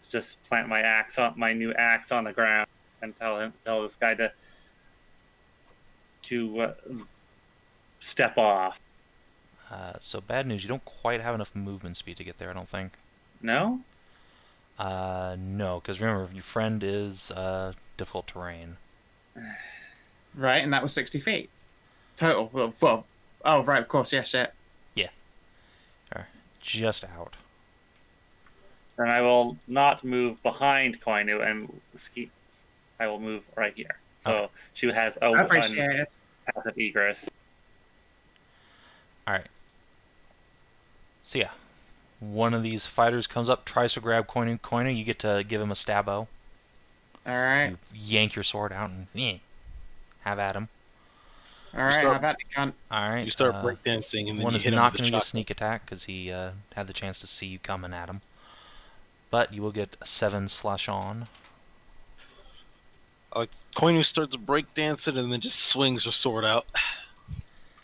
just plant my new axe on the ground, and tell this guy to step off. So bad news, you don't quite have enough movement speed to get there, I don't think. No? No, because remember, your friend is difficult terrain. Right, and that was 60 feet. Total. Well, oh, right, of course, yeah, shit. Just out. Then I will not move behind Koinu and ski. I will move right here. So she has a one Appreciate it. path of egress. Alright. So yeah, one of these fighters comes up, tries to grab Koinu. Koinu, you get to give him a stabbo. Alright. You yank your sword out and have at him. Alright, how about it, cunt? Alright. You start breakdancing and then One you is hit him not with a going to get a shotgun. sneak attack because he had the chance to see you coming at him. But you will get 7 slash on. Koinu starts breakdancing and then just swings her sword out.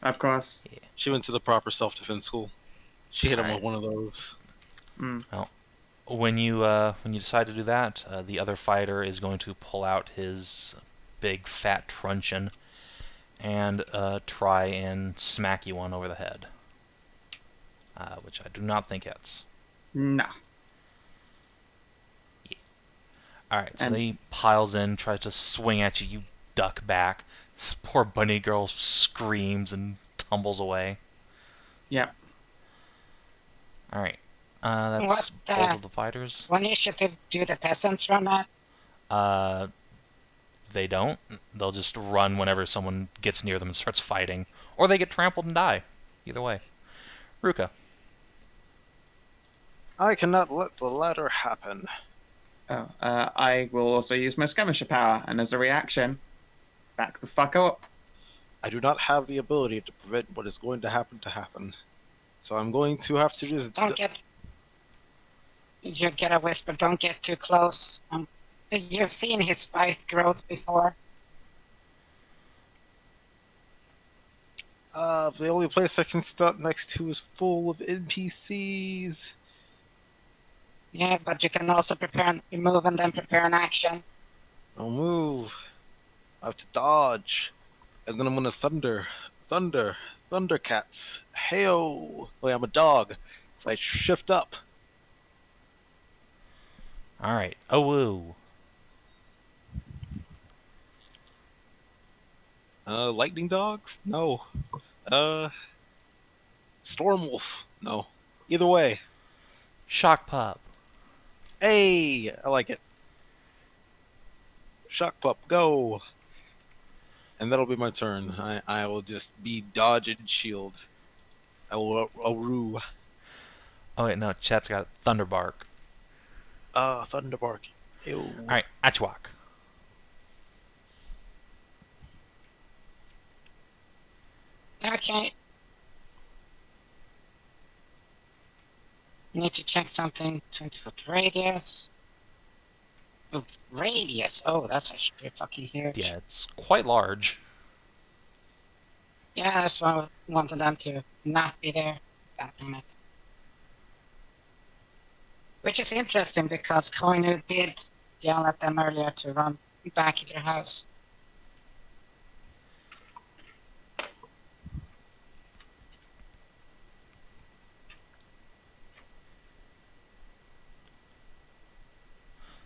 Of course. She went to the proper self-defense school. She hit him with Alright. one of those. Well, when you decide to do that, the other fighter is going to pull out his big fat truncheon and try and smack you one over the head, which I do not think hits. No. Alright, so And- he piles in, tries to swing at you, you duck back. This poor bunny girl screams and tumbles away. Yep. Alright, that's What, both of the fighters. What initiative do the peasants run at? They don't. They'll just run whenever someone gets near them and starts fighting. Or they get trampled and die. Either way. Ruka. I cannot let the latter happen. Oh, I will also use my skirmisher power, and as a reaction, back the fuck up. I do not have the ability to prevent what is going to happen. So I'm going to have to just... You get a whisper, don't get too close. You've seen his spike growth before. The only place I can stop next to is full of NPCs. Yeah, but you can also prepare and move and then prepare an action. I'll move. I have to dodge. And then I'm gonna Thundercats. Heyo! Wait, I'm a dog. So I shift up. Alright. Oh, woo. Lightning dogs? No. Stormwolf? No. Either way. Shock Pup. Hey! I like it. Shock Pup, go! And that'll be my turn. I will just be dodge and shield. I will roo. Oh, wait, no. Chat's got Thunderbark. Thunderbark. Ew. Alright, Achuak. Okay. Need to check something. 20-foot radius. Oh, radius. Oh, that's actually pretty fucking huge. Yeah, it's quite large. Yeah, that's why I wanted them to not be there. That limit. Which is interesting because Koinu did yell at them earlier to run back to their house.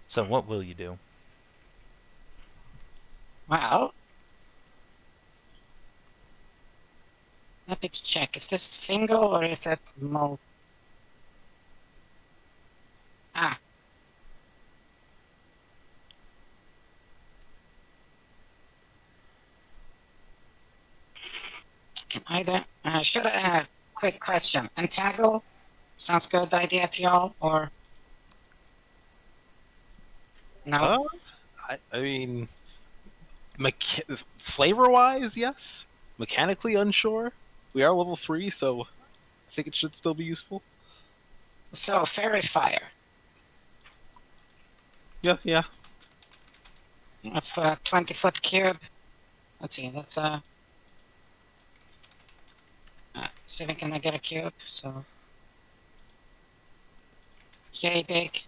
So what will you do? Well, let me check. Is this single or is it multi? Ah. Can either. Quick question. Entangle sounds good idea to y'all, or no? I mean, flavor-wise, yes. Mechanically unsure. We are level 3, so I think it should still be useful. So fairy fire. Yeah, yeah. Of a 20-foot cube. Let's see. That's Savin, can I get a cube? So. Yay big.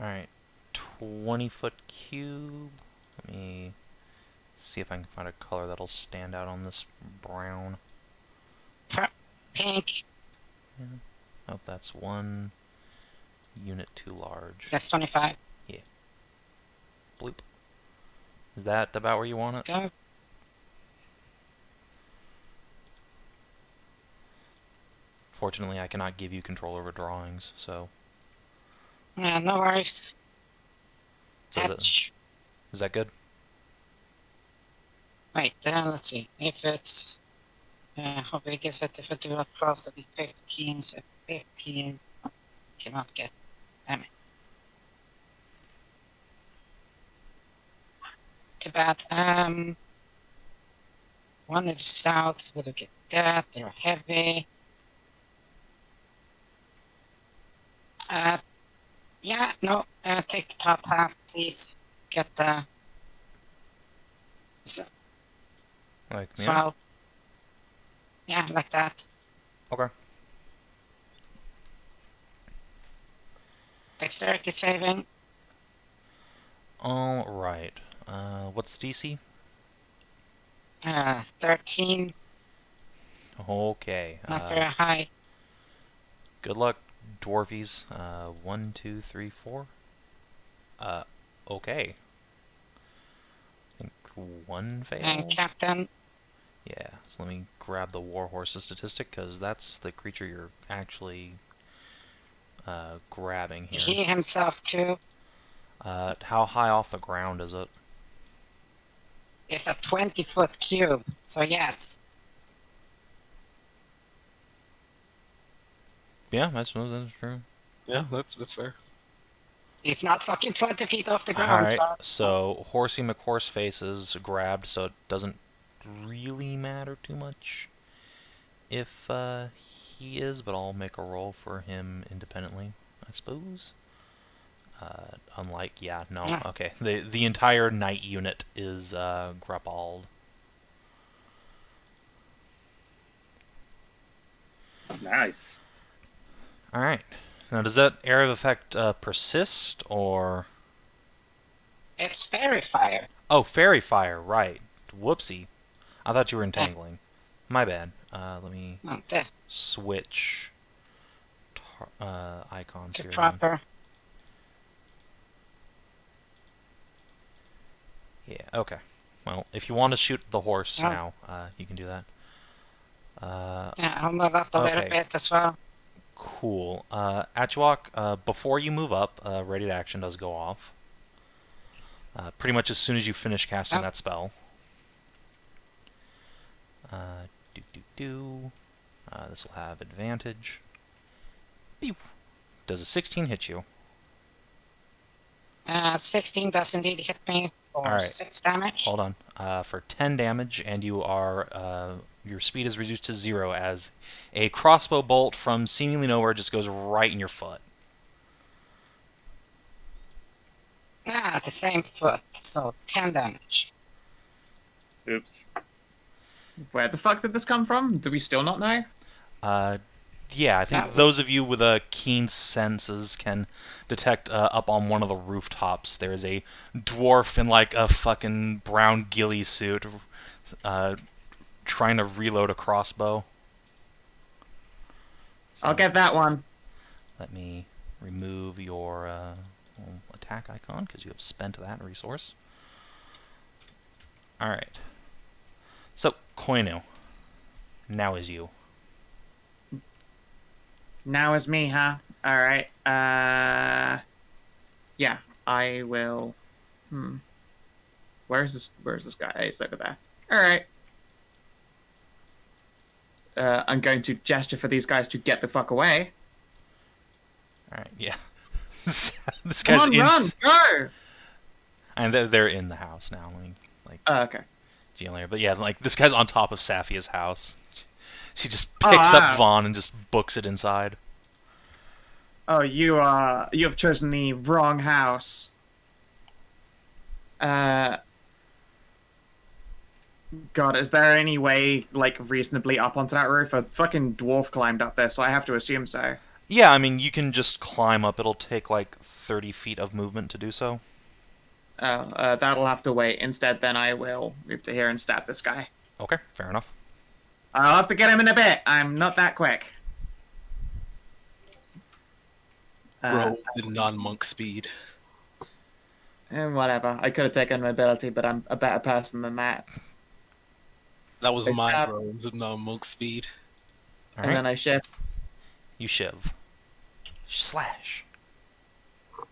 Alright, 20-foot cube. Let me see if I can find a color that'll stand out on this brown. Pink. Oh, that's one unit too large. That's 25. Bloop. Is that about where you want it? Go. Fortunately, I cannot give you control over drawings, so... Yeah, no worries. So is that good? Wait, let's see. If it's... how big is it if I do across that is 15, so 15... Cannot get... Damn it. Too bad. One is south, we'll look at that, they're heavy. Yeah, no, take the top half, please. Get the... Like, yeah? Swell. Yeah, like that. Okay. Dexterity saving. Alright. What's DC? 13, Okay. not very high. Good luck, dwarfies. 1, 2, 3, 4. Okay. I think one fail. And Captain, Yeah, so let me grab the warhorse's statistic, because that's the creature you're actually grabbing here. he himself too, How high off the ground is it? is a 20-foot cube, so yes. Yeah, that's true. Yeah, that's fair. It's not fucking 20 feet off the ground, Alright, so... so Horsey McHorseface is grabbed, so it doesn't really matter too much if he is, but I'll make a roll for him independently, I suppose. Unlike, yeah, no, Yeah. okay. The entire knight unit is grappled. Nice. Alright. Now, does that area of effect persist, or... It's fairy fire. Oh, fairy fire, right. Whoopsie. I thought you were entangling. My bad. Let me Oh, there. switch icons To here. proper. Yeah, okay. Well, if you want to shoot the horse Oh. now, you can do that. Yeah, I'll move up a little Okay. bit as well. Cool. Achuak, before you move up, ready to action does go off. Pretty much as soon as you finish casting Oh. that spell. This will have advantage. Pew. Does a 16 hit you? 16 does indeed hit me for All right. 6 damage. Hold on. For 10 damage, and you are your speed is reduced to 0 as a crossbow bolt from seemingly nowhere just goes right in your foot. Ah, the same foot, so 10 damage. Oops. Where the fuck did this come from? Do we still not know? Yeah, I think That those of you with keen senses can detect up on one of the rooftops. There's a dwarf in like a fucking brown ghillie suit, trying to reload a crossbow. So I'll get that one. let me remove your attack icon because you have spent that resource. All right. So Koinu, now is you. Now is me, huh? Alright. Yeah, I will. Where's this guy? Oh, he's over there. Alright. I'm going to gesture for these guys to get the fuck away. All right, yeah. This Come guy's on, in, run, go! and they're in the house now. Like Oh, okay. jailer. But yeah, like this guy's on top of Safia's house. She just picks up Vaughn and just books it inside. Oh, you have chosen the wrong house. God, is there any way, like, reasonably up onto that roof? A fucking dwarf climbed up there, so I have to assume so. Yeah, I mean, you can just climb up. It'll take like 30 feet of movement to do so. Oh, that'll have to wait. Instead, then I will move to here and stab this guy. Okay, fair enough. I'll have to get him in a bit. I'm not that quick. Bro, the non-monk speed. Whatever. I could have taken mobility, but I'm a better person than that. That was Good my job. bros of non-monk speed. All And right, then I shift. you shiv. Slash. You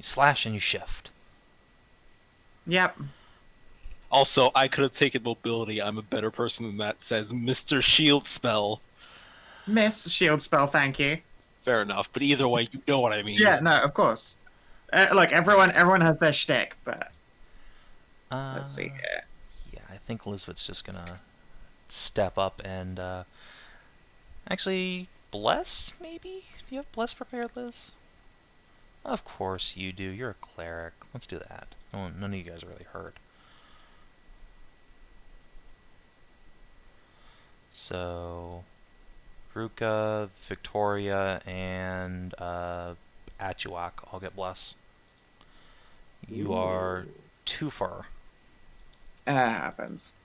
slash and you shift. Yep. Also, I could have taken mobility. I'm a better person than that, says Mr. Shield Spell. Miss shield spell, thank you. Fair enough, but either way, you know what I mean. Yeah, no, of course. Look, everyone has their shtick, but let's see here. Yeah, I think Lizbet's just gonna step up and actually bless. Maybe do you have bless prepared, Liz? Of course you do. You're a cleric. Let's do that. None of you guys are really hurt. So, Ruka, Victoria, and Achuak all get bless. You are too far. That happens.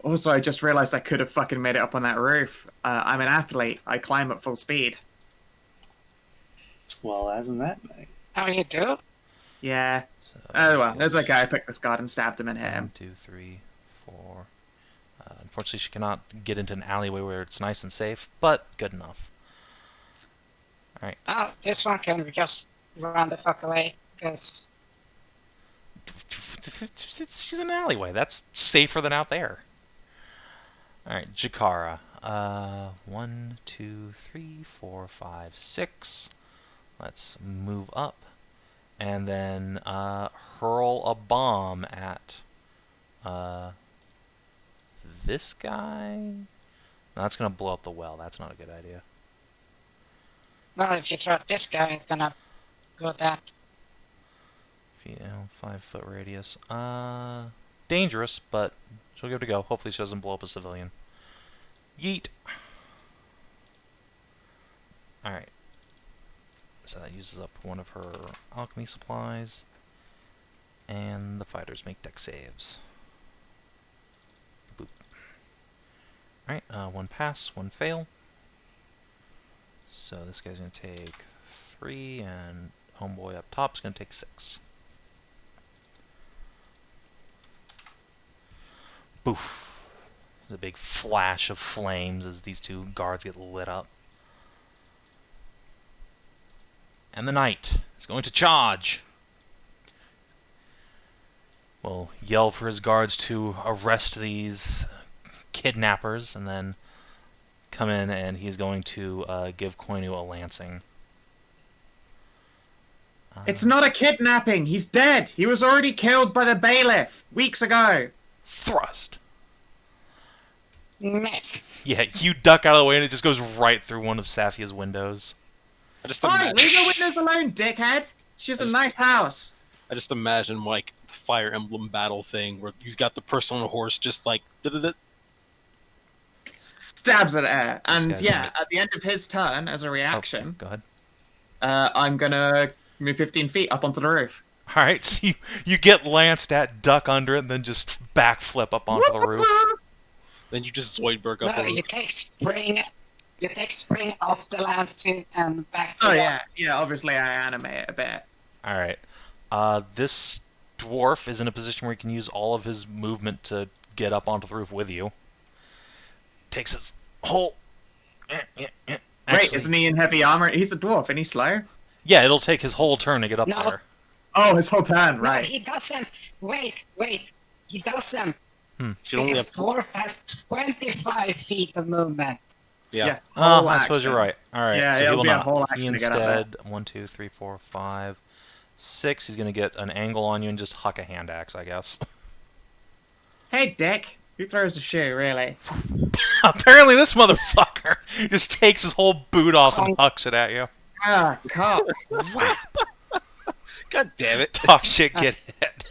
Also, I just realized I could have fucking made it up on that roof. I'm an athlete. I climb at full speed. Well, isn't that nice? Oh, you do? Yeah. So, Oh well, there's a guy. I picked this guard and stabbed him and hit him. 1, 2, 3, 4. Unfortunately, she cannot get into an alleyway where it's nice and safe, but good enough. Alright. Oh, this one can just run the fuck away, because... She's in an alleyway. That's safer than out there. Alright, Jakara. 1, 2, 3, 4, 5, 6. Let's move up. And then hurl a bomb at this guy. No, that's going to blow up the well. That's not a good idea. Well, if you throw at this guy, it's gonna go that. 5-foot radius. Dangerous, but she'll give it a go. Hopefully she doesn't blow up a civilian. Yeet. Alright. So that uses up one of her alchemy supplies. And the fighters make dex saves. Boop. Alright, one pass, one fail. So this guy's going to take 3, and homeboy up top is going to take 6. Boof. There's a big flash of flames as these two guards get lit up. And the knight is going to charge. Will yell for his guards to arrest these kidnappers, and then come in, and he's going to give Koinu a lancing. It's not a kidnapping. He's dead. He was already killed by the bailiff weeks ago. Thrust. Miss. Yeah, you duck out of the way and it just goes right through one of Safia's windows. I just Fine, imagine. leave her windows alone, dickhead. She has a nice house. I just imagine like the Fire Emblem battle thing where you got the person on a horse just like Stabs at her, and guy's yeah, right. at the end of his turn, as a Oh, reaction, go ahead. I'm gonna move 15 feet up onto the roof. All right, so you get lanced at, duck under it, and then just backflip up onto the roof. then you just Zoidberg up. No, on you take spring. You take spring off the lance suit and back. Oh it yeah, up. yeah. Obviously, I animate it a bit. All right. This dwarf is in a position where he can use all of his movement to get up onto the roof with you. Takes his whole. Wait, Actually, isn't he in heavy armor? He's a dwarf, and he's slow. yeah, it'll take his whole turn to get up No. there. Oh, his whole turn, No, right? he doesn't. Wait. He doesn't. Should only His have. dwarf has 25 feet of movement. Yeah. Yes, Oh, whole I suppose you're action. right. All right, Yeah, so he it'll will be a not. whole He action to get up there. instead 1, 2, 3, 4, 5, 6. He's gonna get an angle on you and just huck a hand axe, I guess. Hey, Dick. Who throws a shoe, really? Apparently, this motherfucker just takes his whole boot off and hucks it at you. Ah, cop. God damn it! Talk shit, get hit.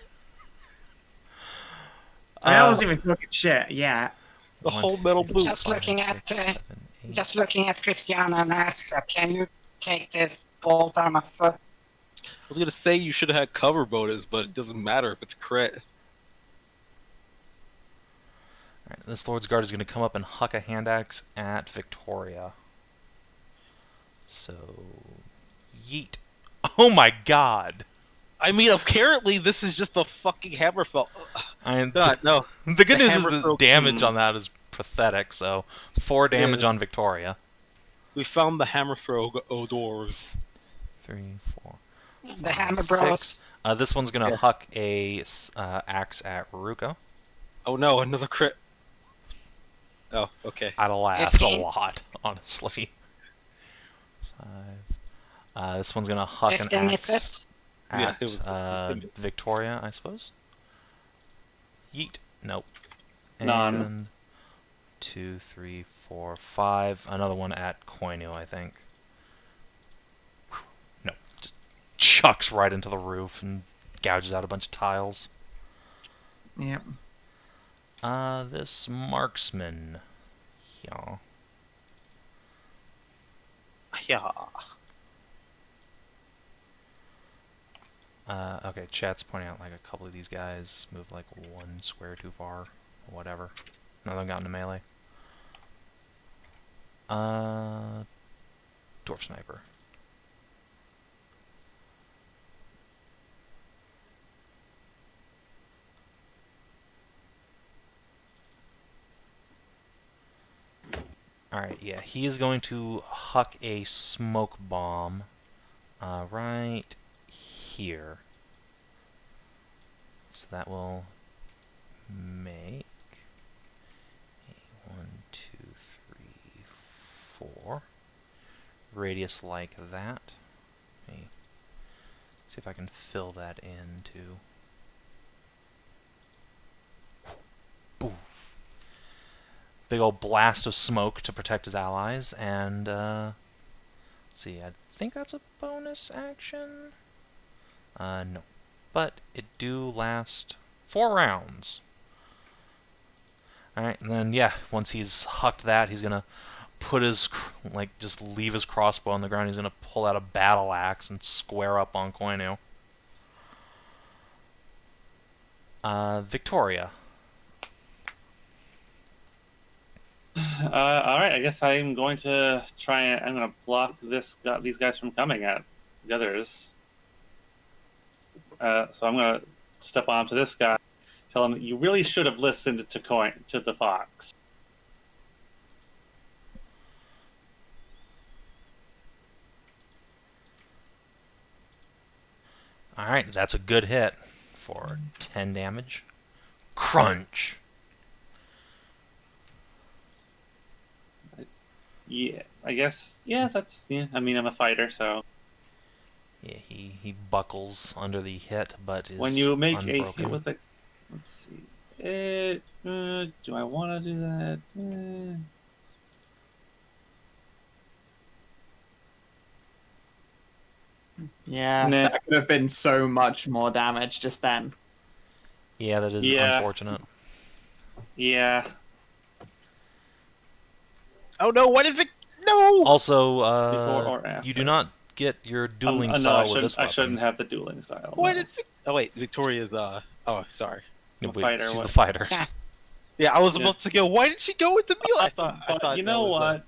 I wasn't even talking shit. Yeah. The whole metal boot. Just looking at, 7, 8. Just looking at Christiana and asks, can you take this bolt on my foot? I was gonna say you should have had cover bonus, but it doesn't matter if it's crit. Alright, this Lord's Guard is going to come up and huck a hand axe at Victoria. So, yeet. Oh my god! I mean, apparently this is just a fucking Hammerfell. God, no. The good The news is hammer the throw- damage on that is pathetic, so 4 damage on Victoria. We found the hammer throw odors. 3, 4, The Hammer 6. Bros. This one's going to Yeah. huck a axe at Ruka. Oh no, another crit. Oh, okay. I'd have laughed a 15. lot, honestly. 5. This one's going to huck an 15 axe misses. Yeah, at it was- Victoria, I suppose. Yeet. Nope. None. And 2, 3, 4, 5. Another one at Koinu, I think. No. Just chucks right into the roof and gouges out a bunch of tiles. Yep. This marksman. Yeah. Yeah. Okay, chat's pointing out like a couple of these guys moved like 1 square too far, or whatever. None of them got into melee. Dwarf sniper. Alright, yeah, he is going to huck a smoke bomb right here. So that will make a 1, 2, 3, 4 radius like that. Let me see if I can fill that in too. Boom. Big old blast of smoke to protect his allies, and let's see, I think that's a bonus action? No. But it do last 4 rounds. Alright, and then, yeah, once he's hucked that, he's gonna put his, just leave his crossbow on the ground. He's gonna pull out a battle axe and square up on Koinu. Victoria. All right, I guess I'm going to try and I'm going to block these guys from coming at the others. So I'm going to step onto this guy, tell him you really should have listened to the fox. Alright, that's a good hit for 10 damage. Crunch! Yeah, I guess. Yeah, that's. Yeah, I mean, I'm a fighter, so Yeah, he buckles under the hit, but is When you make a unbroken. hit with a, let's see, do I want to do that? Yeah, Nah. that could have been so much more damage just then. Yeah, that is Yeah. unfortunate. Yeah. Oh no! What if it? No! Also, Before or after? you do not get your dueling no, style with this I weapon. shouldn't have the dueling style. What no. if? Oh wait, Victoria's. Oh, sorry. No, The wait, fighter, she's what? the fighter. Yeah, I was Yeah. about to go. Why did she go into me? I thought. But you that know was, what?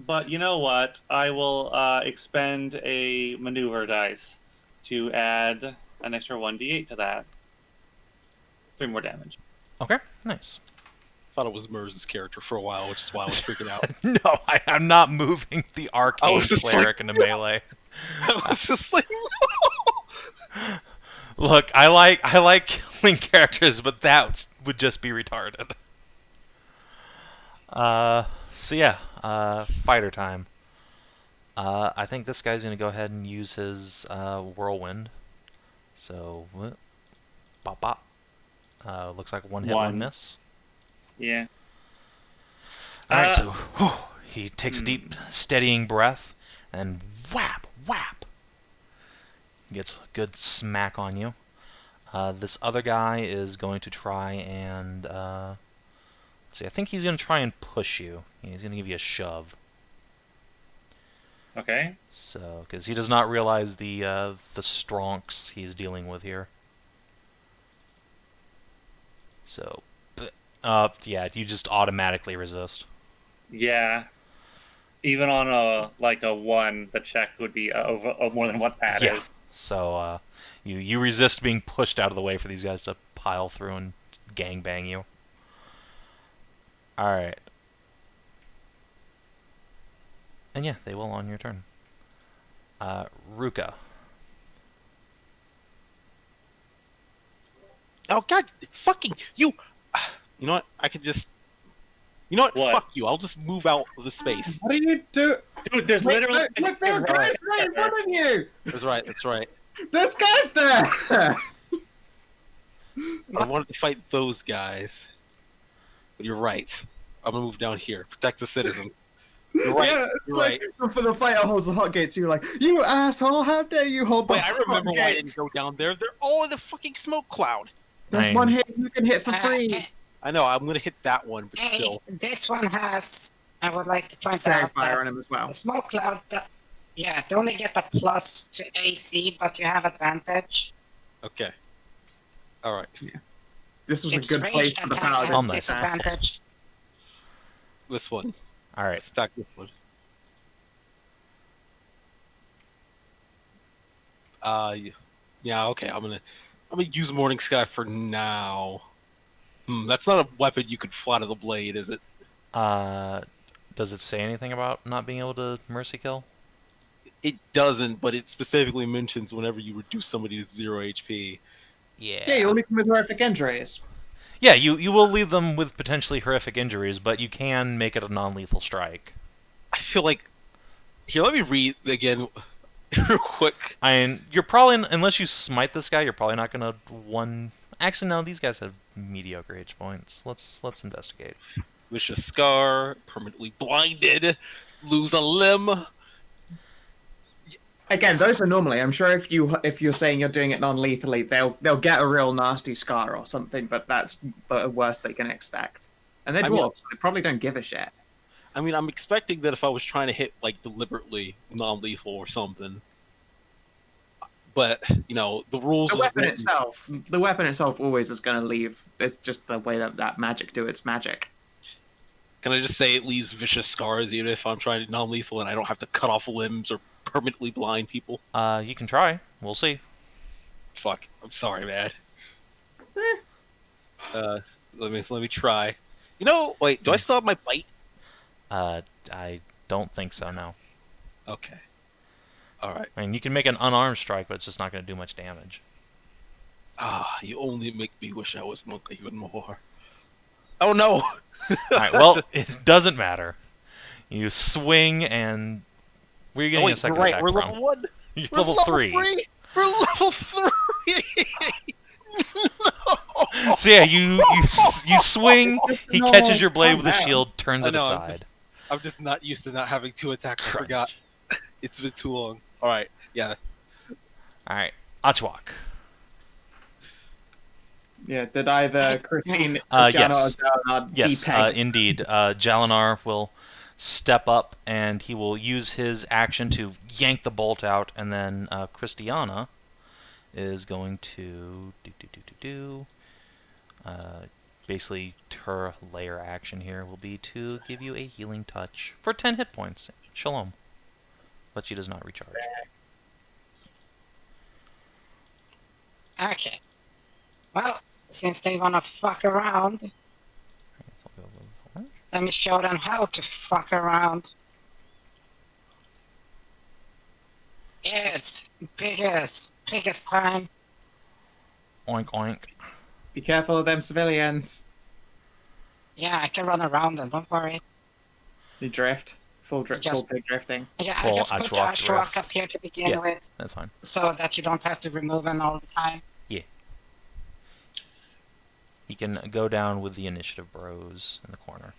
But you know what? I will expend a maneuver dice to add an extra 1d8 to that. 3 more damage. Okay, nice. thought it was Merz's character for a while, which is why I was freaking out. No, I'm not moving the arcane was just cleric into melee. I was just like, Look, I like killing characters, but that would just be retarded. So yeah, fighter time. I think this guy's gonna go ahead and use his whirlwind. So, bop bop. Looks like one hit, one miss. Yeah. All right, so he takes a deep, steadying breath, and whap, whap. Gets a good smack on you. This other guy is going to try and let's see. I think he's going to try and push you. He's going to give you a shove. Okay. So, because he does not realize the stronks he's dealing with here. So, yeah, you just automatically resist. Yeah. Even on a 1, the check would be over more than what that is. So, you resist being pushed out of the way for these guys to pile through and gangbang you. Alright. And yeah, they will on your turn. Ruka. oh god, fucking you! You know what? I could just. You know what? What? Fuck you! I'll just move out of the space. What do you do? Dude, there's Look, literally... look, there are guys right in front of you! That's right. That's right. There's guys there! I wanted to fight those guys, but you're right. I'm gonna move down here, protect the citizens. You're right. Yeah, it's you're like right. for the fighter holds the hot gates, you're like, you asshole, how dare you hold the Wait, I remember hot why I gates? didn't go down there. They're all in the fucking smoke cloud. There's one hit you can hit for free. I know. I'm gonna hit that one, but Hey, still. this one has. I would like to point Fairy out fire that on him as well. the smoke cloud. Yeah, they only get a plus to AC, but you have advantage. Okay. All right. This was It's a good ranged place for the attack paladin. at Oh, nice. disadvantage. This one. Alright. Let's attack this one. Yeah. Okay. I'm gonna use Morning Sky for now. That's not a weapon you could fly to the blade, is it? Does it say anything about not being able to mercy kill? It doesn't, but it specifically mentions whenever you reduce somebody to 0 HP. Yeah, you only come with horrific injuries. Yeah, you will leave them with potentially horrific injuries, but you can make it a non-lethal strike. I feel like. Here, let me read again, real quick. You're probably, unless you smite this guy, you're probably not gonna one. Actually, no, these guys have mediocre H points. Let's investigate. Vicious Scar, permanently blinded, lose a limb. Again, those are normally. I'm sure if you're saying you're doing it non-lethally, they'll get a real nasty scar or something. But that's the worst they can expect. And they're dwarves, so they probably don't give a shit. I mean, I'm expecting that if I was trying to hit deliberately non-lethal or something, but the rules. The weapon itself always is going to leave. It's just the way that magic do its magic. Can I just say it leaves vicious scars even if I'm trying to non-lethal and I don't have to cut off limbs or permanently blind people? You can try. We'll see. Fuck. I'm sorry, man. Let me try. Wait. Do I still have my bite? I don't think so. No. Okay. All right. I mean, you can make an unarmed strike, but it's just not going to do much damage. You only make me wish I was monk even more. Oh no! Alright, well, it doesn't matter. You swing, and where are you getting a second attack we're from? level 1. You're We're level 3. We're level 3. So yeah, you swing. He catches your blade Calm with a down. shield, turns I it know. aside. I'm just not used to not having 2 attacks. I forgot. Crunch. It's been too long. All right. Yeah. All right, Achuak. Yeah, did either Christine, Cristiano, Yes. or Bernard Yes, depeg? indeed. Jalinar will step up and he will use his action to yank the bolt out, and then Christiana is going to basically her layer action here will be to give you a healing touch for 10 hit points. Shalom. But she does not recharge. Okay. Well, since they wanna fuck around, So I'll go level 4. let me show them how to fuck around. It's biggest time. Oink oink. Be careful of them civilians. Yeah, I can run around them, don't worry. You drift. Full Just- pig drifting. Yeah, Full I just put the Achuak Achuak drift. up here to begin Yeah. with, That's fine. so that you don't have to remove them all the time. He can go down with the initiative bros in the corner.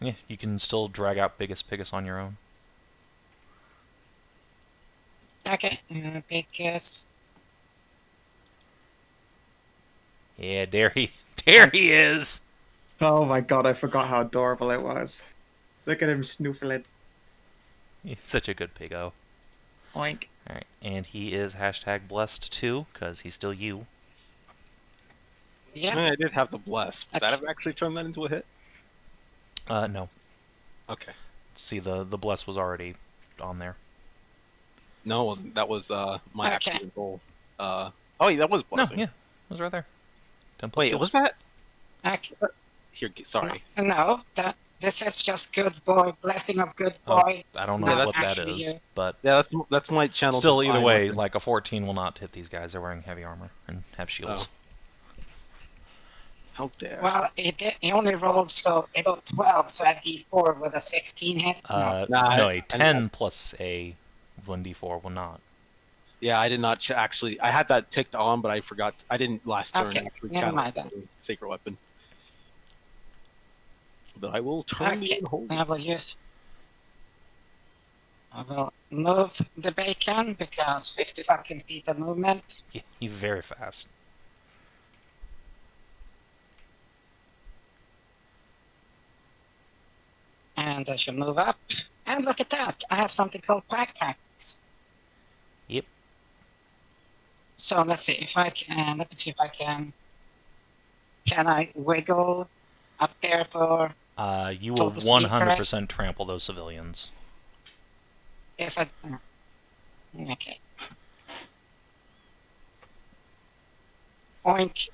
Yeah, you can still drag out Biggest Piggus on your own. Okay, biggest. Yeah, there he is. Oh my god, I forgot how adorable it was. Look at him snoofling. He's such a good piggo. Oink. Alright, and he is #blessed too, because he's still you. Yeah, I did have the bless. Would that have actually turned that into a hit? No. Okay. See, the bless was already on there. No, it wasn't. That was my Okay. actual goal. Oh, yeah, that was blessing. No, yeah, it was right there. 10 plus Wait, 2. was that? okay. Here, sorry. No, this is just good boy, blessing of good Oh, boy. I don't know Not what that actually is, you. but Yeah, that's my channel. still, either divine way, weapon. like a 14 will not hit these guys. They're wearing heavy armor and have shields. How dare? Well, he only rolled, so it rolled 12, so a D4 with a 16 hit. No, Nah, a 10 plus a 1d4 will not. Yeah, I did not actually. I had that ticked on, but I forgot. I didn't last turn Okay, actually never channel mind then. the sacred weapon. But I will turn the Okay, hold. I will move the bacon because 50 fucking feet of movement. Yeah, he's very fast. And I should move up. And look at that, I have something called Quack Tactics. Yep. So let's see if I can. Let me see if I can. Can I wiggle up there for You will Total speed, 100% trample those civilians. if I? Okay. Oink.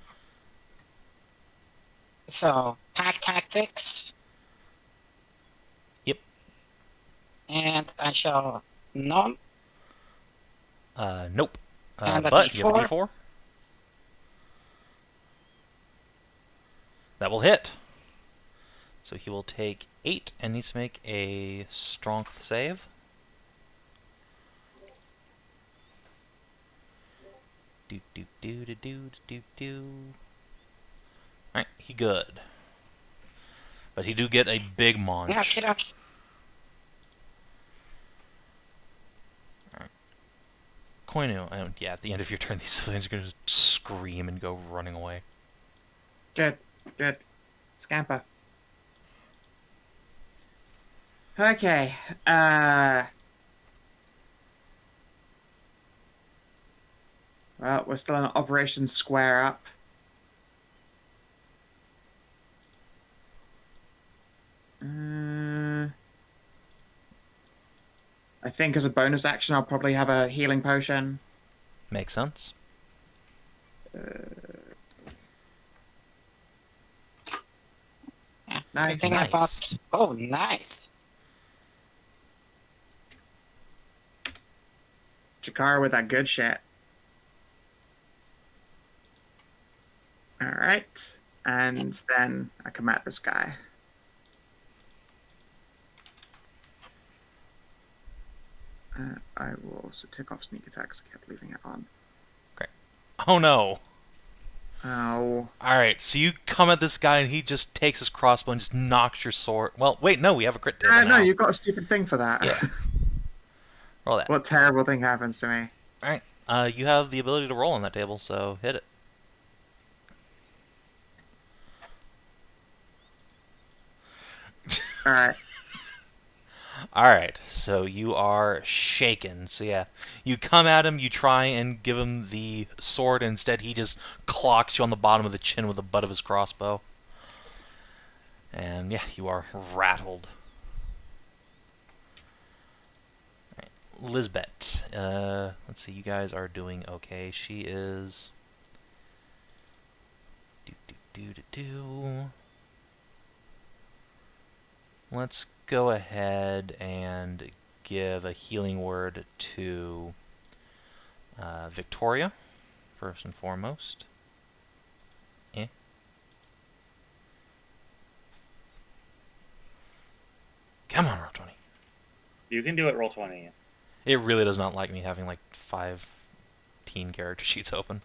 So Pack Tactics. Yep. And I shall non. Nope. And a But you have a D4? d4. That will hit. So he will take 8 and needs to make a strength save. Do do do do do do do. Alright, he good. But he do get a big munch. Okay, okay. Koinu, yeah, at the end of your turn, these civilians are going to scream and go running away. Good. Good. Scamper. Okay. Well, we're still in Operation Square Up. I think as a bonus action, I'll probably have a healing potion. Makes sense. Nice. Good thing I bought. Oh, nice. Jakara with that good shit. Alright. And then I come at this guy. I will also take off sneak attack because I kept leaving it on. Oh no. Oh. Alright, so you come at this guy and he just takes his crossbow and just knocks your sword. Well, wait, no, we have a crit table now. No, you've got a stupid thing for that. Yeah. Roll that. What terrible thing happens to me? Alright, you have the ability to roll on that table, so hit it. Alright. Alright, so you are shaken. So yeah, you come at him, you try and give him the sword, and instead he just clocks you on the bottom of the chin with the butt of his crossbow. And yeah, you are rattled. Right. Lizbet. Let's see, you guys are doing okay. She is... Let's go ahead and give a healing word to Victoria, first and foremost. Come on, roll 20. You can do it, roll 20. It really does not like me having like 15 character sheets open.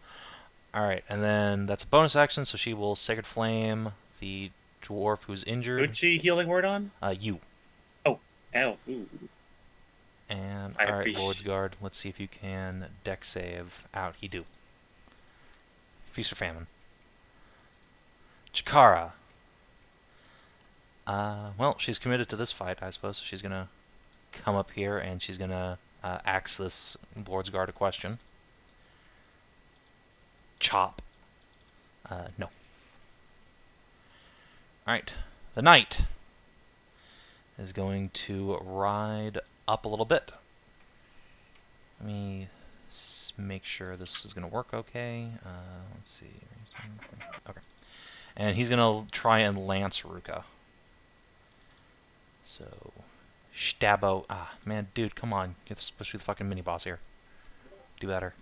Alright, and then that's a bonus action, so she will Sacred Flame the dwarf who's injured. Who'd she healing word on? You. Oh, ooh. And, I alright, appreciate- Lord's Guard, let's see if you can deck save. Out, he do. Feast or Famine. Chikara. Well, she's committed to this fight, I suppose, so she's gonna come up here and she's gonna ask this Lord's Guard a question. Chop. No. Alright. The knight is going to ride up a little bit. Let me make sure this is going to work okay. Let's see. Okay. And he's going to try and lance Ruka. So, Stabbo. Ah, man, dude, come on. You're supposed to be the fucking mini-boss here. Do better.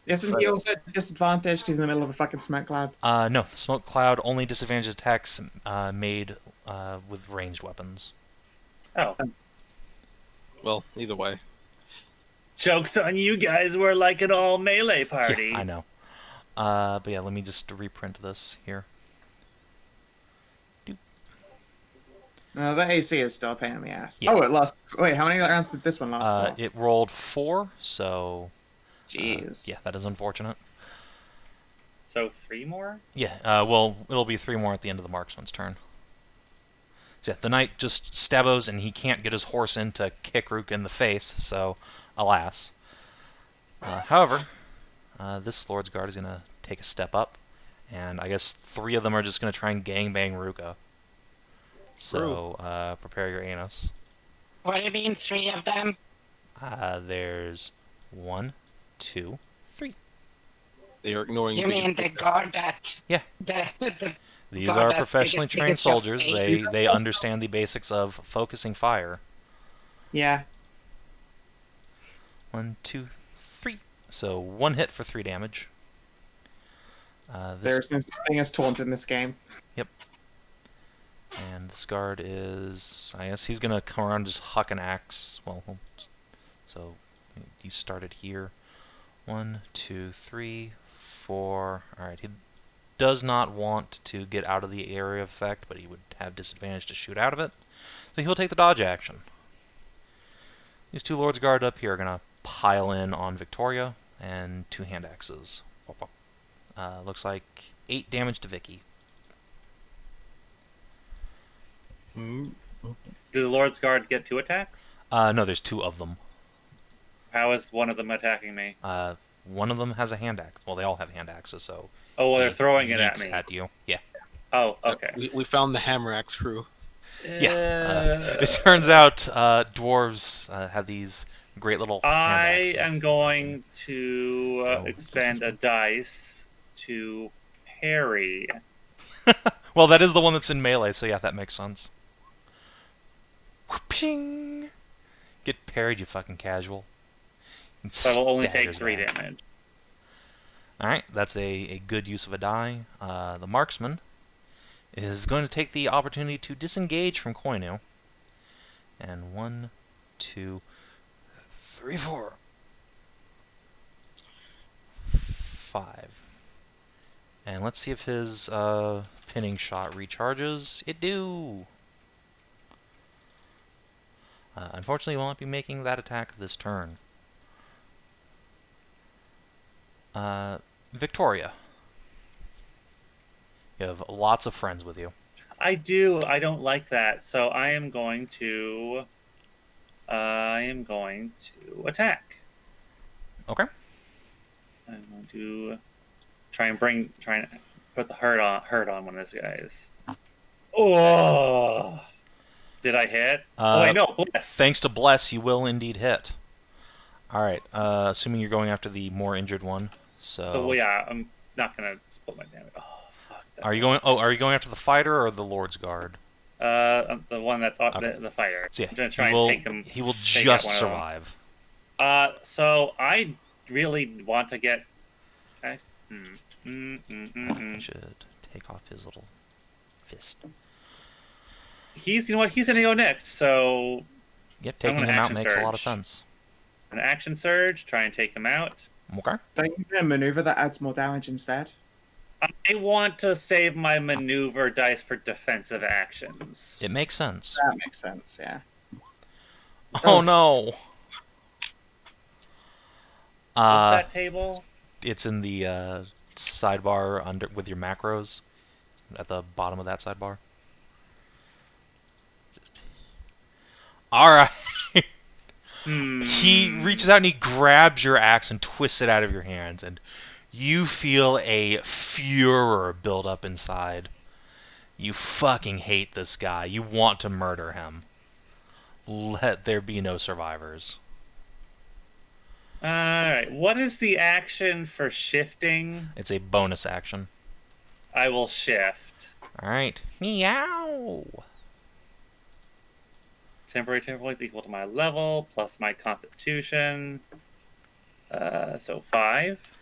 Isn't he also disadvantaged? He's in the middle of a fucking smoke cloud. No, the smoke cloud only disadvantages attacks made with ranged weapons. Oh. Well, either way. Joke's on you guys, we're like an all melee party. Yeah, I know. But yeah, let me just reprint this here. No, the AC is still a pain in the ass. Yeah. Oh, it lost. Wait, how many rounds did this one last for? It rolled 4, so... Jeez. yeah, that is unfortunate. So 3 more? Yeah, well, it'll be 3 more at the end of the marksman's turn. So yeah, the knight just stabos, and he can't get his horse in to kick Ruka in the face, so alas. However, this Lord's Guard is going to take a step up, and I guess 3 of them are just going to try and gangbang Ruka. So, prepare your anus. What do you mean, 3 of them? There's 1, 2, 3. They are ignoring. You mean the guard that... Yeah. The These God, are that professionally trained biggest just soldiers. eight. They understand the basics of focusing fire. Yeah. 1, 2, 3. So 1 hit for 3 damage. There's no such thing as taunt in this game. Yep. And this guard is... I guess he's going to come around and just huck an axe. Well, so you started here. 1, 2, 3, 4. Alright, he does not want to get out of the area of effect, but he would have disadvantage to shoot out of it. So he'll take the dodge action. These 2 Lords Guard up here are going to pile in on Victoria, and 2 hand axes. Looks like 8 damage to Vicky. Do the Lord's Guard get 2 attacks? No, there's 2 of them. How is one of them attacking me? One of them has a hand axe. Well, they all have hand axes, so... Oh, well, they're he throwing it at yeets me. at you. Yeah. Oh, okay. We found the hammer axe crew. Yeah. It turns out dwarves have these great little hand I axes. am going to expend a dice to parry. Well, that is the one that's in melee, so yeah, that makes sense. Whooping! Get parried, you fucking casual. And So I will only take staggers 3 back. damage. Alright, that's a good use of a die. The marksman is going to take the opportunity to disengage from Koinu. And 1, 2, 3, 4. 5. And let's see if his pinning shot recharges. It do. Unfortunately, he will not be making that attack this turn. Victoria. You have lots of friends with you. I do. I don't like that. So I am going to attack. Okay. I'm going to try and put the hurt on one of these guys. Oh, did I hit? Oh wait, no, bless. Thanks to Bless, you will indeed hit. Alright, assuming you're going after the more injured one. So yeah, I'm not gonna split my damage. Oh fuck. Are you going after the fighter or the Lord's Guard? The one that's Okay. the fighter. So yeah, I'm gonna try and take him. He will take out just one of them. survive. So I really want to get. Okay. I should take off his little fist. You know what? He's gonna go next. So Yep, taking him out makes a lot of surge. sense. An action surge. Try and take him out. Okay. Don't you do a maneuver that adds more damage instead? I want to save my maneuver dice for defensive actions. It makes sense. That makes sense, yeah. Oh no! What's that table? It's in the sidebar under with your macros at the bottom of that sidebar. All right. He reaches out and he grabs your axe and twists it out of your hands, and you feel a furor build up inside. You fucking hate this guy. You want to murder him. Let there be no survivors. Alright, what is the action for shifting? It's a bonus action. I will shift. Alright. Meow! Temporary points equal to my level, plus my constitution. So 5.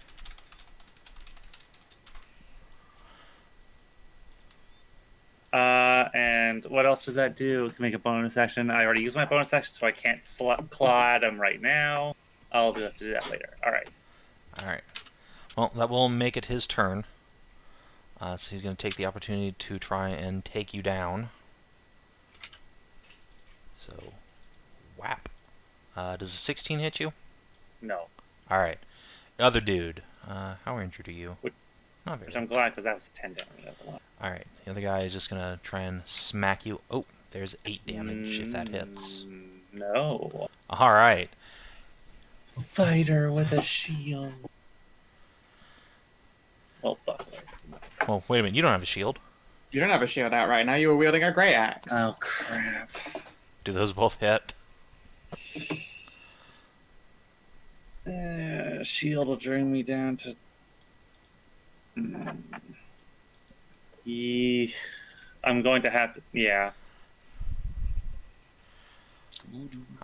And what else does that do? Can make a bonus action. I already used my bonus action, so I can't claw at him right now. I'll have to do that later. Alright. Alright. Well, that will make it his turn. So he's going to take the opportunity to try and take you down. So, whap. Does a 16 hit you? No. Alright. Other dude. How injured are you? Not very. Which I'm glad, because that was 10 damage. That's a lot. Alright. The other guy is just going to try and smack you. Oh, there's 8 damage if that hits. No. Alright. Fighter with a shield. Well, fuck. Well, wait a minute. You don't have a shield. You don't have a shield out right now. You were wielding a great axe. Oh, crap. Do those both hit? Shield will bring me down to... I'm going to have to... Yeah.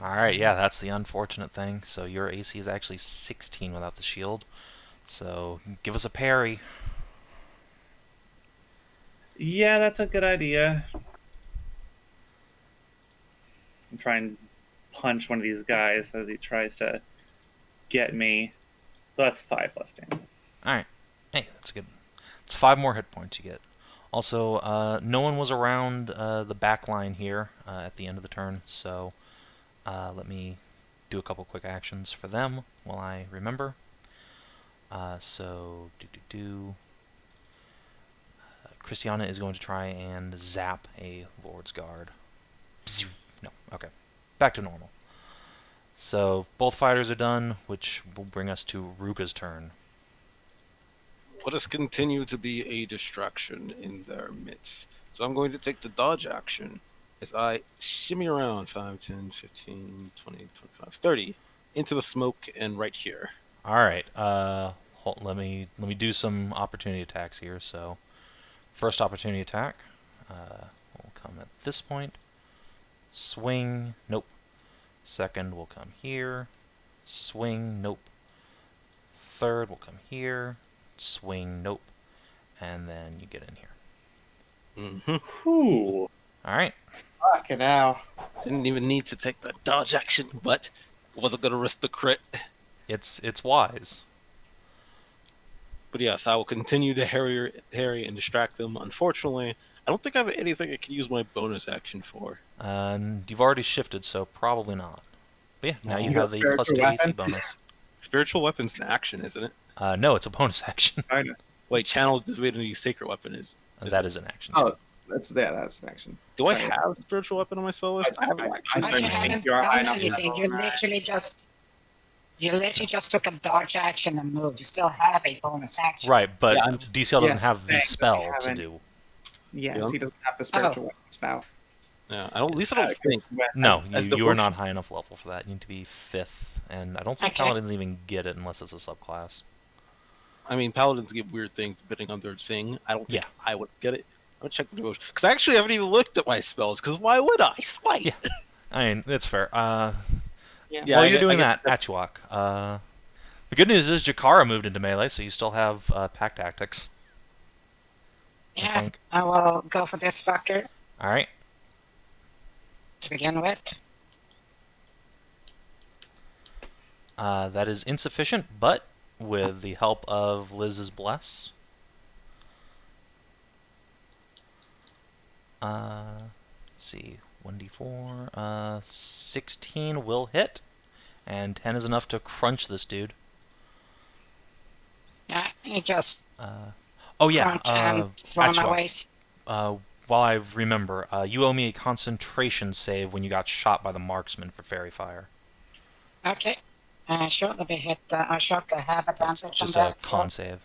Alright, yeah, that's the unfortunate thing. So your AC is actually 16 without the shield. So give us a parry. Yeah, that's a good idea. I'm trying to punch one of these guys as he tries to get me. So that's 5 less damage. Alright. Hey, that's good. It's 5 more hit points you get. Also, no one was around the back line here at the end of the turn, so let me do a couple quick actions for them while I remember. Christiana is going to try and zap a Lord's Guard. No, okay. Back to normal. So, both fighters are done, which will bring us to Ruka's turn. Let us continue to be a distraction in their midst. So I'm going to take the dodge action as I shimmy around 5, 10, 15, 20, 25, 30 into the smoke and right here. Alright, let me do some opportunity attacks here. So, first opportunity attack will come at this point. Swing, nope. Second will come here. Swing, nope. Third will come here. Swing, nope. And then you get in here. Whew. Alright. Fucking hell. Didn't even need to take the dodge action, but Wasn't gonna risk the crit. It's wise. But yes, I will continue to harry and distract them. Unfortunately, I don't think I have anything I can use my bonus action for. And you've already shifted, so probably not. But yeah, now you You got have the plus spiritual 2 AC weapon? bonus. Spiritual weapon's an action, isn't it? No, it's a bonus action. Bonus. Wait, channel divinity sacred weapon is. That is an action. Oh, that's an action. Do So, I have spiritual weapon on my spell list? I haven't I actually. But don't you think haven't you're high done enough anything. level, You right? literally just took a dodge action and moved. You still have a bonus action. Right, but Yeah, I'm- DCL doesn't Yes, have the saying that spell they to haven't- do. Yes, Yeah. he doesn't have the spiritual weapon spell. Yeah, I don't. At least I don't think. No, as you are not devotion- high enough level for that. You need to be 5th, and I don't think Okay. Paladins even get it unless it's a subclass. I mean, paladins get weird things depending on their thing. I don't think Yeah. I would get it. I'm gonna check the devotion because I actually haven't even looked at my spells. Because why would I? Smite. Yeah. I mean, it's fair. Yeah. Yeah, While I you're get- doing I that, Achuak, the good news is Jakara moved into melee, so you still have Pack Tactics. I Yeah, think. I will go for this fucker All right. to begin with. That is insufficient, but with the help of Liz's Bless. Let's see. 1d4. 16 will hit, and 10 is enough to crunch this dude. Yeah, you just Oh yeah, crunch and throw my Achuak, waist. while I remember, you owe me a concentration save when you got shot by the marksman for fairy fire. Okay. Sure, let me hit Achuak. I have advantage on Just a that. con save.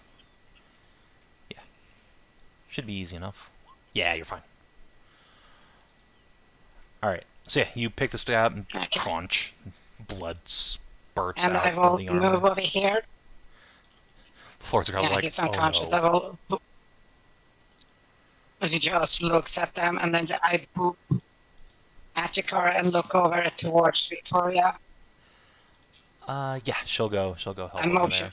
Yeah. Should be easy enough. Yeah, you're fine. Alright, so yeah, you pick this guy up and Okay. crunch. Blood spurts And out I will of the armor. move over here. The floors are kind of Yeah, like, he's oh unconscious. no. I will. He just looks at them, and then I boop at Jakara and look over towards Victoria Yeah, she'll go help and over motion.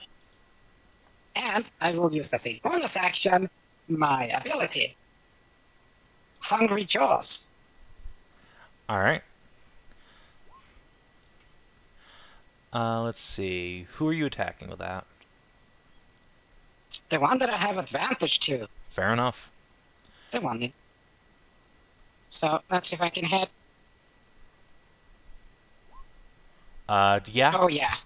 there. And I will use as a bonus action my ability, Hungry Jaws. Alright. Let's see. Who are you attacking with that? The one that I have advantage to. Fair enough. The one. So let's see if I can hit. Yeah. Oh yeah.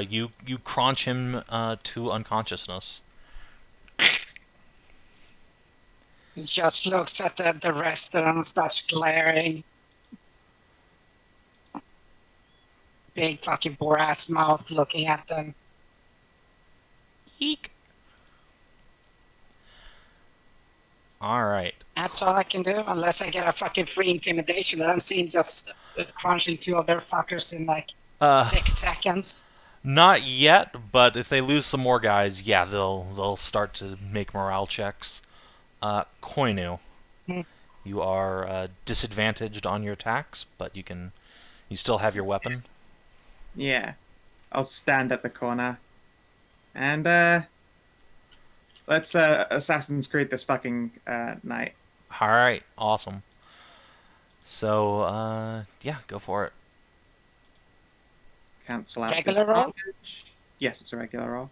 You crunch him to unconsciousness. He just looks at the rest of them, starts glaring. Big fucking brass mouth looking at them. Eek. Alright. That's all I can do, unless I get a fucking free intimidation. I'm seeing just crunching two of their fuckers in like 6 seconds. Not yet, but if they lose some more guys, yeah, they'll start to make morale checks. Koinu, Hmm. you are disadvantaged on your attacks, but you still have your weapon. Yeah. I'll stand at the corner. And, let's, Assassin's Creed this fucking, night. Alright, awesome. So, yeah, go for it. Cancel out Regular roll? disadvantage. Yes, it's a regular roll.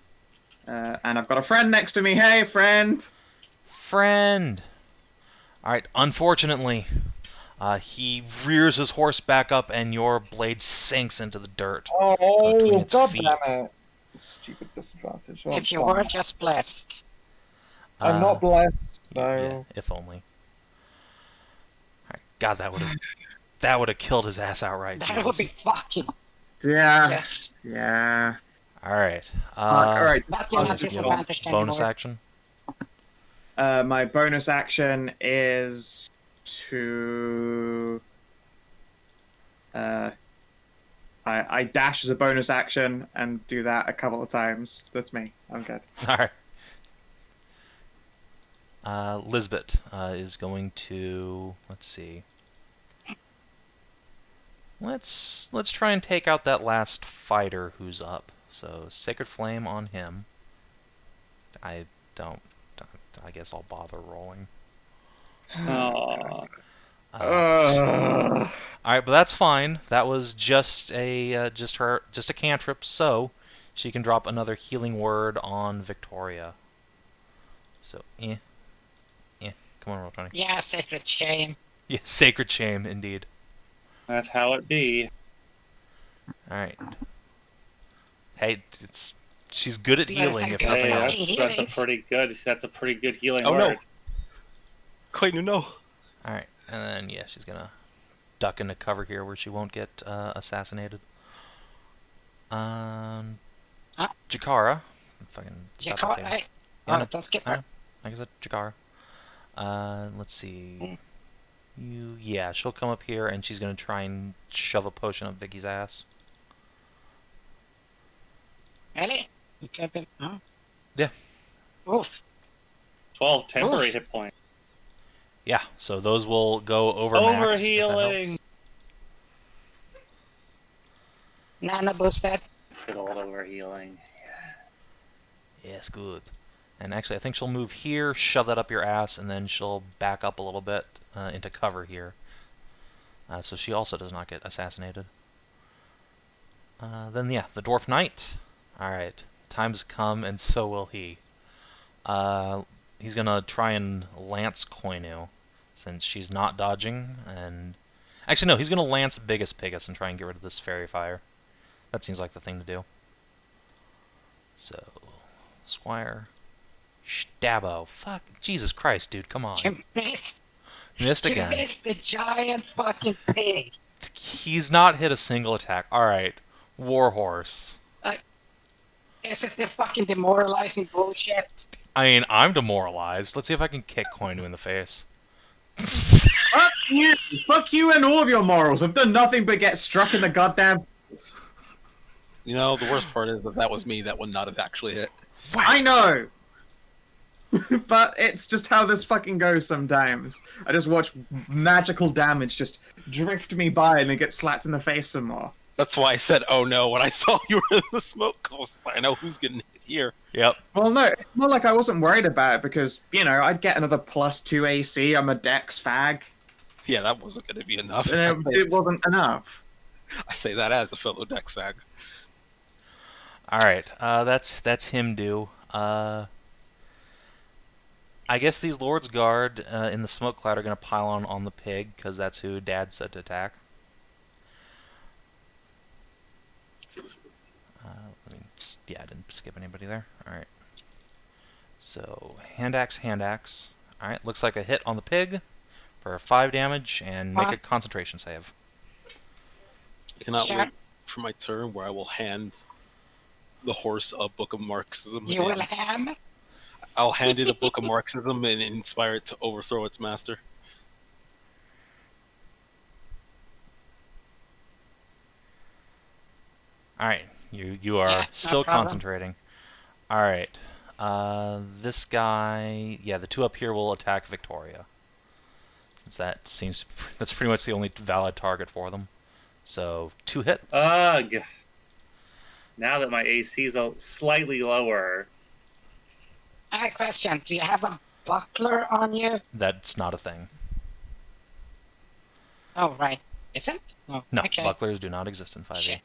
And I've got a friend next to me. Hey, friend! Friend! Alright, unfortunately, he rears his horse back up and your blade sinks into the dirt. Between Oh, its god feet. damn it. Stupid disadvantage. Oh, If you fine. were just blessed. I'm not blessed, no. Yeah, if only. Alright, God, that would have killed his ass outright. That would be fucking Yeah. yes. Yeah. Alright. Alright. That will I'll not just disadvantage bonus anymore. action. My bonus action is to. I dash as a bonus action and do that a couple of times. That's me. I'm good. Alright. Lizbet is going to, let's see. Let's try and take out that last fighter who's up. So Sacred Flame on him. I guess I'll bother rolling. Aw. Alright, Alright, but that's fine. That was just a cantrip, so she can drop another healing word on Victoria. So, come on, roll 20. Yeah, sacred shame. Yeah, sacred shame, indeed. That's how it be. Alright. Hey, she's good at But it's healing, a if good nothing fucking else. heal. That's a pretty good healing Oh, no. word. Koinu, no. Alright, and then, yeah, she's gonna duck into cover here where she won't get assassinated. Jakara. Fucking stop that saving. Hey. Yeah, Oh, no, don't skip I her. know. Like I said, Jakara. Let's see. Yeah, she'll come up here and she's gonna try and shove a potion up Vicky's ass. Really? You could be. Huh? Yeah. Oof. 12 temporary Oof. hit points. Yeah, so those will go over max. If that Overhealing! helps. Nana boosted. Good old overhealing. Yes, good. And actually, I think she'll move here, shove that up your ass, and then she'll back up a little bit into cover here. So she also does not get assassinated. Then, yeah, the Dwarf Knight. Alright, time's come, and so will he. He's gonna try and lance Koinu, since she's not dodging, and... Actually, no, he's gonna lance Biggest Pigus and try and get rid of this Fairy Fire. That seems like the thing to do. So, Squire... Stabbo. Fuck, Jesus Christ, dude, come on. You missed. Missed You again. missed the giant fucking pig. He's not hit a single attack. Alright, Warhorse. This is the fucking demoralizing bullshit. I mean, I'm demoralized. Let's see if I can kick Koinu in the face. Fuck you! Fuck you and all of your morals. I've done nothing but get struck in the goddamn face. You know, the worst part is that was me. That would not have actually hit. I know! But it's just how this fucking goes sometimes. I just watch magical damage just drift me by and then get slapped in the face some more. That's why I said, oh no, when I saw you were in the smoke, because I know who's getting hit here. Yep. Well, no, it's more like I wasn't worried about it because, you know, I'd get another +2 AC. I'm a Dex fag. Yeah, that wasn't going to be enough. And it wasn't enough. I say that as a fellow Dex fag. Alright, that's him due. I guess these Lord's Guard in the smoke cloud are going to pile on the pig, because that's who Dad said to attack. Let me just, yeah, I didn't skip anybody there. Alright. So, hand axe. Alright, looks like a hit on the pig for 5 damage, and make a concentration save. I cannot Sure. wait for my turn where I will hand the horse a book of Marxism. You will ham? I'll hand it a book of Marxism and inspire it to overthrow its master. Alright, you are Yeah, no still problem. concentrating. Alright, this guy, yeah, the 2 up here will attack Victoria. Since that's pretty much the only valid target for them. So, 2 hits. Ugh. Now that my AC is slightly lower, I have a question. Do you have a buckler on you? That's not a thing. Oh, right. Isn't? Oh, No, okay. bucklers do not exist in 5e. Shit.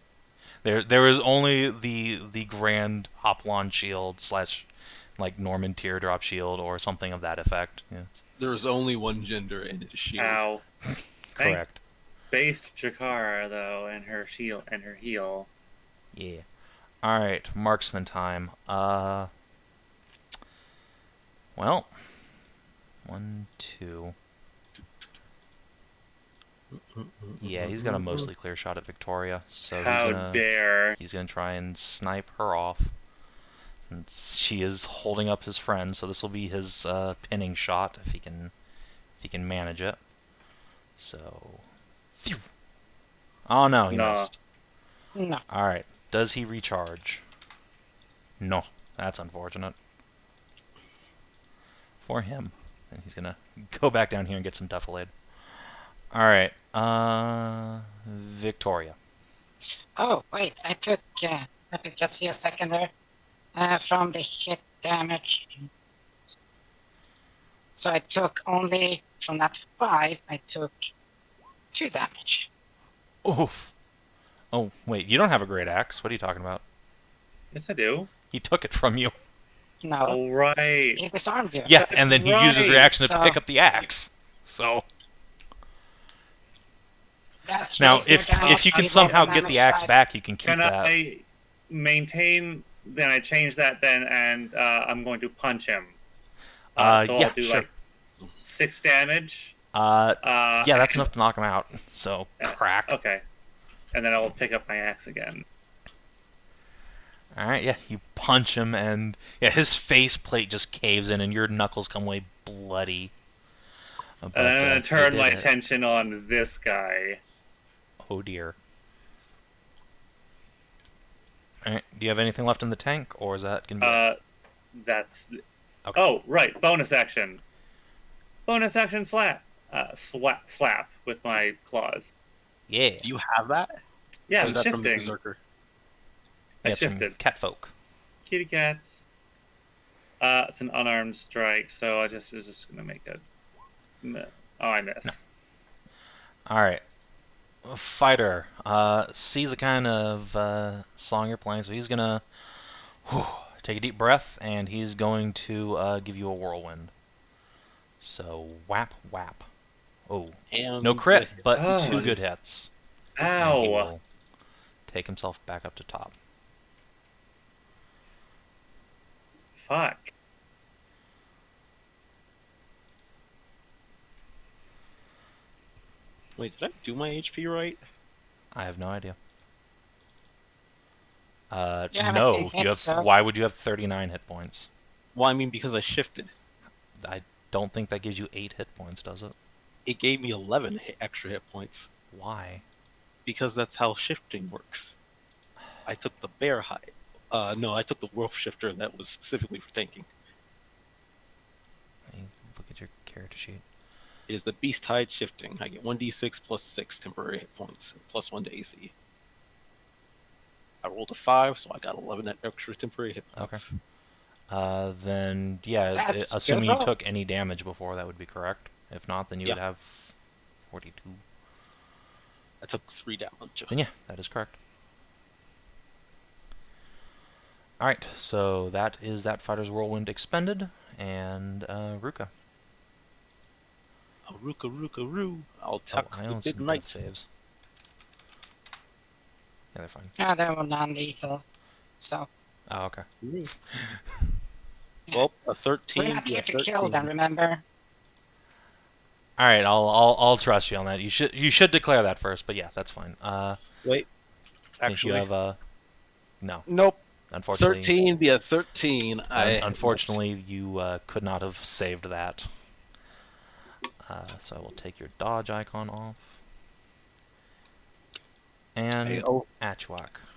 There is only the grand Hoplon shield / like Norman teardrop shield or something of that effect. Yes. There is only one gender and it is shield. ow. Correct. Based Jakara though, and her shield and her heal. Yeah. Alright, marksman time. Well, 1, 2. Yeah, he's got a mostly clear shot at Victoria, so How dare. he's gonna try and snipe her off. Since she is holding up his friend, so this will be his pinning shot if he can manage it. So, phew. Oh no, he No. missed. No. All right, does he recharge? No, that's unfortunate for him. And he's gonna go back down here and get some Duffalade. All right, Victoria. Oh, wait. I took... let me just see a second there. From the hit damage. So I took only... From that 5, I took 2 damage. Oof. Oh, wait, you don't have a great axe. What are you talking about? Yes, I do. He took it from you. No, Oh, right. he disarmed you. Yeah, That's and then he used his right. reaction to So- pick up the axe. So That's now, regular if damage, you can you somehow roll get the damage axe twice. back, you can keep Can that. I maintain? Then I change that then, and I'm going to punch him. So Yeah, I'll do sure. like 6 damage. Yeah, that's enough to knock him out. So crack. Okay. And then I will pick up my axe again. All right, yeah, you punch him, and yeah, his face plate just caves in, and your knuckles come away bloody. But, And then I'm going you to turn did my it. attention on this guy. Oh dear. All right, do you have anything left in the tank, or is that gonna be it? That's. Okay. Oh, right. Bonus action. Bonus action slap. Slap with my claws. Yeah. Do you have that? Yeah, Or I'm is that from the shifting. Berserker? I Yeah, some shifted. Catfolk. Kitty cats. It's an unarmed strike, so I just gonna make a. Oh, I miss. No. All right. Fighter sees the kind of song you're playing, so he's gonna take a deep breath, and he's going to give you a whirlwind. So whap whap. Oh, And no crit, but Oh. 2 good hits. And he Ow! will take himself back up to top. Fuck. Wait, did I do my HP right? I have no idea. Yeah, No, I you think have. so. Why would you have 39 hit points? Well, I mean, because I shifted. I don't think that gives you 8 hit points, does it? It gave me 11 extra hit points. Why? Because that's how shifting works. I took the bear hide. No, I took the wolf shifter that was specifically for tanking. Let me look at your character sheet. It is the beast hide shifting. I get 1d6 plus 6 temporary hit points, plus 1 to AC. I rolled a 5, so I got 11 extra temporary hit points. Then, yeah, That's assuming good you roll. took any damage before, that would be correct. If not, then you would Yeah. have 42. I took 3 damage. Then, yeah, that is correct. Alright, so that is that Fighter's Whirlwind expended, and Ruka. Oh, Ruka, Ruka, Roo. I'll Oh, attack I the own big some knight. death saves. Yeah, they're fine. Yeah, they were non-lethal. So, Oh, okay. Well, a 13. we're not yeah, here to kill 13. them, remember? All right, I'll trust you on that. You should declare that first, but yeah, that's fine. Wait, If actually, you have no, nope. unfortunately, 13 be a 13. unfortunately, you could not have saved that. So I will take your dodge icon off, and Hey, oh, Achuak.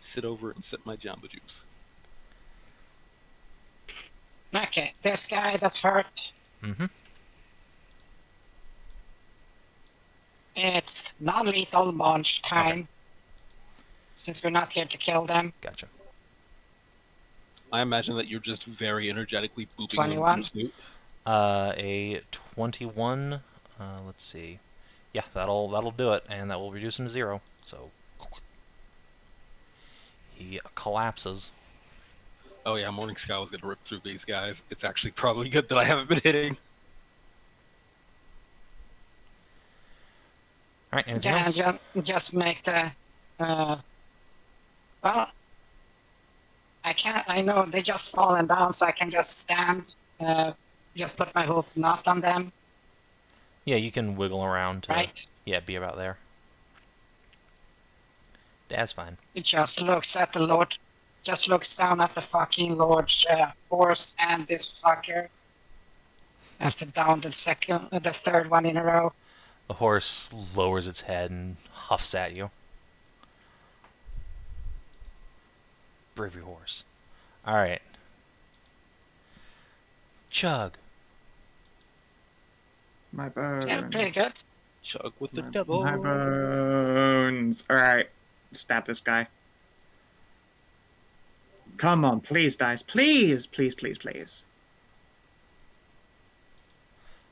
sit over and sip my Jamba Juice. Okay, this guy that's hurt, Mm-hmm. it's non-lethal launch time. Since we're not here to kill them. Gotcha. I imagine that you're just very energetically booping 21? your suit. A 21. Let's see. Yeah, that'll do it, and that will reduce him to 0. So he collapses. Oh yeah, Morning Sky was gonna rip through these guys. It's actually probably good that I haven't been hitting. All right, anything Yeah, else? just make the. Well, I can't. I know they just fallen down, so I can just stand. Just put my hoof not on them, Yeah, you can wiggle around to right? yeah, be about there. That's fine. It just looks at the Lord. Just looks down at the fucking Lord's horse and this fucker. After down the third one in a row. The horse lowers its head and huffs at you. Bravery horse. All right. Chug. My bones. Yeah, pretty good. Chug with the My devil. bones. All right, stab this guy. Come on, please, dice. Please, please, please, please.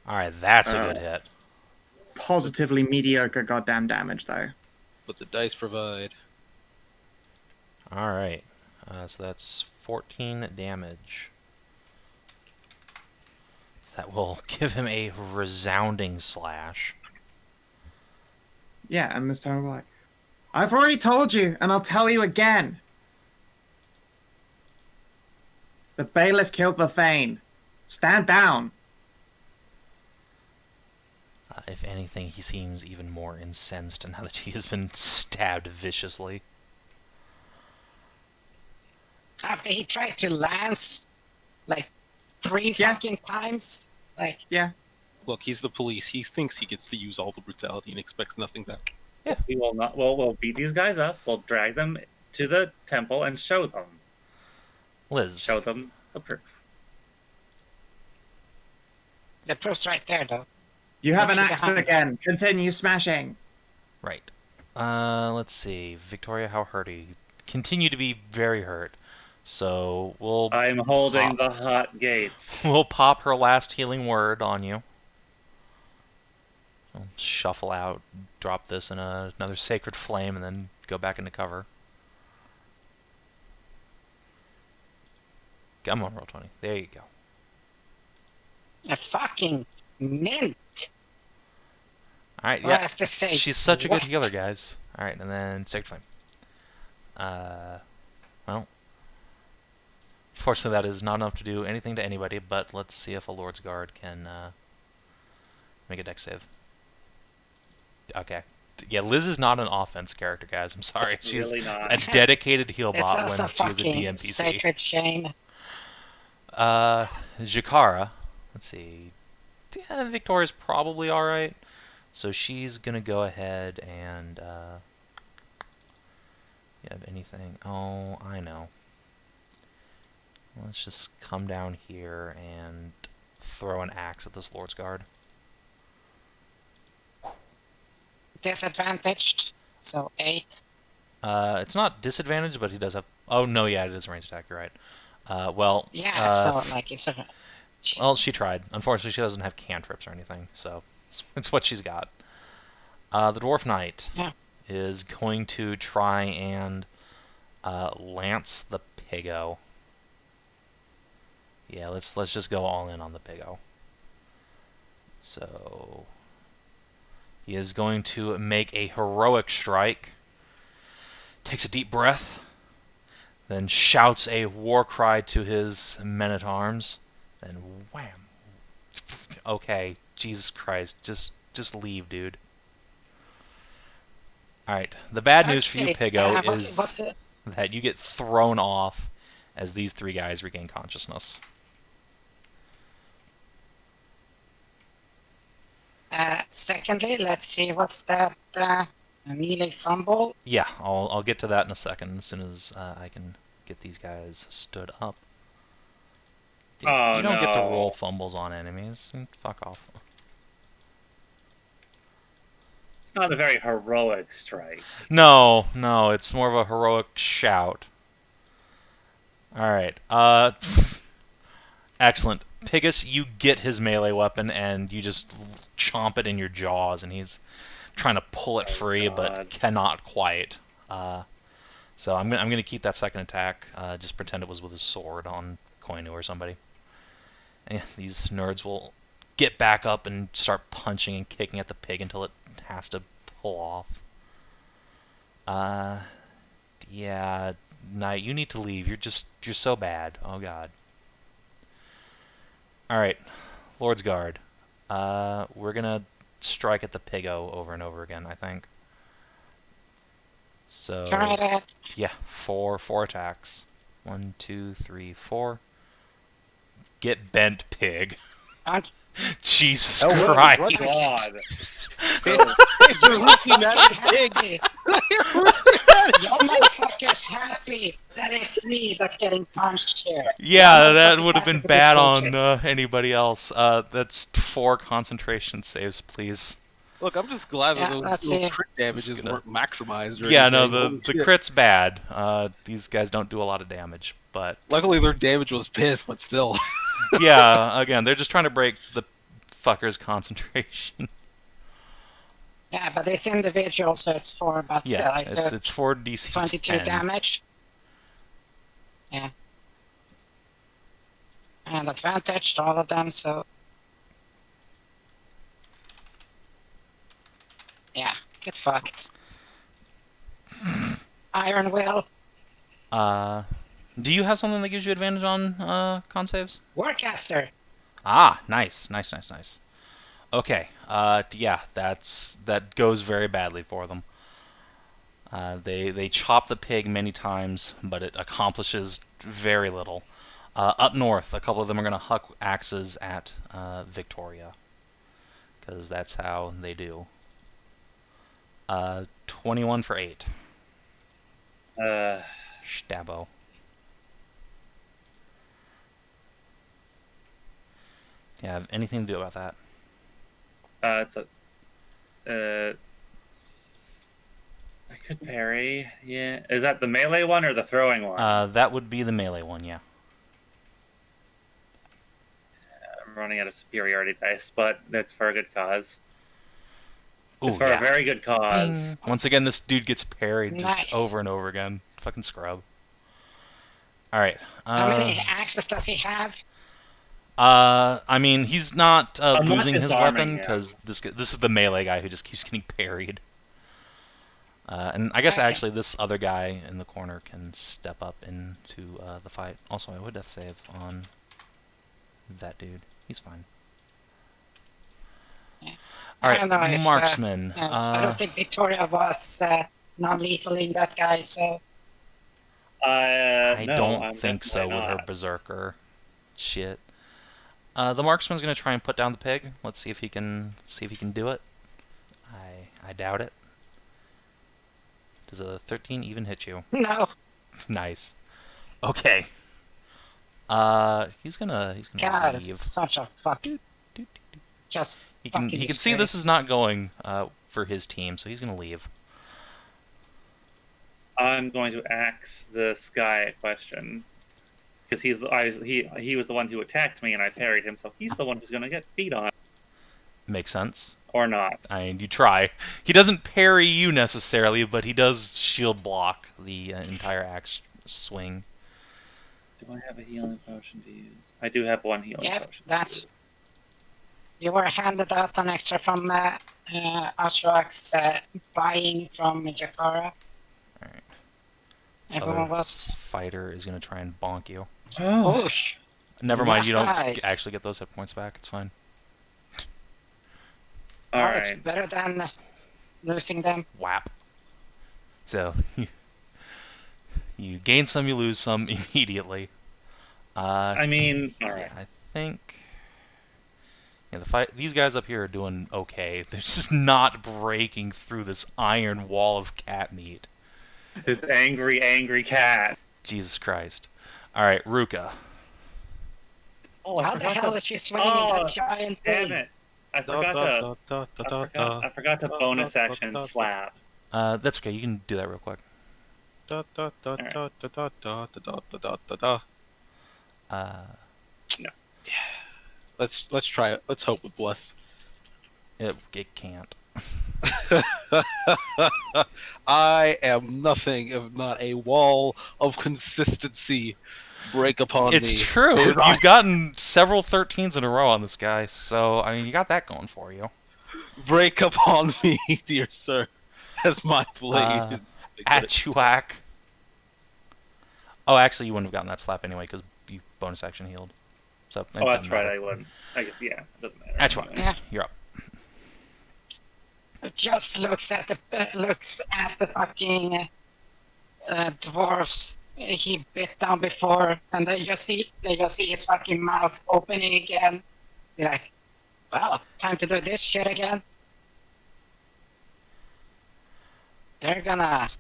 All right, that's a good hit. Positively mediocre goddamn damage, though. what the dice provide. Alright. So that's 14 damage. That will give him a resounding slash. Yeah, and this time we're like, I've already told you, and I'll tell you again. The bailiff killed the Thane. Stand down. If anything, he seems even more incensed now that he has been stabbed viciously. After he tried to lance, like, 3 fucking times. Like, Yeah. Look, he's the police. He thinks he gets to use all the brutality and expects nothing back. We will not. We'll beat these guys up. We'll drag them to the temple and show them. Liz. Show them the proof. the proof's right there, though. You have an What should axe happen? again. Continue smashing. Right. Let's see. Victoria, how hurt are you? Continue to be very hurt. So we'll I'm holding the hot gates. we'll pop her last healing word on you. I'll shuffle out, drop this in another sacred flame, and then go back into cover. Come on, roll 20. There you go. A fucking mint. Alright, Or yeah. as to say, She's such a good what? healer, guys. Alright, and then sacred flame. Well. Fortunately, that is not enough to do anything to anybody, but let's see if a Lord's Guard can make a dex save. Okay. Yeah, Liz is not an offense character, guys. I'm sorry. She's Really not. a dedicated heal It's bot also when she was a fucking DMPC. sacred shame. Jakara. Let's see. Yeah, Victoria's probably alright. So she's gonna go ahead and you have anything? Oh, I know. Let's just come down here and throw an axe at this Lord's Guard. Disadvantaged. So 8. It's not disadvantaged, but he does have... Oh, no, yeah, it is a ranged attack, you're right. Well... Yeah, so like it's a... Well, she tried. Unfortunately, she doesn't have cantrips or anything, so it's what she's got. The Dwarf Knight is going to try and lance the Piggo. Yeah, let's just go all in on the Piggo. So he is going to make a heroic strike. Takes a deep breath, then shouts a war cry to his men-at-arms. Then wham. Okay, Jesus Christ, just leave, dude. Alright, the bad news for you, Piggo, is that you get thrown off as these three guys regain consciousness. Secondly, let's see what's that melee fumble. Yeah, I'll get to that in a second as soon as I can get these guys stood up. Dude, Oh, you don't get to no. roll fumbles on enemies. Fuck off. It's not a very heroic strike. No, it's more of a heroic shout. Alright, excellent. Pigus, you get his melee weapon and you just chomp it in your jaws, and he's trying to pull it free, but cannot quite. So I'm gonna keep that second attack. Just pretend it was with his sword on Koinu or somebody. And yeah, these nerds will get back up and start punching and kicking at the pig until it has to pull off. Yeah, Knight, you need to leave. You're so bad. Oh god. Alright, Lord's Guard. We're gonna strike at the Piggo over and over again, I think. So Try that. yeah, four attacks. 1, 2, 3, 4. Get bent, pig. Jesus Oh, Christ. what God. You're looking at the pig. You motherfuckers happy that it's me that's getting punched here. Yeah, You that motherfuckers would have been happy to bad be on featured. anybody else. That's 4 concentration saves, please. Look, I'm just glad Yeah, that let's those see. crit damages Just gonna- weren't maximized. Or Yeah, no, anything. the Holy shit. crit's bad. These guys don't do a lot of damage, but Luckily, their damage was pissed, but still. yeah, again, they're just trying to break the fucker's concentration. Yeah, Yeah, but it's individual, so it's 4, but still, Yeah, I took it's 4 DC 22 10. damage. Yeah. And advantage to all of them, so... Yeah, get fucked. Iron Will. Do you have something that gives you advantage on con saves? Warcaster. Ah, nice, nice, nice, nice. Okay, yeah, that goes very badly for them. They chop the pig many times, but it accomplishes very little. Up north, a couple of them are going to huck axes at Victoria, because that's how they do. 21 for 8. Stabbo. Yeah, have anything to do about that? It's a. I could parry. Yeah. Is that the melee one or the throwing one? That would be the melee one, yeah. I'm running out of superiority dice, but that's for a good cause. Ooh, It's for yeah. a very good cause. Bing. Once again, this dude gets parried Nice. just over and over again. Fucking scrub. Alright. How many axes does he have? I mean, he's not I'm not losing his disarming weapon, him. because this is the melee guy who just keeps getting parried. And I guess Okay. actually this other guy in the corner can step up into the fight. Also, I would death save on that dude. He's fine. Yeah. All I don't know right, if, marksman. I don't think Victoria was non-lethaling that guy, so... I No, don't I'm think so definitely with her not. berserker shit. The marksman's gonna try and put down the pig. Let's see if he can do it. I doubt it. Does a 13 even hit you? No. Nice. Okay. He's gonna God, leave. it's such a fuck. Just He can fucking see this disgrace. is not going for his team, so he's gonna leave. I'm going to axe this guy a question because he was the one who attacked me and I parried him, so he's the one who's going to get beat on Makes sense. or not. I mean, you try. He doesn't parry you necessarily, but he does shield block the entire axe swing. Do I have a healing potion to use? I do have one healing Yep, potion. that's- You were handed out an extra from Achuak's buying from Jakara. Alright. Everyone was... Fighter is gonna try and bonk you. Oh, Whoosh! Never mind, you don't Nice. actually get those hit points back. It's fine. all Oh, it's right. better than losing them. Whap. So you gain some, you lose some immediately. I mean, all Yeah, right. I think. Yeah, these guys up here are doing okay. They're just not breaking through this iron wall of cat meat. This angry, angry cat. Jesus Christ. All right, Ruka. Oh, How the hell is she swinging that giant damn thing? it! I forgot to bonus action slap. That's okay. You can do that real quick. No. Let's try it. Let's hope with bless. It can't. I am nothing if not a wall of consistency. Break upon me. It's true. You've gotten several 13s in a row on this guy, so I mean, you got that going for you. Break upon me, dear sir, as my blade is. Achuak. Oh, actually, you wouldn't have gotten that slap anyway because you bonus action healed. So it Oh, that's doesn't right. matter. I wouldn't. I guess yeah. It doesn't matter. Achuak, Yeah. you're up. Just looks at the fucking dwarfs he bit down before, and they just see his fucking mouth opening again. Be like, well, time to do this shit again. They're gonna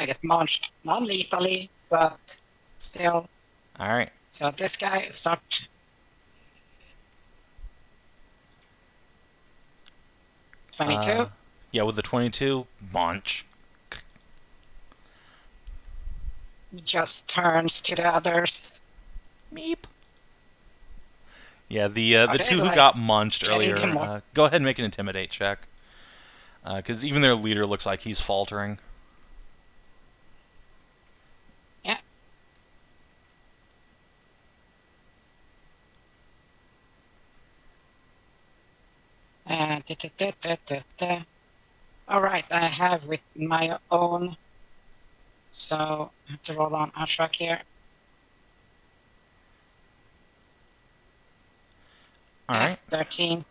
get munched, non-lethally, but still. All right. So this guy start. $22. Yeah, with the 22, bunch. Just turns to the others. Meep. Yeah, the Are the they, two who like, got munched getting earlier. him more? Go ahead and make an intimidate check. Because even their leader looks like he's faltering. Yeah. Alright, I have with my own. So I have to roll on Achuak here. Alright. 13.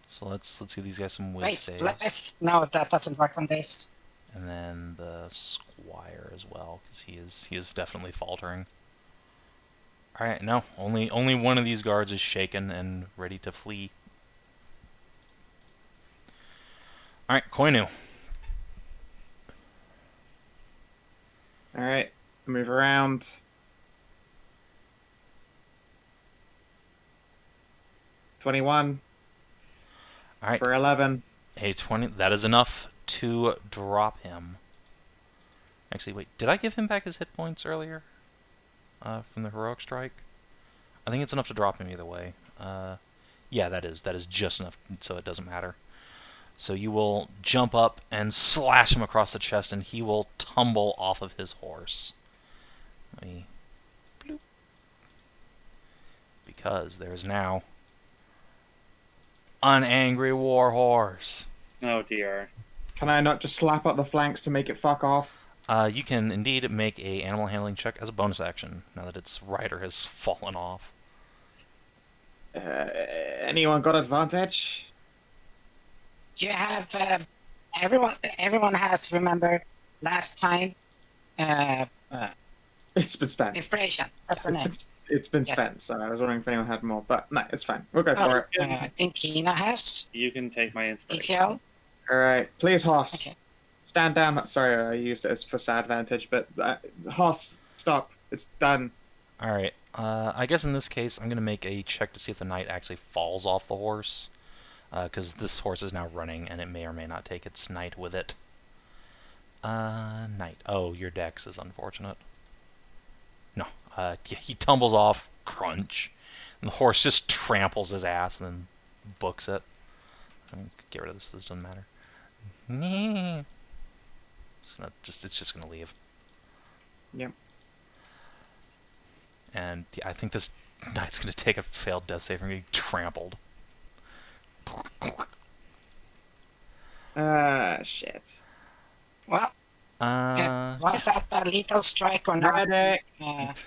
So let's give these guys some whiz Wait, saves. bless. No, that doesn't work on this. And then the squire as well, because he is definitely faltering. All right, no, only one of these guards is shaken and ready to flee. All right, Koinu. All right, move around. 21 All right, for 11. a 20. That is enough to drop him. Actually, wait, did I give him back his hit points earlier? From the heroic strike? I think it's enough to drop him either way. Yeah, that is just enough, so it doesn't matter. So you will jump up and slash him across the chest, and he will tumble off of his horse. Let me... bloop. Because there is now an angry war horse. Oh dear. Can I not just slap up the flanks to make it fuck off? You can indeed make a animal handling check as a bonus action, now that its rider has fallen off. Anyone got advantage? You have everyone has, remember last time, It's been spent. inspiration. That's the name. It's been Yes. spent, so I was wondering if anyone had more. But no, it's fine. We'll go for it. I think Kina has You can take my inspiration. ETL. All right, please, horse. Okay. Stand down. Sorry, I used it as for advantage, but horse, stop. It's done. Alright, I guess in this case, I'm going to make a check to see if the knight actually falls off the horse. Because this horse is now running, and it may or may not take its knight with it. Knight. Oh, your dex is unfortunate. No. Yeah, he tumbles off, crunch, and the horse just tramples his ass and then books it. Get rid of this. This doesn't matter. It's just gonna leave. Yep. And yeah, I think this knight's gonna take a failed death save from getting trampled. Shit. Well, was that a lethal strike or not? Medic.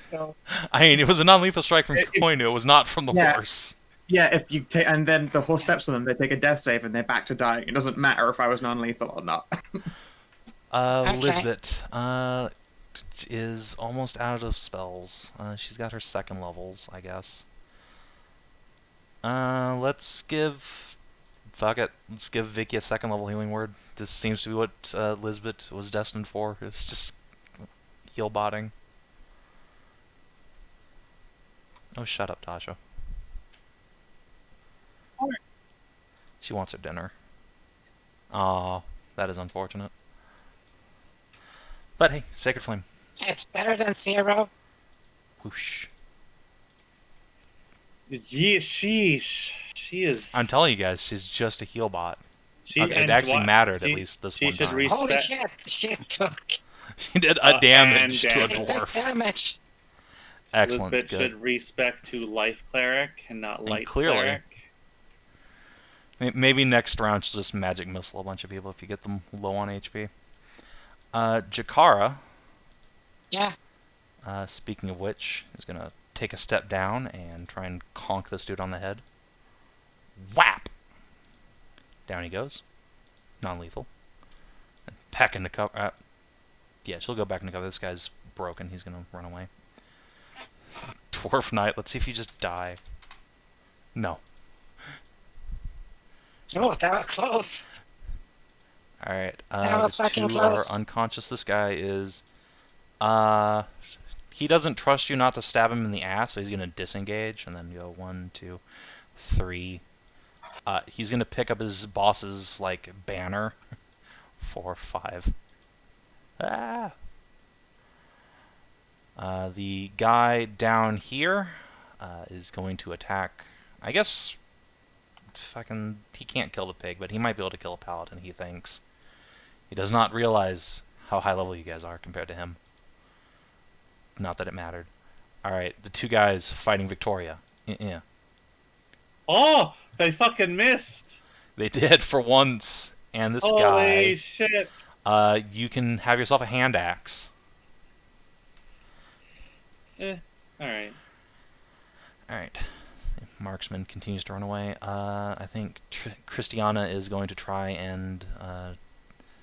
So I mean, it was a non-lethal strike from It- Koinu. It was not from the Yeah. horse. Yeah, if you take, and then the horse steps on them, they take a death save, and they're back to dying. It doesn't matter if I was non-lethal or not. Okay. Lizbet is almost out of spells. She's got her second levels, I guess. Let's give... Fuck it. Let's give Vicky a second level healing word. This seems to be what Lizbet was destined for. It's just heal botting. Oh, shut up, Tasha. She wants her dinner. Aw, that is unfortunate. But hey, Sacred Flame. it's better than 0. Whoosh. Yeah, she is. I'm telling you guys, she's just a heal bot. She, Okay, it and actually what- mattered at she- least this she one should time. re- Holy Respect- shit! She took She did a damage and to a damage. dwarf. damage. Excellent, Lizbet good. should respect to life cleric and not And light clearly. cleric. Maybe next round she'll just magic missile a bunch of people if you get them low on HP. Jakara, Yeah. speaking of which, is going to take a step down and try and conk this dude on the head. Whap! Down he goes. Non-lethal. And back into cover. Yeah, she'll go back into cover. This guy's broken. He's going to run away. Dwarf Knight, let's see if you just die. No. Oh, that was close. Alright, That was the fucking two are close. unconscious. This guy is... he doesn't trust you not to stab him in the ass, so he's going to disengage, and then go 1, 2, 3. He's going to pick up his boss's, like, banner. 4, 5. Ah! The guy down here is going to attack, I guess, fucking... He can't kill the pig, but he might be able to kill a paladin, he thinks. He does not realize how high level you guys are compared to him. Not that it mattered. Alright, the two guys fighting Victoria. Yeah. Oh, they fucking missed. They did for once. And this Holy guy... shit. You can have yourself a hand axe. Alright. Alright. Marksman continues to run away. I think Christiana is going to try and...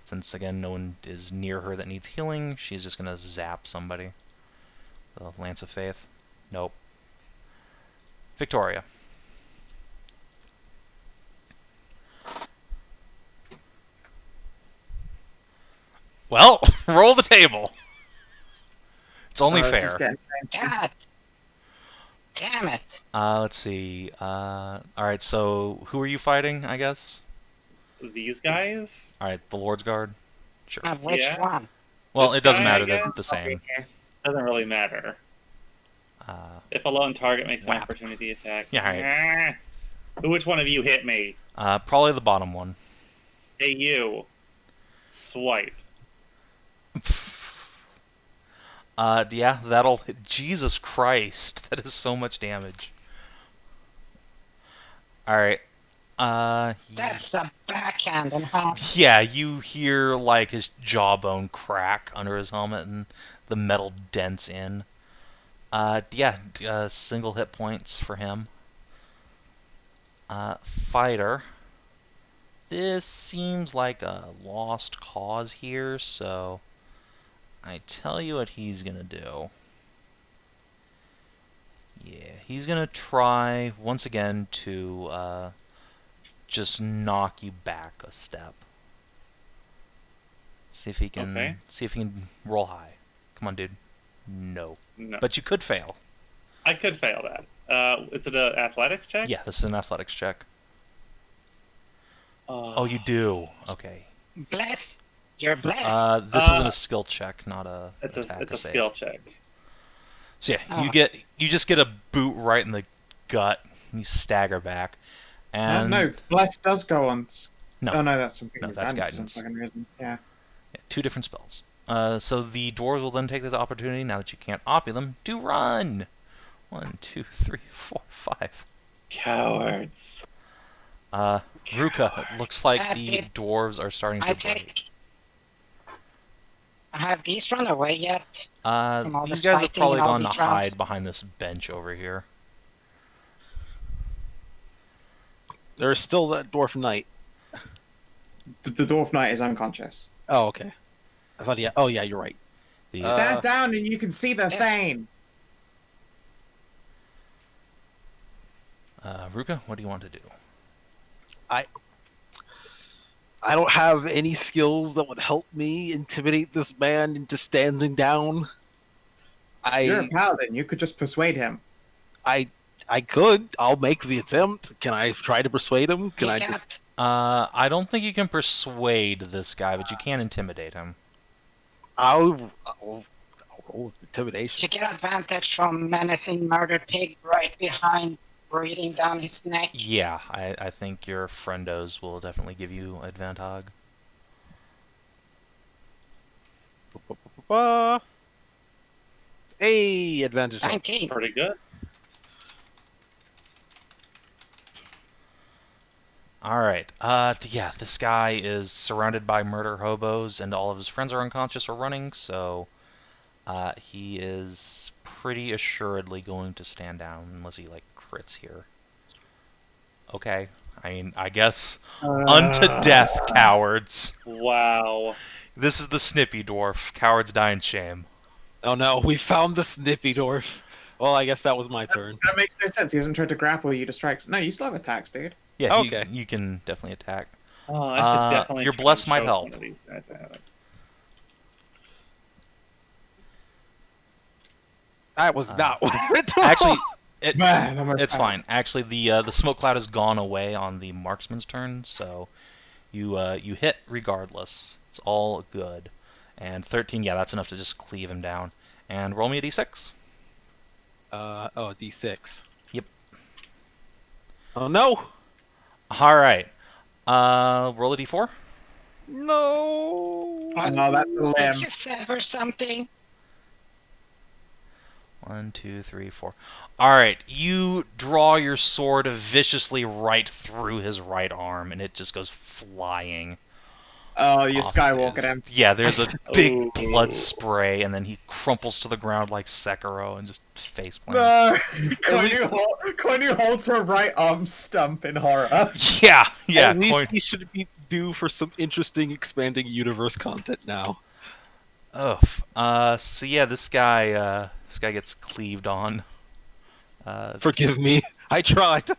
since, again, no one is near her that needs healing, she's just going to zap somebody. The Lance of Faith. Nope. Victoria. Well, roll the table. It's only This is fair. getting- God damn it. Let's see. Alright, so who are you fighting, I guess? These guys? Alright, the Lord's Guard? Sure. Which Yeah. one? Well, This it doesn't guy, matter, I they're guess? the same. Doesn't really matter. If a lone target makes an Whap. opportunity attack. Yeah, Which one of you hit me? Probably the bottom one. Hey, you. Swipe. Yeah, that'll... Jesus Christ, that is so much damage. Alright. That's a backhand and half. Yeah, you hear, like, his jawbone crack under his helmet and the metal dents in. Yeah, single hit points for him. Fighter. This seems like a lost cause here, so I tell you what he's gonna do. Yeah, he's gonna try, once again, to, just knock you back a step. See if he can. Okay. See if he can roll high. Come on, dude. No. No. But you could fail. I could fail that. Is it an athletics check? Yeah, this is an athletics check. Oh, you do. Okay. Bless. You're blessed. This isn't a skill check, not a. It's attack a or save. skill check. So yeah, Oh. you just get a boot right in the gut. And you stagger back, and no, Bless does go on. No. Oh no, that's something. No, that's advantage for guidance. some fucking reason. Yeah. yeah, 2 different spells. So the dwarves will then take this opportunity, now that you can't oppy them, to run. 1, 2, 3, 4, 5. Cowards. Ruka, it looks like the did- dwarves are starting to I break. take. Have these run away yet? From all These this guys have fighting probably and all gone to these rounds? hide behind this bench over here. There's still that dwarf knight. The dwarf knight is unconscious. Oh, okay. I thought, yeah. Oh, yeah, you're right. The, Stand down and you can see the Yeah. Thane. Ruka, what do you want to do? I don't have any skills that would help me intimidate this man into standing down. You're a paladin. You could just persuade him. I could. I'll make the attempt. Can I try to persuade him? Can I You just? I don't think you can persuade this guy, but you can intimidate him. I'll roll intimidation. You get advantage from menacing murdered pig right behind, breathing down his neck. Yeah, I think your friendos will definitely give you advantage. Hey, advantage. 19. Pretty good. Alright, yeah, this guy is surrounded by murder hobos, and all of his friends are unconscious or running, so he is pretty assuredly going to stand down, unless he, like, crits here. Okay, I mean, I guess, unto death, cowards. Wow. This is the Snippy Dwarf. Cowards die in shame. Oh no, we found the snippy dwarf. Well, I guess that was my turn. That makes no sense. He hasn't tried to grapple you to strikes. No, you still have attacks, dude. Yeah, Okay. you can definitely attack. Oh, I should definitely. Your try bless and might choke help. One of these guys out. That was not what I meant to Actually, roll. Man, it's fine. Actually, the smoke cloud has gone away on the marksman's turn, so you hit regardless. It's all good. And 13, yeah, that's enough to just cleave him down. And roll me a d6. Oh, D6. Yep. Oh no! All right. Roll a d4. No. No, that's a Did limb. you sever something? 1, 2, 3, 4. All right. You draw your sword viciously right through his right arm, and it just goes flying. Oh, you off of Skywalker his- him. Yeah, there's a big Ooh. blood spray, and then he crumples to the ground like Sekiro and just face plants. No, Koinu holds her right arm stump in horror. Yeah, yeah. At least Coin- he should be due for some interesting expanding universe content now. Oof. So yeah, this guy gets cleaved on. Forgive me. I tried.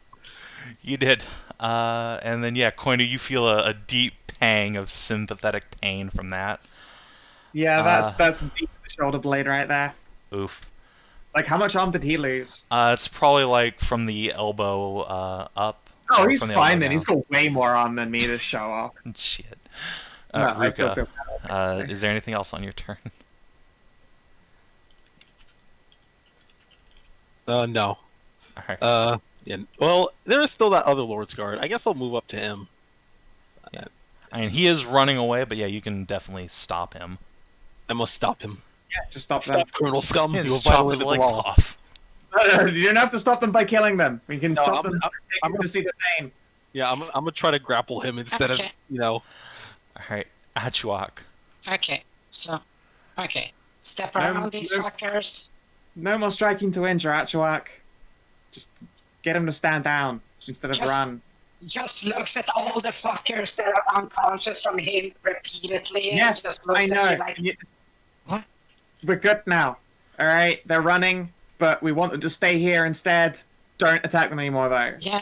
You did. And then yeah, Koinu, you feel a deep pang of sympathetic pain from that. Yeah, that's deep in the shoulder blade right there. Oof. Like, how much arm did he lose? It's probably like from the elbow up. Oh, or he's from the fine elbow then. He's down. got way more arm than me to show off. Shit. No, I still Ruka, feel bad. is there anything else on your turn? No. All right. Yeah. Well, there is still that other Lord's Guard. I guess I'll move up to him. I mean, he is running away, but yeah, you can definitely stop him. I must stop him. Yeah, just stop them. Stop, Colonel Scum. Yeah, You just have chop his violated the legs law. off. You don't have to stop them by killing them. We can No, stop I'm- them I'm- I'm going to see the pain. Yeah, I'm gonna try to grapple him instead of, Okay. All right, Achuak. Okay, so, step No, around these no. fuckers. No more striking to injure, Achuak. Just get him to stand down instead of Just- run. Just looks at all the fuckers that are unconscious from him repeatedly. and Yes, just looks I at know. you like, What? We're good now. All right, they're running, but we want them to stay here instead. Don't attack them anymore, though. yeah.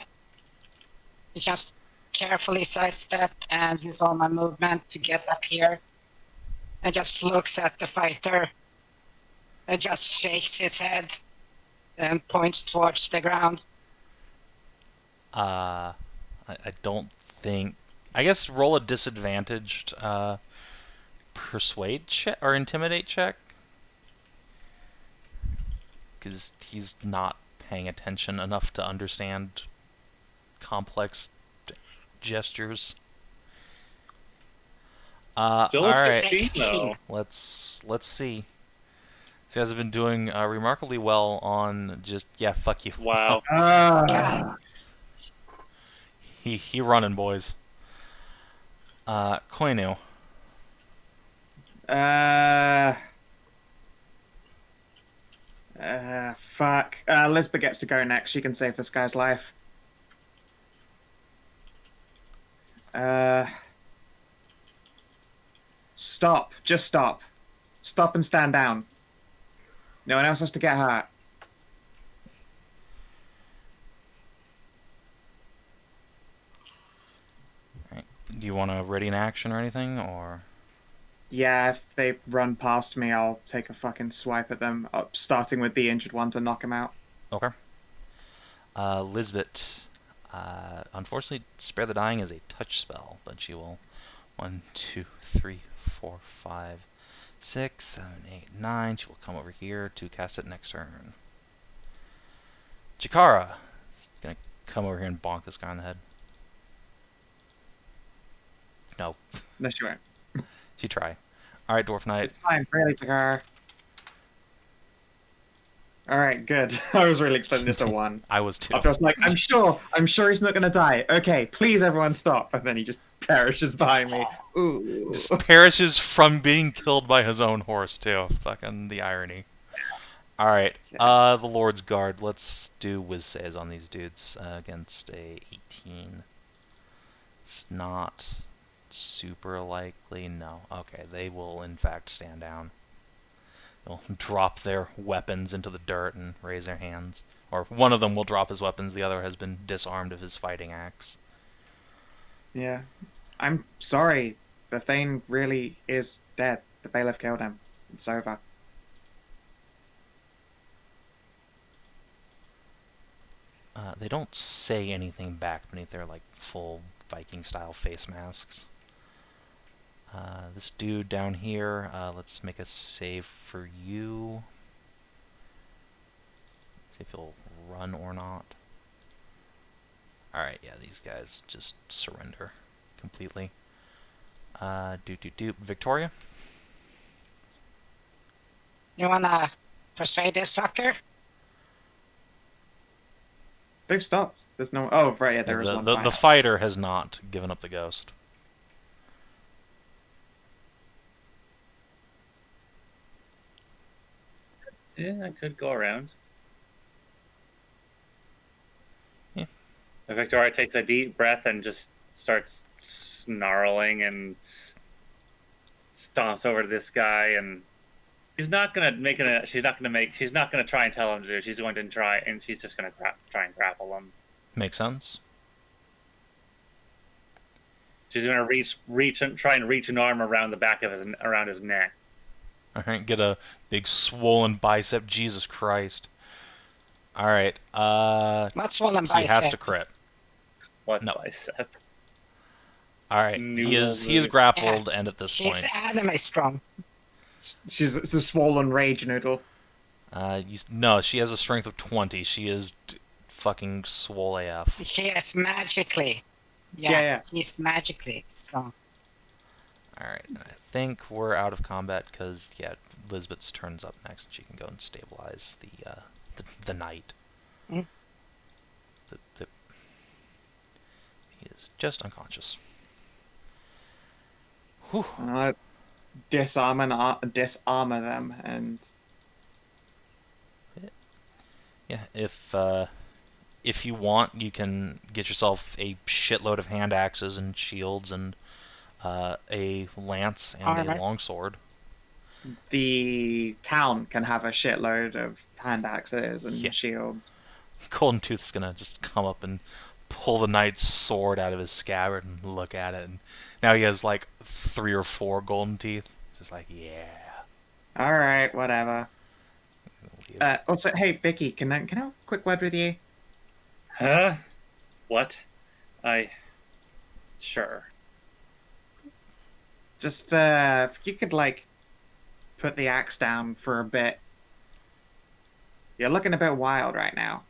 You just carefully sidestep and use all my movement to get up here. And just looks at the fighter. And just shakes his head. And points towards the ground. I don't think. I guess roll a disadvantaged persuade check or intimidate check, because he's not paying attention enough to understand complex gestures. Still all a right. 16, though. Let's see. These guys have been doing remarkably well on just fuck you. Wow. Ah. He running, boys. Koinu. Fuck. Lizbet gets to go next. She can save this guy's life. Stop. Just stop. Stop and stand down. No one else has to get hurt. Do you want to ready an action or anything, or? Yeah, if they run past me, I'll take a fucking swipe at them, starting with the injured one to knock him out. Okay. Lizbet. Unfortunately, Spare the Dying is a touch spell, but she will 1, 2, 3, 4, 5, 6, 7, 8, 9. She will come over here to cast it next turn. Jakara is gonna come over here and bonk this guy on the head. No, No, she won't. she try. All right, Dwarf Knight. It's fine, really, Takar. Alright, good. I was really expecting just a 1. I was too. I was like, I'm sure he's not gonna die. Okay, please everyone stop. And then he just perishes behind me. Ooh. Just perishes from being killed by his own horse too. Fucking the irony. All right, the Lord's Guard. Let's do whiz saves on these dudes against a 18. It's not super likely. No. Okay, they will in fact stand down. They'll drop their weapons into the dirt and raise their hands. Or one of them will drop his weapons. The other has been disarmed of his fighting axe. Yeah. I'm sorry. The Thane really is dead. The bailiff killed him. It's over. They don't say anything back beneath their like full Viking-style face masks. This dude down here, let's make a save for you. See if he'll run or not. Alright, yeah, these guys just surrender completely. Victoria? You wanna persuade this fucker? They've stopped. There's no. Oh, right. Yeah, Yeah, there is one. the fighter has not given up the ghost. Yeah, I could go around. Yeah. Victoria takes a deep breath and just starts snarling and stomps over to this guy, and she's not gonna try and tell him to do it. She's going to try, and she's just gonna try and grapple him. Makes sense. She's gonna try and reach an arm around the back of around his neck. Alright, get a big swollen bicep. Jesus Christ. Alright, Not swollen he has bicep. to crit. What No. bicep? Alright, he is grappled, and at this She's point... anime strong. She's it's a swollen rage noodle. No, she has a strength of 20. She is fucking swole AF. She is magically. Yeah. She's magically strong. Alright, I think we're out of combat because, yeah, Lizbet's turns up next. She can go and stabilize the knight. Mm. He is just unconscious. Whew. Let's disarm them, and Yeah, if you want, you can get yourself a shitload of hand axes and shields and a lance and Armor. a longsword. the town can have a shitload of hand axes and Yeah. shields. Golden Tooth's gonna just come up and pull the knight's sword out of his scabbard and look at it. And now he has like 3 or 4 golden teeth. Just like, yeah. All right, whatever. Leave. Also, hey Vicky, can I have a quick word with you? Huh? What? Sure. Just if you could like put the axe down for a bit. You're looking a bit wild right now.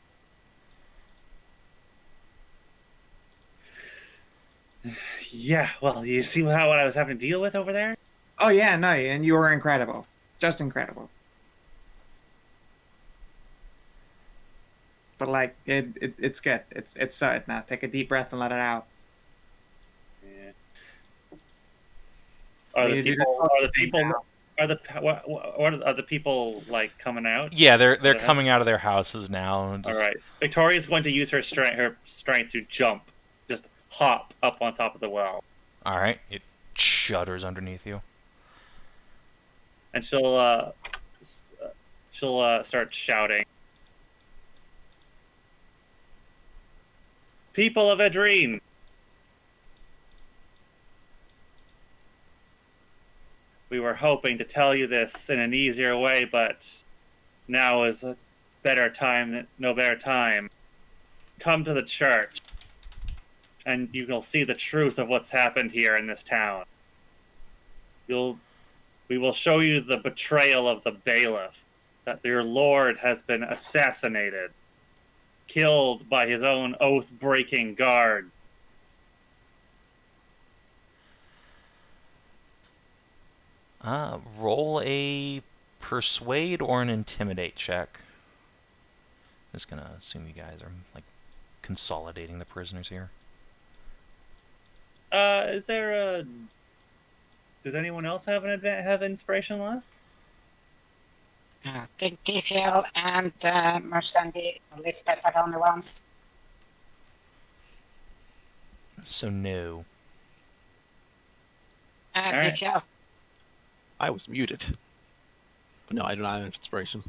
Yeah, well, you see what I was having to deal with over there? Oh yeah, no, and you were incredible, just incredible. But like, it's good. It's sorted now. Take a deep breath and let it out. Yeah. Are the people like coming out? Yeah, they're coming out of their houses now. And All just, right. Victoria's going to use her strength to jump, just hop up on top of the well, all right, it shudders underneath you. and she'll start shouting. People of Edrine, we were hoping to tell you this in an easier way, but now is a no better time. Come to the church, and you will see the truth of what's happened here in this town. We will show you the betrayal of the bailiff, that your lord has been assassinated, killed by his own oath-breaking guard. Roll a persuade or an intimidate check. Just gonna assume you guys are like consolidating the prisoners here. Is there a... Does anyone else have have inspiration left? I think TCL and Merzendi and Lizbet are the only ones. So no. Alright. TCL. I was muted. But no, I do not have inspiration.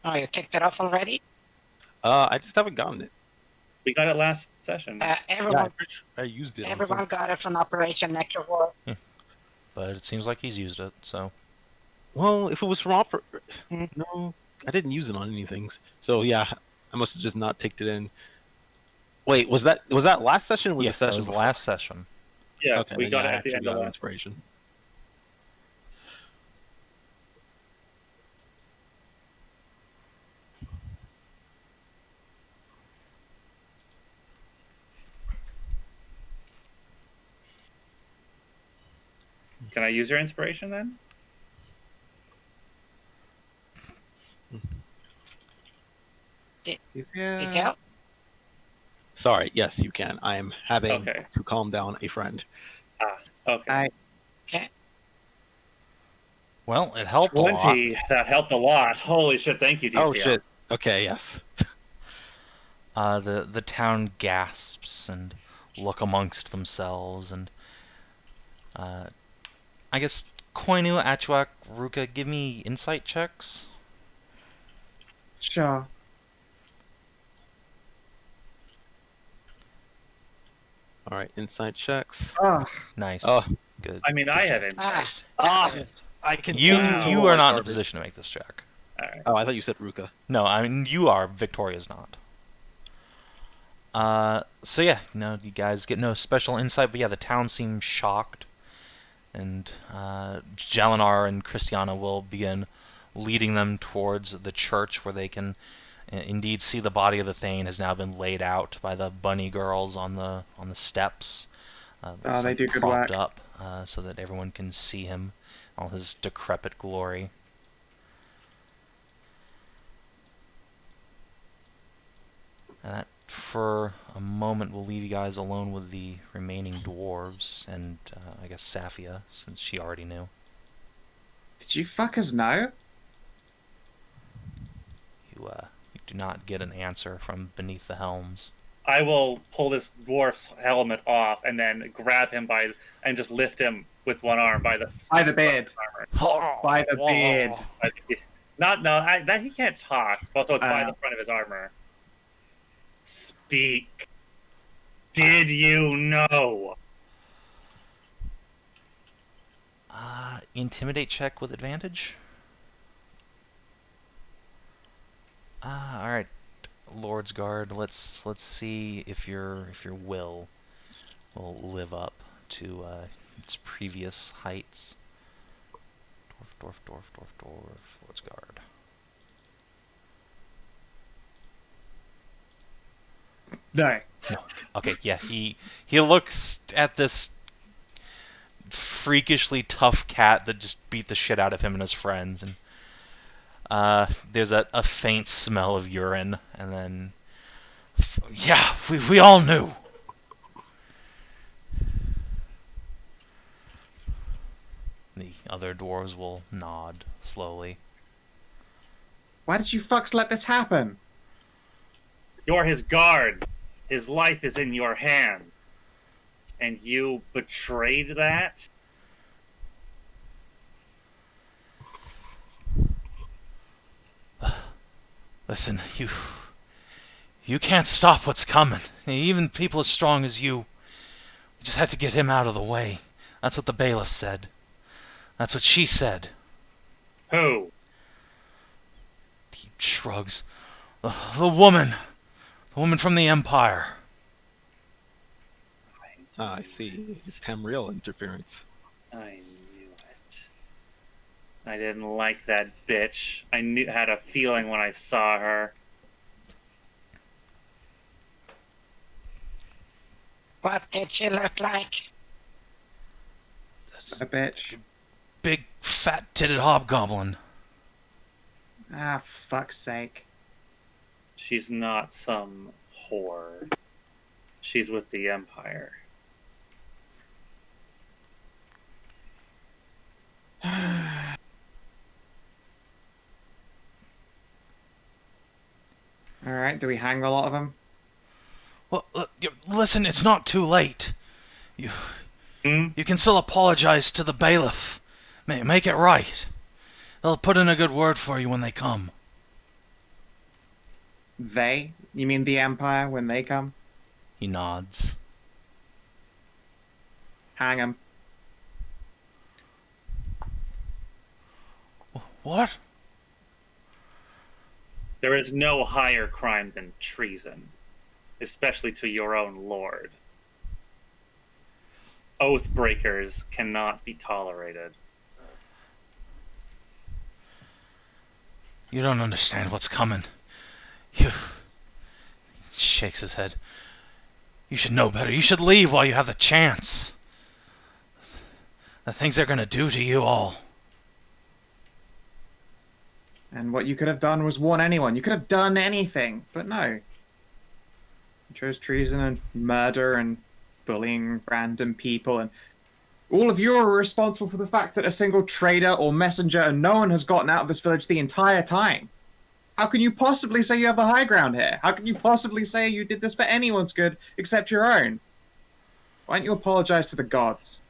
Oh, you kicked it off already? I just haven't gotten it. We got it last session. Yeah, Everyone, I used it. everyone got it from Operation Necrovore. But it seems like he's used it, so... Well, if it was from Hmm. No, I didn't use it on anything. So yeah, I must have just not ticked it in. Wait, was that last session or Yes, the that session was the before? last session. Yeah, Okay, we then got yeah, it I at the actually end got of an last. inspiration. Can I use your inspiration then? He's Is here. out? Sorry, yes, you can. I am having Okay. to calm down a friend. Okay. I Okay. Well, it helped a lot. 20. That helped a lot. Holy shit! Thank you, DCL. Oh shit. Okay, yes. The town gasps and look amongst themselves, and I guess Koinu, Achuak, Ruka, give me insight checks. sure. All right, insight checks. Oh, Nice. Oh. Good. I mean, Good I job. have insight. I can. You Wow. you are not in a position to make this check. All right. Oh, I thought you said Ruka. No, I mean you are. Victoria's not. So yeah, you guys get no special insight, but yeah, the town seems shocked, and Jalinar and Christiana will begin leading them towards the church, where they can indeed see the body of the Thane has now been laid out by the bunny girls on the steps. they do good propped work. up so that everyone can see him, all his decrepit glory. And that, for a moment, will leave you guys alone with the remaining dwarves, and I guess Safia, since she already knew. Did you fuckers know? You do not get an answer from beneath the helms. I will pull this dwarf's helmet off and then grab him and just lift him with one arm by the beard. armor. By the beard. That he can't talk. Also, it's by Oh. the front of his armor. Speak. Did you know? Intimidate check with advantage. All right, Lord's Guard. Let's see if your will live up to its previous heights. Dwarf. Lord's Guard. No. Okay, yeah, he looks at this freakishly tough cat that just beat the shit out of him and his friends, and there's a faint smell of urine, and then yeah, we all knew. The other dwarves will nod slowly. Why did you fucks let this happen? You're his guard. His life is in your hand. And you betrayed that? Listen, you can't stop what's coming. Even people as strong as you. We just had to get him out of the way. That's what the bailiff said. That's what she said. Who? He shrugs. The woman. The woman from the Empire. I see. It's Tamriel interference. I knew it. I didn't like that bitch. Had a feeling when I saw her. What did she look like? That's A bitch. big, fat-titted hobgoblin. Ah, fuck's sake. She's not some whore. She's with the Empire. Alright, do we hang a lot of them? Well, listen, it's not too late. You Hmm? can still apologize to the bailiff. Make it right. They'll put in a good word for you when they come. They? You mean the Empire when they come? He nods. Hang them. What? There is no higher crime than treason, especially to your own lord. Oath breakers cannot be tolerated. You don't understand what's coming. You... He shakes his head. You should know better. You should leave while you have the chance. The things they're gonna do to you all. And what you could have done was warn anyone. You could have done anything, but no. You chose treason and murder and bullying random people, and all of you are responsible for the fact that a single trader or messenger and no one has gotten out of this village the entire time. How can you possibly say you have the high ground here? How can you possibly say you did this for anyone's good except your own? Why don't you apologize to the gods?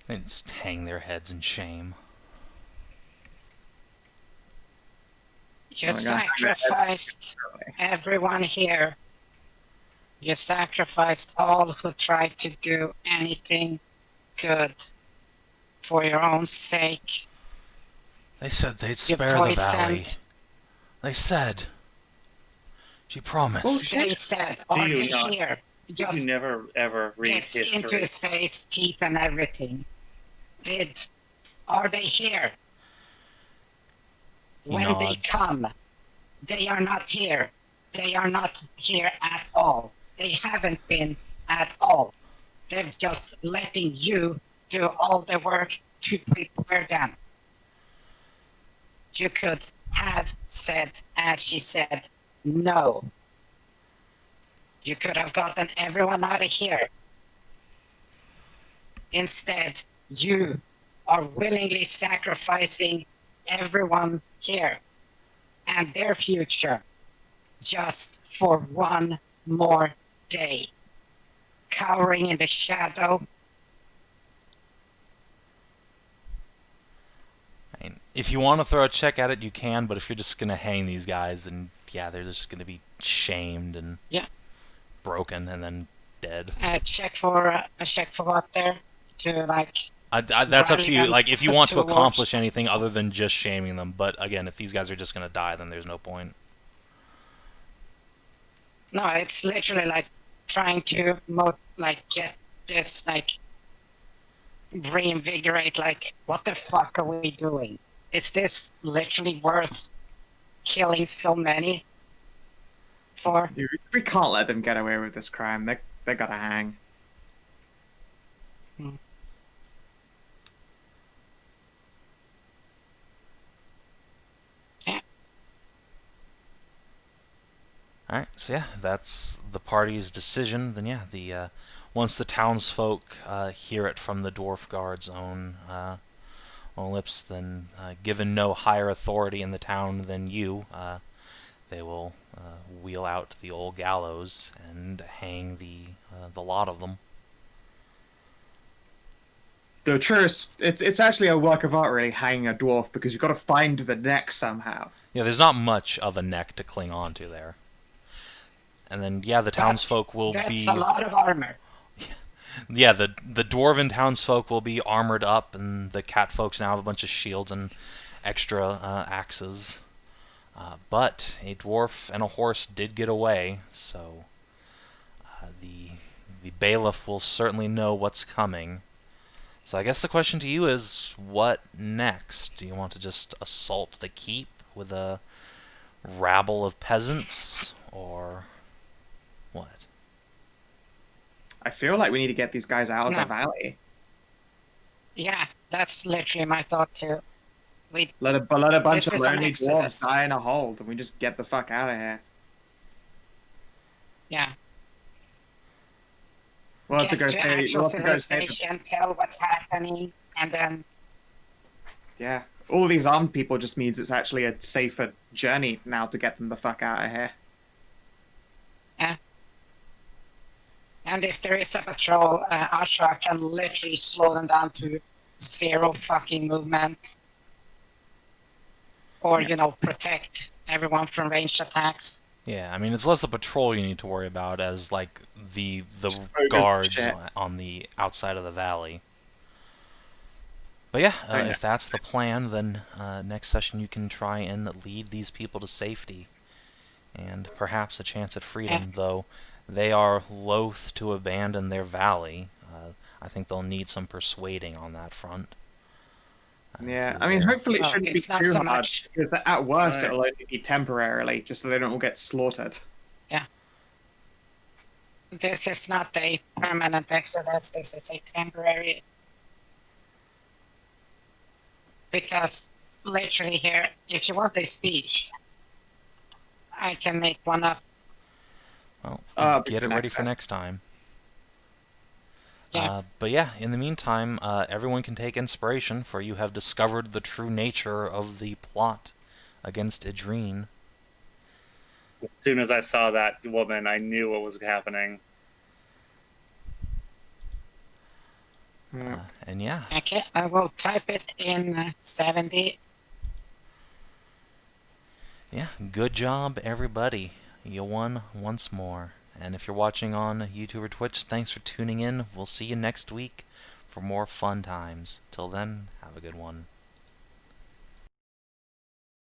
They just hang their heads in shame. You Oh my God. sacrificed everyone here. You sacrificed all who tried to do anything good for your own sake. They said they'd You spare the valley. poisoned. They said. She promised. Bullshit. They said, Do are you they not? here? You Just never ever read gets into history. his face, teeth and everything. Are they here? He When they nods. come, they are not here. They are not here at all. They haven't been at all. They're just letting you do all the work to prepare them. You could have said, as she said, no. You could have gotten everyone out of here. Instead, you are willingly sacrificing everyone here and their future just for one more day. Cowering in the shadow. I mean, if you want to throw a check at it, you can, but if you're just gonna hang these guys, then yeah, they're just gonna be shamed and Yeah. broken and then dead. Check for what there to like. That's up to you. Rally Like, if you them want to towards- accomplish anything other than just shaming them. But again, if these guys are just gonna die, then there's no point. No, it's literally like trying to get this reinvigorate. Like, what the fuck are we doing? Is this literally worth killing so many for? Dude, we can't let them get away with this crime. They gotta hang. Alright, so yeah, that's the party's decision. Then yeah, once the townsfolk hear it from the dwarf guard's own lips, then given no higher authority in the town than you, they will wheel out the old gallows and hang the lot of them. The truest, it's actually a work of art, really, hanging a dwarf, because you've got to find the neck somehow. Yeah, there's not much of a neck to cling on to there. And then yeah, the townsfolk will That's be a lot of armor. yeah, the dwarven townsfolk will be armored up, and the catfolks now have a bunch of shields and extra axes. But a dwarf and a horse did get away, so the bailiff will certainly know what's coming. So I guess the question to you is, what next? Do you want to just assault the keep with a rabble of peasants, or what? I feel like we need to get these guys out of No. the valley. Yeah, that's literally my thought too. Let a bunch This of is an lonely exodus. dwarves die in a hold, and we just get the fuck out of here. Yeah. We'll have to Get go to save. actual We'll have to go save. civilization, tell what's happening, and then Yeah, all these armed people just means it's actually a safer journey now to get them the fuck out of here. and if there is a patrol, Achuak can literally slow them down to 0 fucking movement. Or, protect everyone from ranged attacks. Yeah, I mean, it's less the patrol you need to worry about as like the Ogres guards shit. on the outside of the valley. But yeah, Oh, yeah. if that's the plan, then next session you can try and lead these people to safety and perhaps a chance at freedom. Though they are loath to abandon their valley, I think they'll need some persuading on that front. Yeah, since I mean, they're- hopefully it Oh, shouldn't be it's not too so hard, much- because at worst Right. it'll only be temporarily, just so they don't all get slaughtered. this is not a permanent exodus, this is a temporary. Because literally here, if you want a speech, I can make one up. Well, But get for it ready next for time. next time. Yeah. But yeah, in the meantime, everyone can take inspiration, for you have discovered the true nature of the plot against Idrine. As soon as I saw that woman, I knew what was happening. And yeah, Okay, I will type it in Sav&D. yeah, good job, everybody. You won once more. And if you're watching on YouTube or Twitch, thanks for tuning in. We'll see you next week for more fun times. Till then, have a good one.